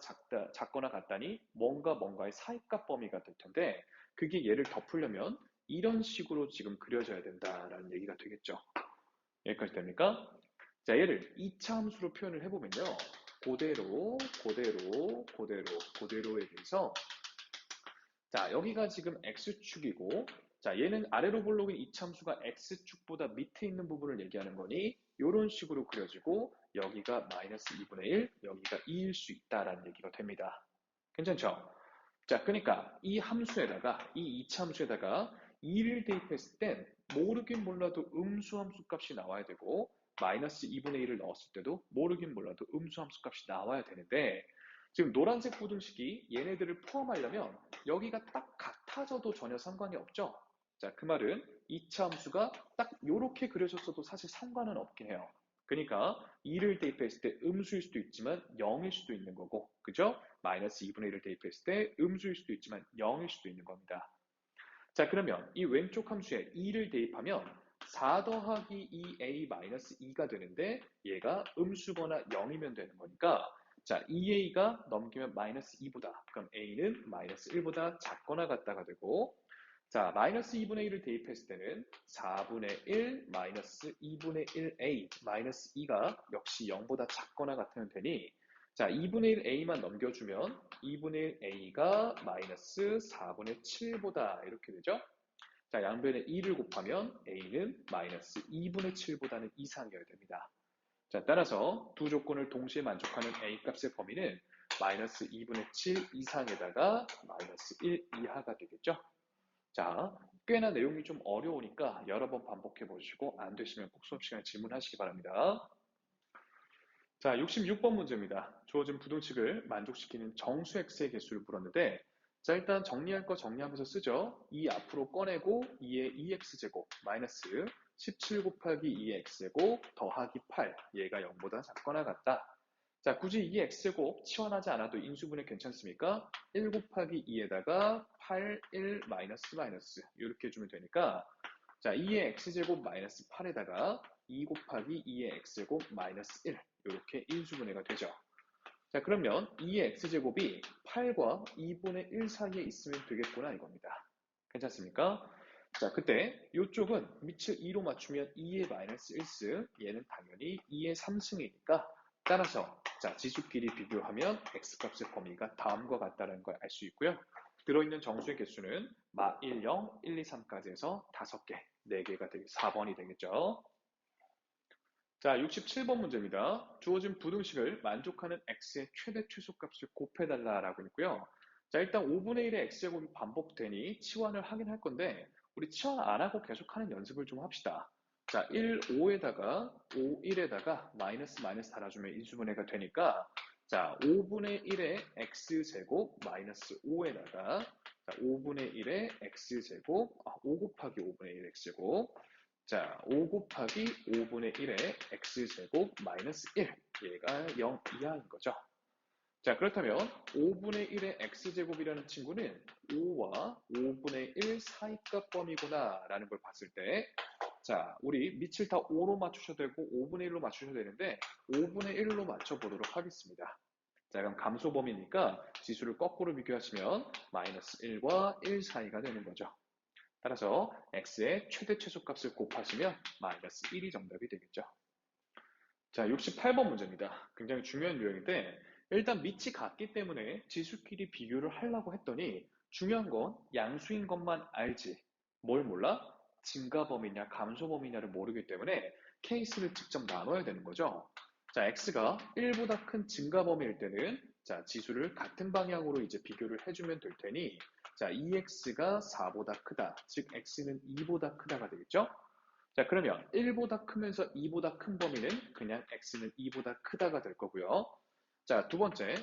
작거나 같다니 뭔가의 사이값 범위가 될 텐데 그게 얘를 덮으려면 이런 식으로 지금 그려져야 된다라는 얘기가 되겠죠. 여기까지 됩니까? 자, 얘를 2차 함수로 표현을 해보면요. 그대로에 대해서 자, 여기가 지금 x축이고 자, 얘는 아래로 볼록인 2차 함수가 x축보다 밑에 있는 부분을 얘기하는 거니 이런 식으로 그려지고 여기가 마이너스 2분의 1, 여기가 2일 수 있다라는 얘기가 됩니다. 괜찮죠? 자, 그러니까 이 함수에다가 이 2차 함수에다가 2를 대입했을 땐 모르긴 몰라도 음수함수 값이 나와야 되고 마이너스 2분의 1을 넣었을 때도 모르긴 몰라도 음수함수 값이 나와야 되는데 지금 노란색 부등식이 얘네들을 포함하려면 여기가 딱 같아져도 전혀 상관이 없죠. 자, 그 말은 2차 함수가 딱 이렇게 그려졌어도 사실 상관은 없긴 해요. 그러니까 2를 대입했을 때 음수일 수도 있지만 0일 수도 있는 거고, 그죠? 마이너스 2분의 1을 대입했을 때 음수일 수도 있지만 0일 수도 있는 겁니다. 자, 그러면 이 왼쪽 함수에 2를 대입하면 4 더하기 2a 마이너스 2가 되는데 얘가 음수거나 0이면 되는 거니까 자, 2a가 넘기면 마이너스 2보다 그럼 a는 마이너스 1보다 작거나 같다가 되고 자, 마이너스 2분의 1을 대입했을 때는 4분의 1 마이너스 2분의 1a 마이너스 2가 역시 0보다 작거나 같으면 되니 자, 2분의 1a만 넘겨주면 2분의 1a가 마이너스 4분의 7보다 이렇게 되죠. 자, 양변에 2를 곱하면 a는 마이너스 2분의 7보다는 이상이어야 됩니다. 자, 따라서 두 조건을 동시에 만족하는 a 값의 범위는 마이너스 2분의 7 이상에다가 마이너스 1 이하가 되겠죠. 자, 꽤나 내용이 좀 어려우니까 여러 번 반복해 보시고 안 되시면 꼭 수업 시간에 질문하시기 바랍니다. 자, 66번 문제입니다. 주어진 부등식을 만족시키는 정수 x의 개수를 물었는데 자, 일단 정리할 거 정리하면서 쓰죠. 2 앞으로 꺼내고 2의 2x제곱 마이너스 17 곱하기 2의 x제곱 더하기 8 얘가 0보다 작거나 같다. 자, 굳이 2의 x제곱 치환하지 않아도 인수분해 괜찮습니까? 1 곱하기 2에다가 8, 1, 마이너스 이렇게 해주면 되니까 자, 2의 x제곱 마이너스 8에다가 2 곱하기 2의 x제곱 마이너스 1 이렇게 인수분해가 되죠. 자, 그러면 2의 x제곱이 8과 2분의 1 사이에 있으면 되겠구나 이겁니다. 괜찮습니까? 자, 그때 이쪽은 밑을 2로 맞추면 2의 마이너스 1승, 얘는 당연히 2의 3승이니까 따라서 자, 지수끼리 비교하면 x값의 범위가 다음과 같다는 걸 알 수 있고요. 들어있는 정수의 개수는 1, 0, 1, 2, 3까지 해서 5개, 4개가 되게 4번이 되겠죠. 자, 67번 문제입니다. 주어진 부등식을 만족하는 x의 최대 최소값을 곱해달라라고 있고요. 자, 일단 5분의 1의 x제곱이 반복되니 치환을 하긴 할 건데 우리 치환 안 하고 계속 하는 연습을 좀 합시다. 자, 1, 5에다가 5, 1에다가 마이너스 마이너스 달아주면 인수분해가 되니까 자, 5분의 1의 x제곱 마이너스 5에다가 자, 5분의 1의 x제곱 5 곱하기 5분의 1 x제곱 자, 5 곱하기 5분의 1의 x제곱 마이너스 1. 얘가 0 이하인 거죠. 자, 그렇다면 5분의 1의 x제곱이라는 친구는 5와 5분의 1 사이값 범위구나 라는 걸 봤을 때 자, 우리 밑을 다 5로 맞추셔도 되고 5분의 1로 맞추셔도 되는데 5분의 1로 맞춰보도록 하겠습니다. 자, 그럼 감소 범위니까 지수를 거꾸로 비교하시면 마이너스 1과 1 사이가 되는 거죠. 따라서 x의 최대 최소값을 곱하시면 마이너스 1이 정답이 되겠죠. 자, 68번 문제입니다. 굉장히 중요한 유형인데 일단 밑이 같기 때문에 지수끼리 비교를 하려고 했더니 중요한 건 양수인 것만 알지 뭘 몰라? 증가범위냐 감소범위냐를 모르기 때문에 케이스를 직접 나눠야 되는 거죠. 자, x가 1보다 큰 증가범위일 때는 자, 지수를 같은 방향으로 이제 비교를 해주면 될 테니 자, 2x가 4보다 크다. 즉, x는 2보다 크다가 되겠죠? 자, 그러면 1보다 크면서 2보다 큰 범위는 그냥 x는 2보다 크다가 될 거고요. 자, 두 번째.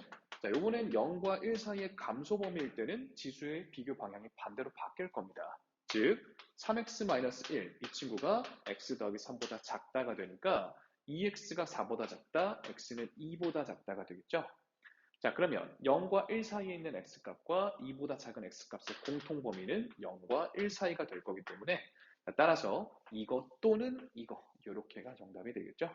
자, 요번엔 0과 1 사이의 감소 범위일 때는 지수의 비교 방향이 반대로 바뀔 겁니다. 즉, 3x-1, 이 친구가 x 더하기 3보다 작다가 되니까 2x가 4보다 작다, x는 2보다 작다가 되겠죠? 자, 그러면 0과 1 사이에 있는 x값과 2보다 작은 x값의 공통 범위는 0과 1 사이가 될 거기 때문에 따라서 이거 또는 이거 이렇게가 정답이 되겠죠.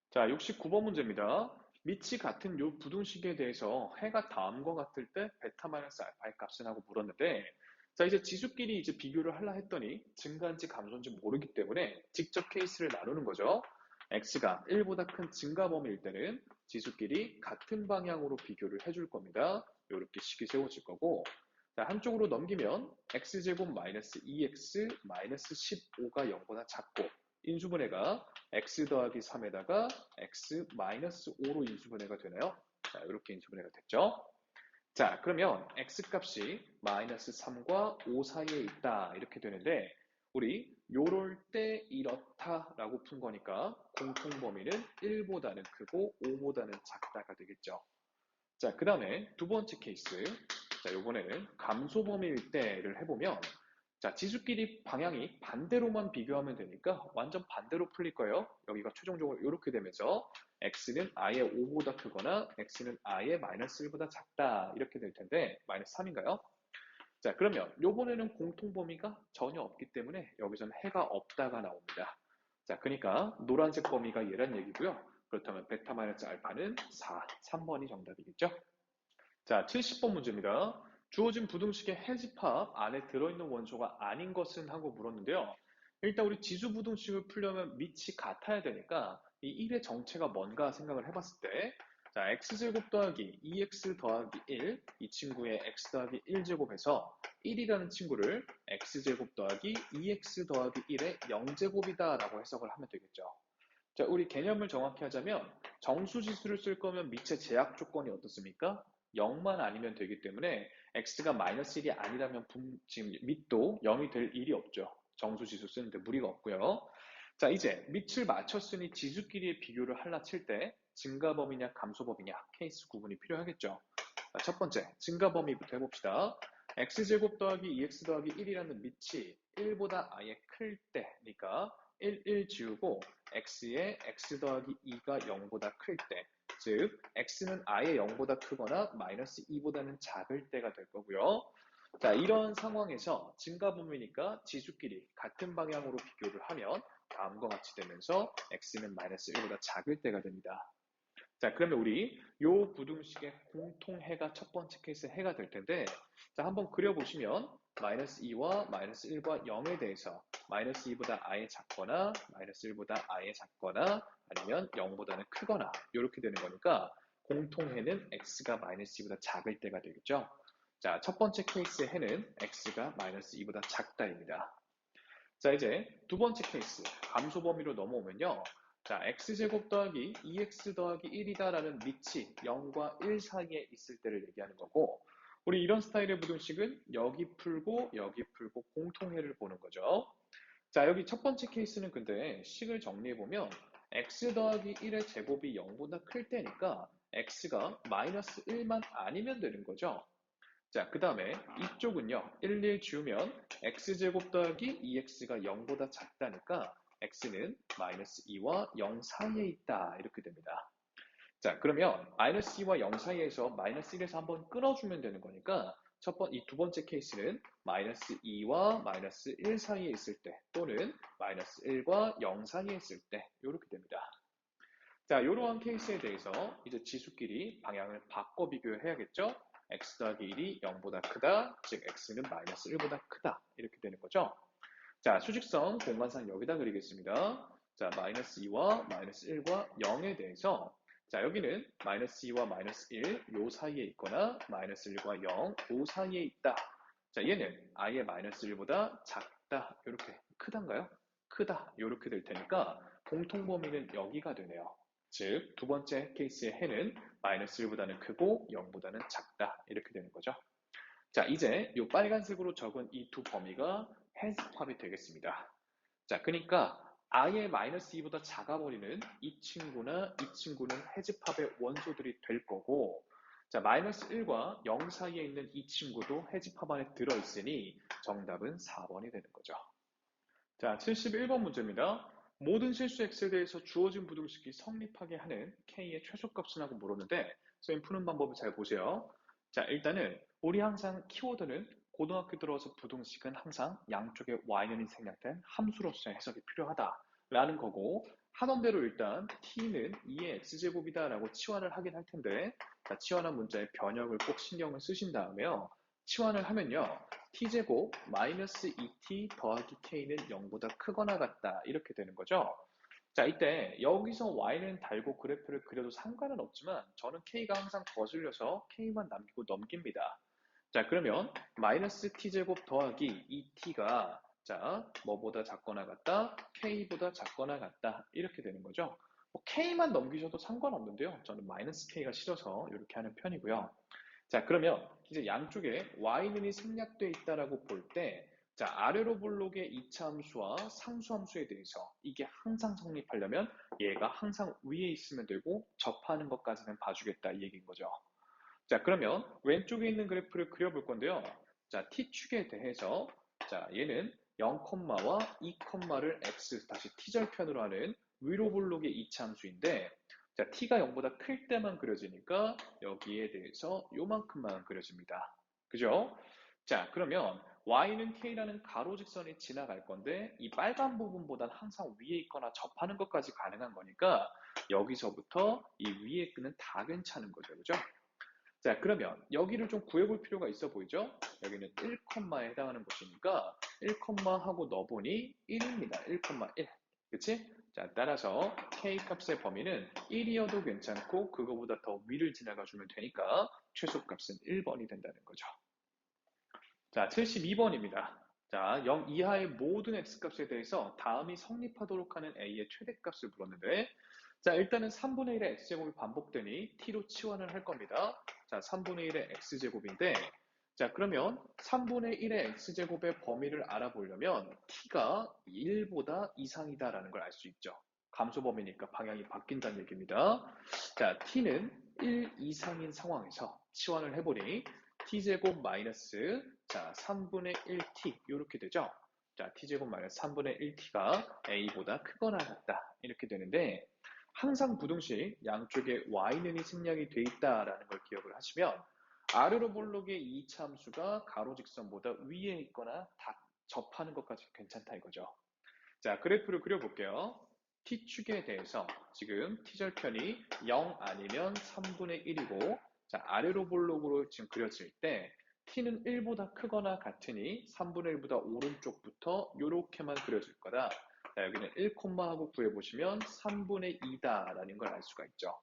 자, 69번 문제입니다. 밑이 같은 요 부등식에 대해서 해가 다음과 같을 때 베타 마이너스 알파의 값은 하고 물었는데 자, 이제 지수끼리 이제 비교를 하려 했더니 증가인지 감소인지 모르기 때문에 직접 케이스를 나누는 거죠. x가 1보다 큰 증가 범위일 때는 지수끼리 같은 방향으로 비교를 해줄 겁니다. 이렇게 식이 세워질 거고 자, 한쪽으로 넘기면 x제곱 마이너스 2x 마이너스 15가 0보다 작고 인수분해가 x 더하기 3에다가 x 마이너스 5로 인수분해가 되나요? 자, 이렇게 인수분해가 됐죠. 자, 그러면 x값이 마이너스 3과 5 사이에 있다 이렇게 되는데 우리 요럴 때 이렇다라고 푼 거니까 공통 범위는 1보다는 크고 5보다는 작다가 되겠죠. 자, 그 다음에 두 번째 케이스. 자, 요번에는 감소 범위일 때를 해보면 자, 지수끼리 방향이 반대로만 비교하면 되니까 완전 반대로 풀릴 거예요. 여기가 최종적으로 이렇게 되면서 x는 아예 5보다 크거나 x는 아예 마이너스 1보다 작다 이렇게 될 텐데 마이너스 3인가요? 자, 그러면 요번에는 공통 범위가 전혀 없기 때문에 여기서는 해가 없다가 나옵니다. 자, 그러니까 노란색 범위가 얘란 얘기고요. 그렇다면 베타 마이너스 알파는 4, 3번이 정답이겠죠? 자, 70번 문제입니다. 주어진 부등식의 해집합 안에 들어있는 원소가 아닌 것은 하고 물었는데요. 일단 우리 지수 부등식을 풀려면 밑이 같아야 되니까 이 1의 정체가 뭔가 생각을 해봤을 때 자, x제곱 더하기 2x 더하기 1, 이 친구의 x 더하기 1제곱에서 1이라는 친구를 x제곱 더하기 2x 더하기 1의 0제곱이다 라고 해석을 하면 되겠죠. 자, 우리 개념을 정확히 하자면 정수지수를 쓸 거면 밑의 제약 조건이 어떻습니까? 0만 아니면 되기 때문에 x가 마이너스 1이 아니라면 지금 밑도 0이 될 일이 없죠. 정수지수 쓰는데 무리가 없고요. 자, 이제 밑을 맞췄으니 지수끼리의 비교를 할라 칠 때 증가범위냐 감소범위냐 케이스 구분이 필요하겠죠. 자, 첫 번째 증가범위부터 해봅시다. x제곱 더하기 2x 더하기 1이라는 밑이 1보다 아예 클 때니까 1 지우고 x의 x 더하기 2가 0보다 클 때, 즉 x는 아예 0보다 크거나 마이너스 2보다는 작을 때가 될 거고요. 자, 이런 상황에서 증가범위니까 지수끼리 같은 방향으로 비교를 하면 다음과 같이 되면서 x는 마이너스 1보다 작을 때가 됩니다. 자, 그러면 우리 요 부등식의 공통해가 첫 번째 케이스 해가 될 텐데 자, 한번 그려보시면 마이너스 2와 마이너스 1과 0에 대해서 마이너스 2보다 아예 작거나 마이너스 1보다 아예 작거나 아니면 0보다는 크거나 이렇게 되는 거니까 공통해는 x가 마이너스 2보다 작을 때가 되겠죠. 자, 첫 번째 케이스의 해는 x가 마이너스 2보다 작다입니다. 자, 이제 두 번째 케이스 감소 범위로 넘어오면요. 자, x제곱 더하기 2x 더하기 1이다라는 밑이 0과 1 사이에 있을 때를 얘기하는 거고, 우리 이런 스타일의 부등식은 여기 풀고 공통해를 보는 거죠. 자, 여기 첫 번째 케이스는 근데 식을 정리해보면 x 더하기 1의 제곱이 0보다 클 때니까 x가 마이너스 1만 아니면 되는 거죠. 자, 그 다음에 이쪽은요, 1 지우면 x제곱 더하기 2x가 0보다 작다니까 x는 마이너스 2와 0 사이에 있다. 이렇게 됩니다. 자, 그러면 마이너스 2와 0 사이에서 마이너스 1에서 한번 끊어주면 되는 거니까 이 두 번째 케이스는 마이너스 2와 마이너스 1 사이에 있을 때 또는 마이너스 1과 0 사이에 있을 때 이렇게 됩니다. 자, 이러한 케이스에 대해서 이제 지수끼리 방향을 바꿔 비교해야겠죠? x 더하기 1이 0보다 크다, 즉 x는 마이너스 1보다 크다 이렇게 되는 거죠. 자, 수직선 공간상 여기다 그리겠습니다. 자, 마이너스 2와 마이너스 1과 0에 대해서 자, 여기는 마이너스 2와 마이너스 1, 요 사이에 있거나 마이너스 1과 0, 요 사이에 있다. 자, 얘는 아예 마이너스 1보다 작다, 이렇게 크단가요? 크다, 이렇게 될 테니까 공통 범위는 여기가 되네요. 즉, 두 번째 케이스의 해는 마이너스 1보다는 크고 0보다는 작다, 이렇게 되는 거죠. 자, 이제 이 빨간색으로 적은 이 두 범위가 해집합이 되겠습니다. 자, 그러니까 아예 마이너스 2보다 작아버리는 이 친구나 이 친구는 해집합의 원소들이 될 거고, 자, 마이너스 1과 0 사이에 있는 이 친구도 해집합 안에 들어있으니 정답은 4번이 되는 거죠. 자, 71번 문제입니다. 모든 실수 x에 대해서 주어진 부등식이 성립하게 하는 k의 최소값은 하고 물었는데 선생님 푸는 방법을 잘 보세요. 자, 일단은 우리 항상 키워드는 고등학교 들어와서 부등식은 항상 양쪽에 y는이 생략된 함수로서의 해석이 필요하다라는 거고, 하던 대로 일단 t는 2의 x제곱이다 라고 치환을 하긴 할 텐데, 자, 치환한 문자의 변형을 꼭 신경을 쓰신 다음에요. 치환을 하면요. t제곱 마이너스 2t 더하기 k는 0보다 크거나 같다 이렇게 되는 거죠. 자, 이때 여기서 y는 달고 그래프를 그려도 상관은 없지만 저는 k가 항상 거슬려서 k만 남기고 넘깁니다. 자, 그러면 마이너스 t제곱 더하기 2t가 자, 뭐보다 작거나 같다? k보다 작거나 같다 이렇게 되는 거죠. 뭐 k만 넘기셔도 상관없는데요. 저는 마이너스 k가 싫어서 이렇게 하는 편이고요. 자, 그러면 이제 양쪽에 y는이 생략되어 있다라고 볼 때, 자, 아래로 볼록의 이차함수와 상수함수에 대해서 이게 항상 성립하려면 얘가 항상 위에 있으면 되고 접하는 것까지는 봐주겠다 이 얘기인 거죠. 자, 그러면 왼쪽에 있는 그래프를 그려볼 건데요. 자, t축에 대해서 자, 얘는 0,와 2,를 x 다시 t절편으로 하는 위로 볼록의 이차함수인데 자, t가 0보다 클 때만 그려지니까 여기에 대해서 요만큼만 그려집니다. 그죠? 자, 그러면 y는 k라는 가로직선이 지나갈 건데 이 빨간 부분보단 항상 위에 있거나 접하는 것까지 가능한 거니까 여기서부터 이 위에 끈은 다 괜찮은 거죠. 그죠? 자, 그러면 여기를 좀 구해볼 필요가 있어 보이죠? 여기는 1컴마에 해당하는 곳이니까 1컴마 하고 넣어보니 1입니다. 1,1. 그치? 자, 따라서 k 값의 범위는 1이어도 괜찮고 그거보다 더 위를 지나가주면 되니까 최소값은 1번이 된다는 거죠. 자, 72번입니다. 자, 0 이하의 모든 x값에 대해서 다음이 성립하도록 하는 a의 최대값을 물었는데 자, 일단은 3분의 1의 x제곱이 반복되니 t로 치환을 할 겁니다. 자, 3분의 1의 x제곱인데 자, 그러면 3분의 1의 x제곱의 범위를 알아보려면 t가 1보다 이상이다라는 걸 알 수 있죠. 감소 범위니까 방향이 바뀐다는 얘기입니다. 자, t는 1 이상인 상황에서 치환을 해보니 t제곱 마이너스 자 3분의 1t 이렇게 되죠. 자, t제곱 마이너스 3분의 1t가 a보다 크거나 같다 이렇게 되는데 항상 부등식 양쪽에 y는이 생략이 돼 있다라는 걸 기억을 하시면 아래로 볼록의 이 참수가 가로직선보다 위에 있거나 다 접하는 것까지 괜찮다 이거죠. 자, 그래프를 그려볼게요. t축에 대해서 지금 t절편이 0 아니면 3분의 1이고 자, 아래로 볼록으로 지금 그려질 때 t는 1보다 크거나 같으니 3분의 1보다 오른쪽부터 이렇게만 그려질 거다. 자, 여기는 1, 하고 구해보시면 3분의 2다라는 걸 알 수가 있죠.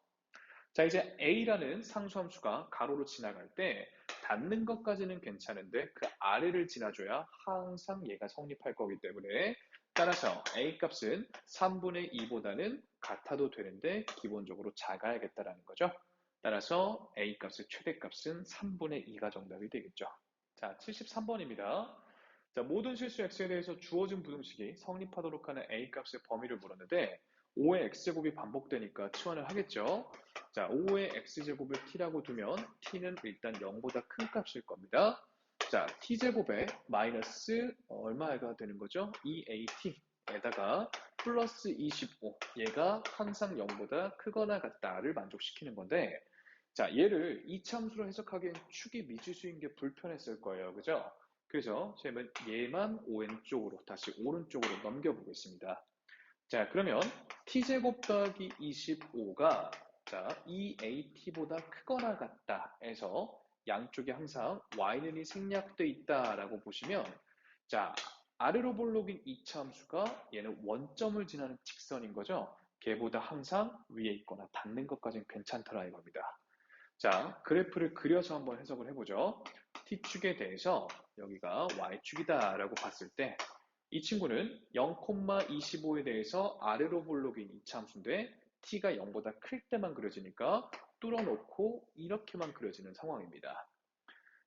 자, 이제 a라는 상수함수가 가로로 지나갈 때 닿는 것까지는 괜찮은데 그 아래를 지나줘야 항상 얘가 성립할 거기 때문에 따라서 a 값은 3분의 2보다는 같아도 되는데 기본적으로 작아야겠다라는 거죠. 따라서 a 값의 최대값은 3분의 2가 정답이 되겠죠. 자, 73번입니다. 자, 모든 실수 x에 대해서 주어진 부등식이 성립하도록 하는 a 값의 범위를 물었는데 5의 x제곱이 반복되니까 치환을 하겠죠. 자, 5의 x제곱을 t라고 두면 t는 일단 0보다 큰 값일 겁니다. 자, t제곱에 마이너스 얼마가 되는 거죠? 2at에다가 플러스 25, 얘가 항상 0보다 크거나 같다를 만족시키는 건데, 자, 얘를 이차함수로 해석하기엔 축이 미지수인 게 불편했을 거예요. 그죠? 그래서 저희는 얘만 왼쪽으로 다시 오른쪽으로 넘겨보겠습니다. 자, 그러면 t제곱 더하기 25가 자, 2at보다 크거나 같다 해서 양쪽에 항상 y는이 생략돼 있다라고 보시면 자, 아래로 볼록인 이차 함수가 얘는 원점을 지나는 직선인 거죠. 걔보다 항상 위에 있거나 닿는 것까지는 괜찮더라 이겁니다. 자, 그래프를 그려서 한번 해석을 해보죠. t축에 대해서 여기가 y축이다 라고 봤을 때 이 친구는 0,25에 대해서 아래로 볼록인 이차함수인데 t가 0보다 클 때만 그려지니까 뚫어놓고 이렇게만 그려지는 상황입니다.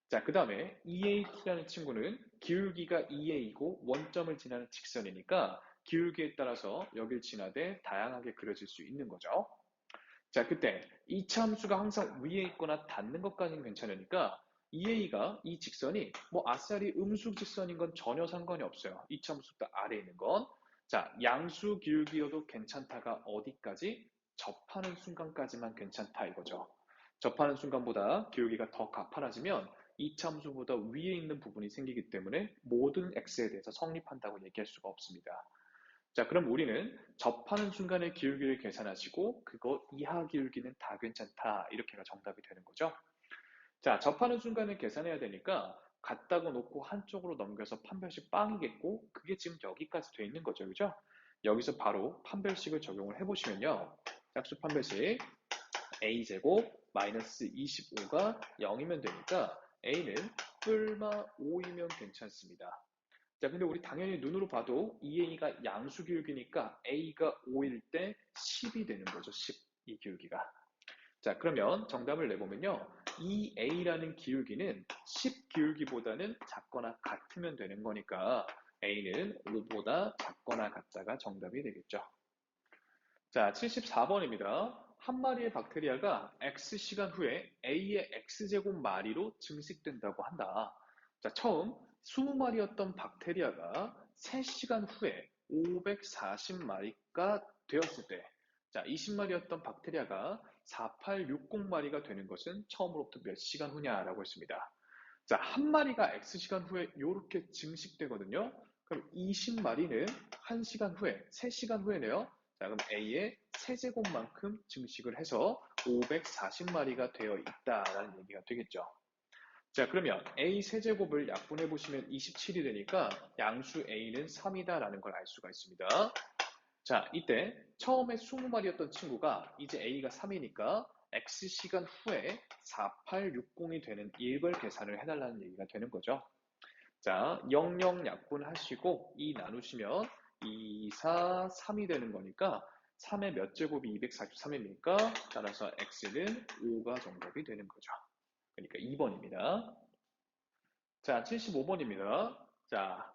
자, 그 다음에 EAT라는 친구는 기울기가 2a이고 원점을 지나는 직선이니까 기울기에 따라서 여길 지나되 다양하게 그려질 수 있는 거죠. 자, 그때 이차 함수가 항상 위에 있거나 닿는 것까지는 괜찮으니까 EA가 이 직선이 뭐 아싸리 음수 직선인 건 전혀 상관이 없어요. 이차 함수가 아래에 있는 건. 자, 양수 기울기여도 괜찮다가 어디까지? 접하는 순간까지만 괜찮다 이거죠. 접하는 순간보다 기울기가 더 가파라지면 이차 함수보다 위에 있는 부분이 생기기 때문에 모든 x에 대해서 성립한다고 얘기할 수가 없습니다. 자, 그럼 우리는 접하는 순간의 기울기를 계산하시고 그거 이하 기울기는 다 괜찮다. 이렇게가 정답이 되는 거죠. 자, 접하는 순간을 계산해야 되니까 같다고 놓고 한쪽으로 넘겨서 판별식 빵이겠고 그게 지금 여기까지 돼 있는 거죠. 그죠? 여기서 바로 판별식을 적용을 해보시면요. 짝수 판별식 a제곱 마이너스 25가 0이면 되니까 a는 뿔마 5이면 괜찮습니다. 자, 근데 우리 당연히 눈으로 봐도 2a가 양수 기울기니까 a가 5일 때 10이 되는 거죠. 10, 이 기울기가. 자, 그러면 정답을 내보면요. 2a라는 기울기는 10 기울기보다는 작거나 같으면 되는 거니까 a는 5보다 작거나 같다가 정답이 되겠죠. 자, 74번입니다. 한 마리의 박테리아가 X시간 후에 A의 X제곱 마리로 증식된다고 한다. 자, 처음 20마리였던 박테리아가 3시간 후에 540마리가 되었을 때, 자, 20마리였던 박테리아가 4860마리가 되는 것은 처음으로부터 몇 시간 후냐라고 했습니다. 자, 한 마리가 X시간 후에 이렇게 증식되거든요. 그럼 20마리는 1시간 후에, 3시간 후에네요. 자, 그럼 A의 세제곱만큼 증식을 해서 540마리가 되어 있다라는 얘기가 되겠죠. 자, 그러면 A 세제곱을 약분해 보시면 27이 되니까 양수 A는 3이다라는 걸 알 수가 있습니다. 자, 이때 처음에 20마리였던 친구가 이제 A가 3이니까 X시간 후에 4860이 되는 이걸 계산을 해달라는 얘기가 되는 거죠. 자, 00 약분하시고 2 나누시면 2, 4, 3이 되는 거니까 3의 몇 제곱이 243입니까? 따라서 x는 5가 정답이 되는 거죠. 그러니까 2번입니다. 자, 75번입니다. 자,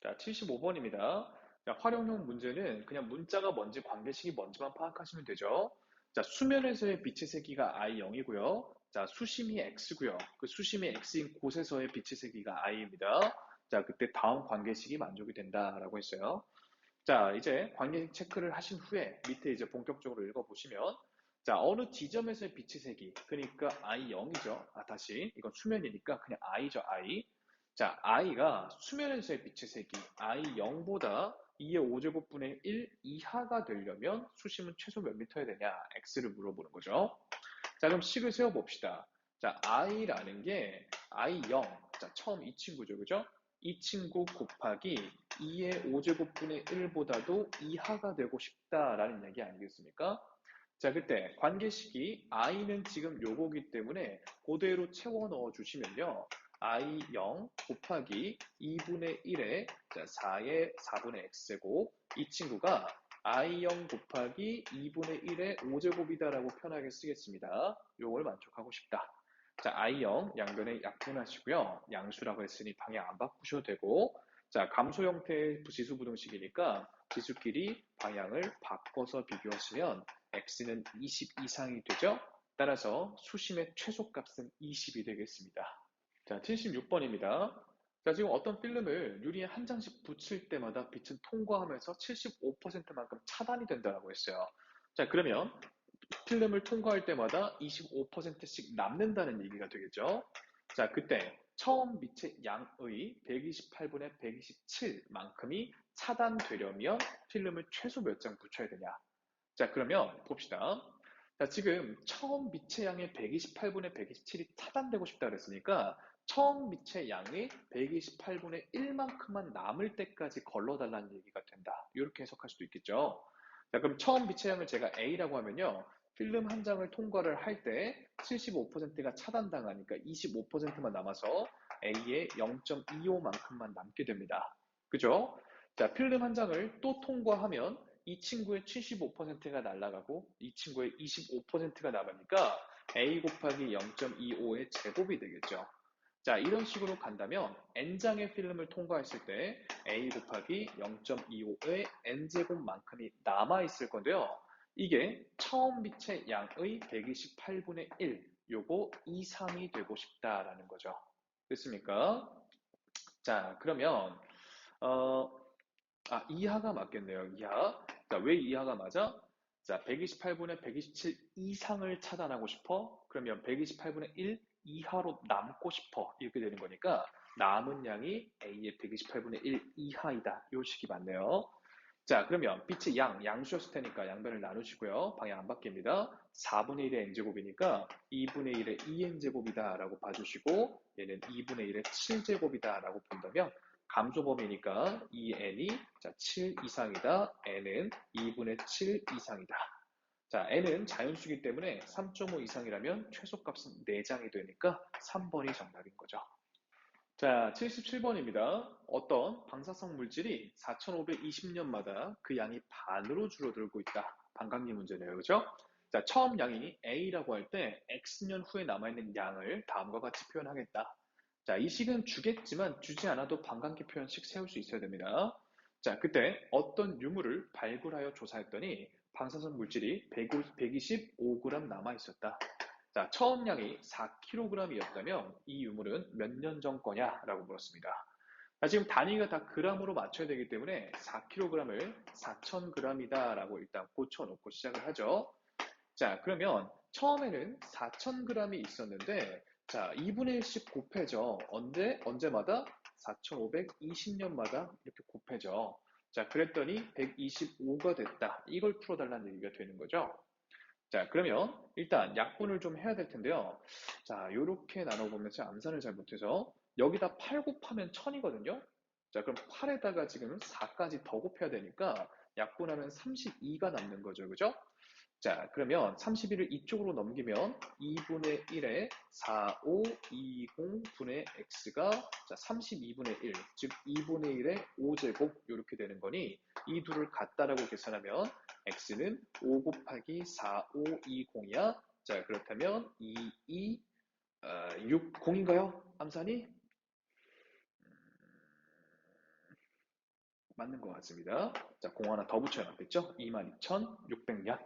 75번입니다. 자, 활용형 문제는 그냥 문자가 뭔지 관계식이 뭔지만 파악하시면 되죠. 자, 수면에서의 빛의 세기가 I0이고요. 자, 수심이 X고요. 그 수심이 X인 곳에서의 빛의 세기가 I입니다. 자, 그때 다음 관계식이 만족이 된다라고 했어요. 자, 이제 관계식 체크를 하신 후에 밑에 이제 본격적으로 읽어보시면 자, 어느 지점에서의 빛의 세기, 그러니까 I0이죠. 아, 다시, 이건 수면이니까 그냥 I죠, I. 자, I가 수면에서의 빛의 세기, I0보다 2의 5제곱분의 1 이하가 되려면 수심은 최소 몇 미터야 되냐, X를 물어보는 거죠. 자, 그럼 식을 세워봅시다. 자, I라는 게 I0, 자, 처음 이 친구죠, 그죠? 이 친구 곱하기 2의 5제곱분의 1보다도 이하가 되고 싶다라는 얘기 아니겠습니까? 자, 그때 관계식이 i는 지금 요거기 때문에 그대로 채워 넣어 주시면요. I0 곱하기 2분의 1의 4의 4분의 x제곱 이 친구가 I0 곱하기 2분의 1의 5제곱이다라고 편하게 쓰겠습니다. 요걸 만족하고 싶다. 자, I0 양변에 약분하시고요. 양수라고 했으니 방향 안 바꾸셔도 되고 자, 감소 형태의 지수 부등식이니까 지수끼리 방향을 바꿔서 비교하시면 x는 20 이상이 되죠? 따라서 수심의 최소값은 20이 되겠습니다. 자, 76번입니다. 자, 지금 어떤 필름을 유리에 한 장씩 붙일 때마다 빛은 통과하면서 75%만큼 차단이 된다고 했어요. 자, 그러면 필름을 통과할 때마다 25%씩 남는다는 얘기가 되겠죠. 자, 그때 처음 빛의 양의 128분의 127만큼이 차단되려면 필름을 최소 몇 장 붙여야 되냐. 자, 그러면 봅시다. 자, 지금 처음 빛의 양의 128분의 127이 차단되고 싶다 그랬으니까 처음 빛의 양의 128분의 1만큼만 남을 때까지 걸러달라는 얘기가 된다. 이렇게 해석할 수도 있겠죠. 자, 그럼 처음 빛의 양을 제가 A라고 하면요. 필름 한 장을 통과를 할 때 75%가 차단당하니까 25%만 남아서 A의 0.25만큼만 남게 됩니다. 그죠? 자, 필름 한 장을 또 통과하면 이 친구의 75%가 날아가고 이 친구의 25%가 남으니까 A 곱하기 0.25의 제곱이 되겠죠. 자, 이런 식으로 간다면 N장의 필름을 통과했을 때 A 곱하기 0.25의 N제곱만큼이 남아있을 건데요. 이게 처음 빛의 양의 128분의 1, 요거 이상이 되고 싶다라는 거죠. 됐습니까? 자, 그러면 어, 이하가 맞겠네요. 이하. 자, 왜 이하가 맞아? 자, 128분의 127 이상을 차단하고 싶어? 그러면 128분의 1 이하로 남고 싶어. 이렇게 되는 거니까 남은 양이 A의 128분의 1 이하이다. 요 식이 맞네요. 자, 그러면 빛의 양수였을 테니까 양변을 나누시고요. 방향 안 바뀝니다. 4분의 1의 n제곱이니까 2분의 1의 2n제곱이다 라고 봐주시고 얘는 2분의 1의 7제곱이다 라고 본다면 감소 범위니까 이 n이 7 이상이다. n은 2분의 7 이상이다. 자, n은 자연수기 때문에 3.5 이상이라면 최소값은 4장이 되니까 3번이 정답인 거죠. 자, 77번입니다. 어떤 방사성 물질이 4520년마다 그 양이 반으로 줄어들고 있다. 반감기 문제네요. 그죠? 자, 처음 양이 A라고 할 때 X년 후에 남아있는 양을 다음과 같이 표현하겠다. 자, 이 식은 주겠지만 주지 않아도 반감기 표현식 세울 수 있어야 됩니다. 자, 그때 어떤 유물을 발굴하여 조사했더니 방사성 물질이 125g 남아있었다. 자, 처음 양이 4kg이었다면 이 유물은 몇 년 전 거냐라고 물었습니다. 자, 지금 단위가 다 g으로 맞춰야 되기 때문에 4kg을 4000g이다라고 일단 고쳐놓고 시작을 하죠. 자, 그러면 처음에는 4000g이 있었는데 자, 2분의 1씩 곱해져. 언제마다? 4520년마다 이렇게 곱해져. 자, 그랬더니 125가 됐다. 이걸 풀어달라는 얘기가 되는 거죠. 자, 그러면 일단 약분을 좀 해야 될 텐데요. 자, 요렇게 나눠보면 제가 암산을 잘 못해서 여기다 8 곱하면 1000이거든요. 자, 그럼 8에다가 지금 4까지 더 곱해야 되니까 약분하면 32가 남는 거죠. 그죠? 자, 그러면 31을 이쪽으로 넘기면 2분의 1에 4520분의 x가 자, 32분의 1, 즉 2분의 1의 5제곱 이렇게 되는 거니 이 둘을 같다라고 계산하면 x는 5 곱하기 4520이야. 자, 그렇다면 60인가요? 암산이? 맞는 것 같습니다. 자, 공 하나 더 붙여놨겠죠? 22,600년.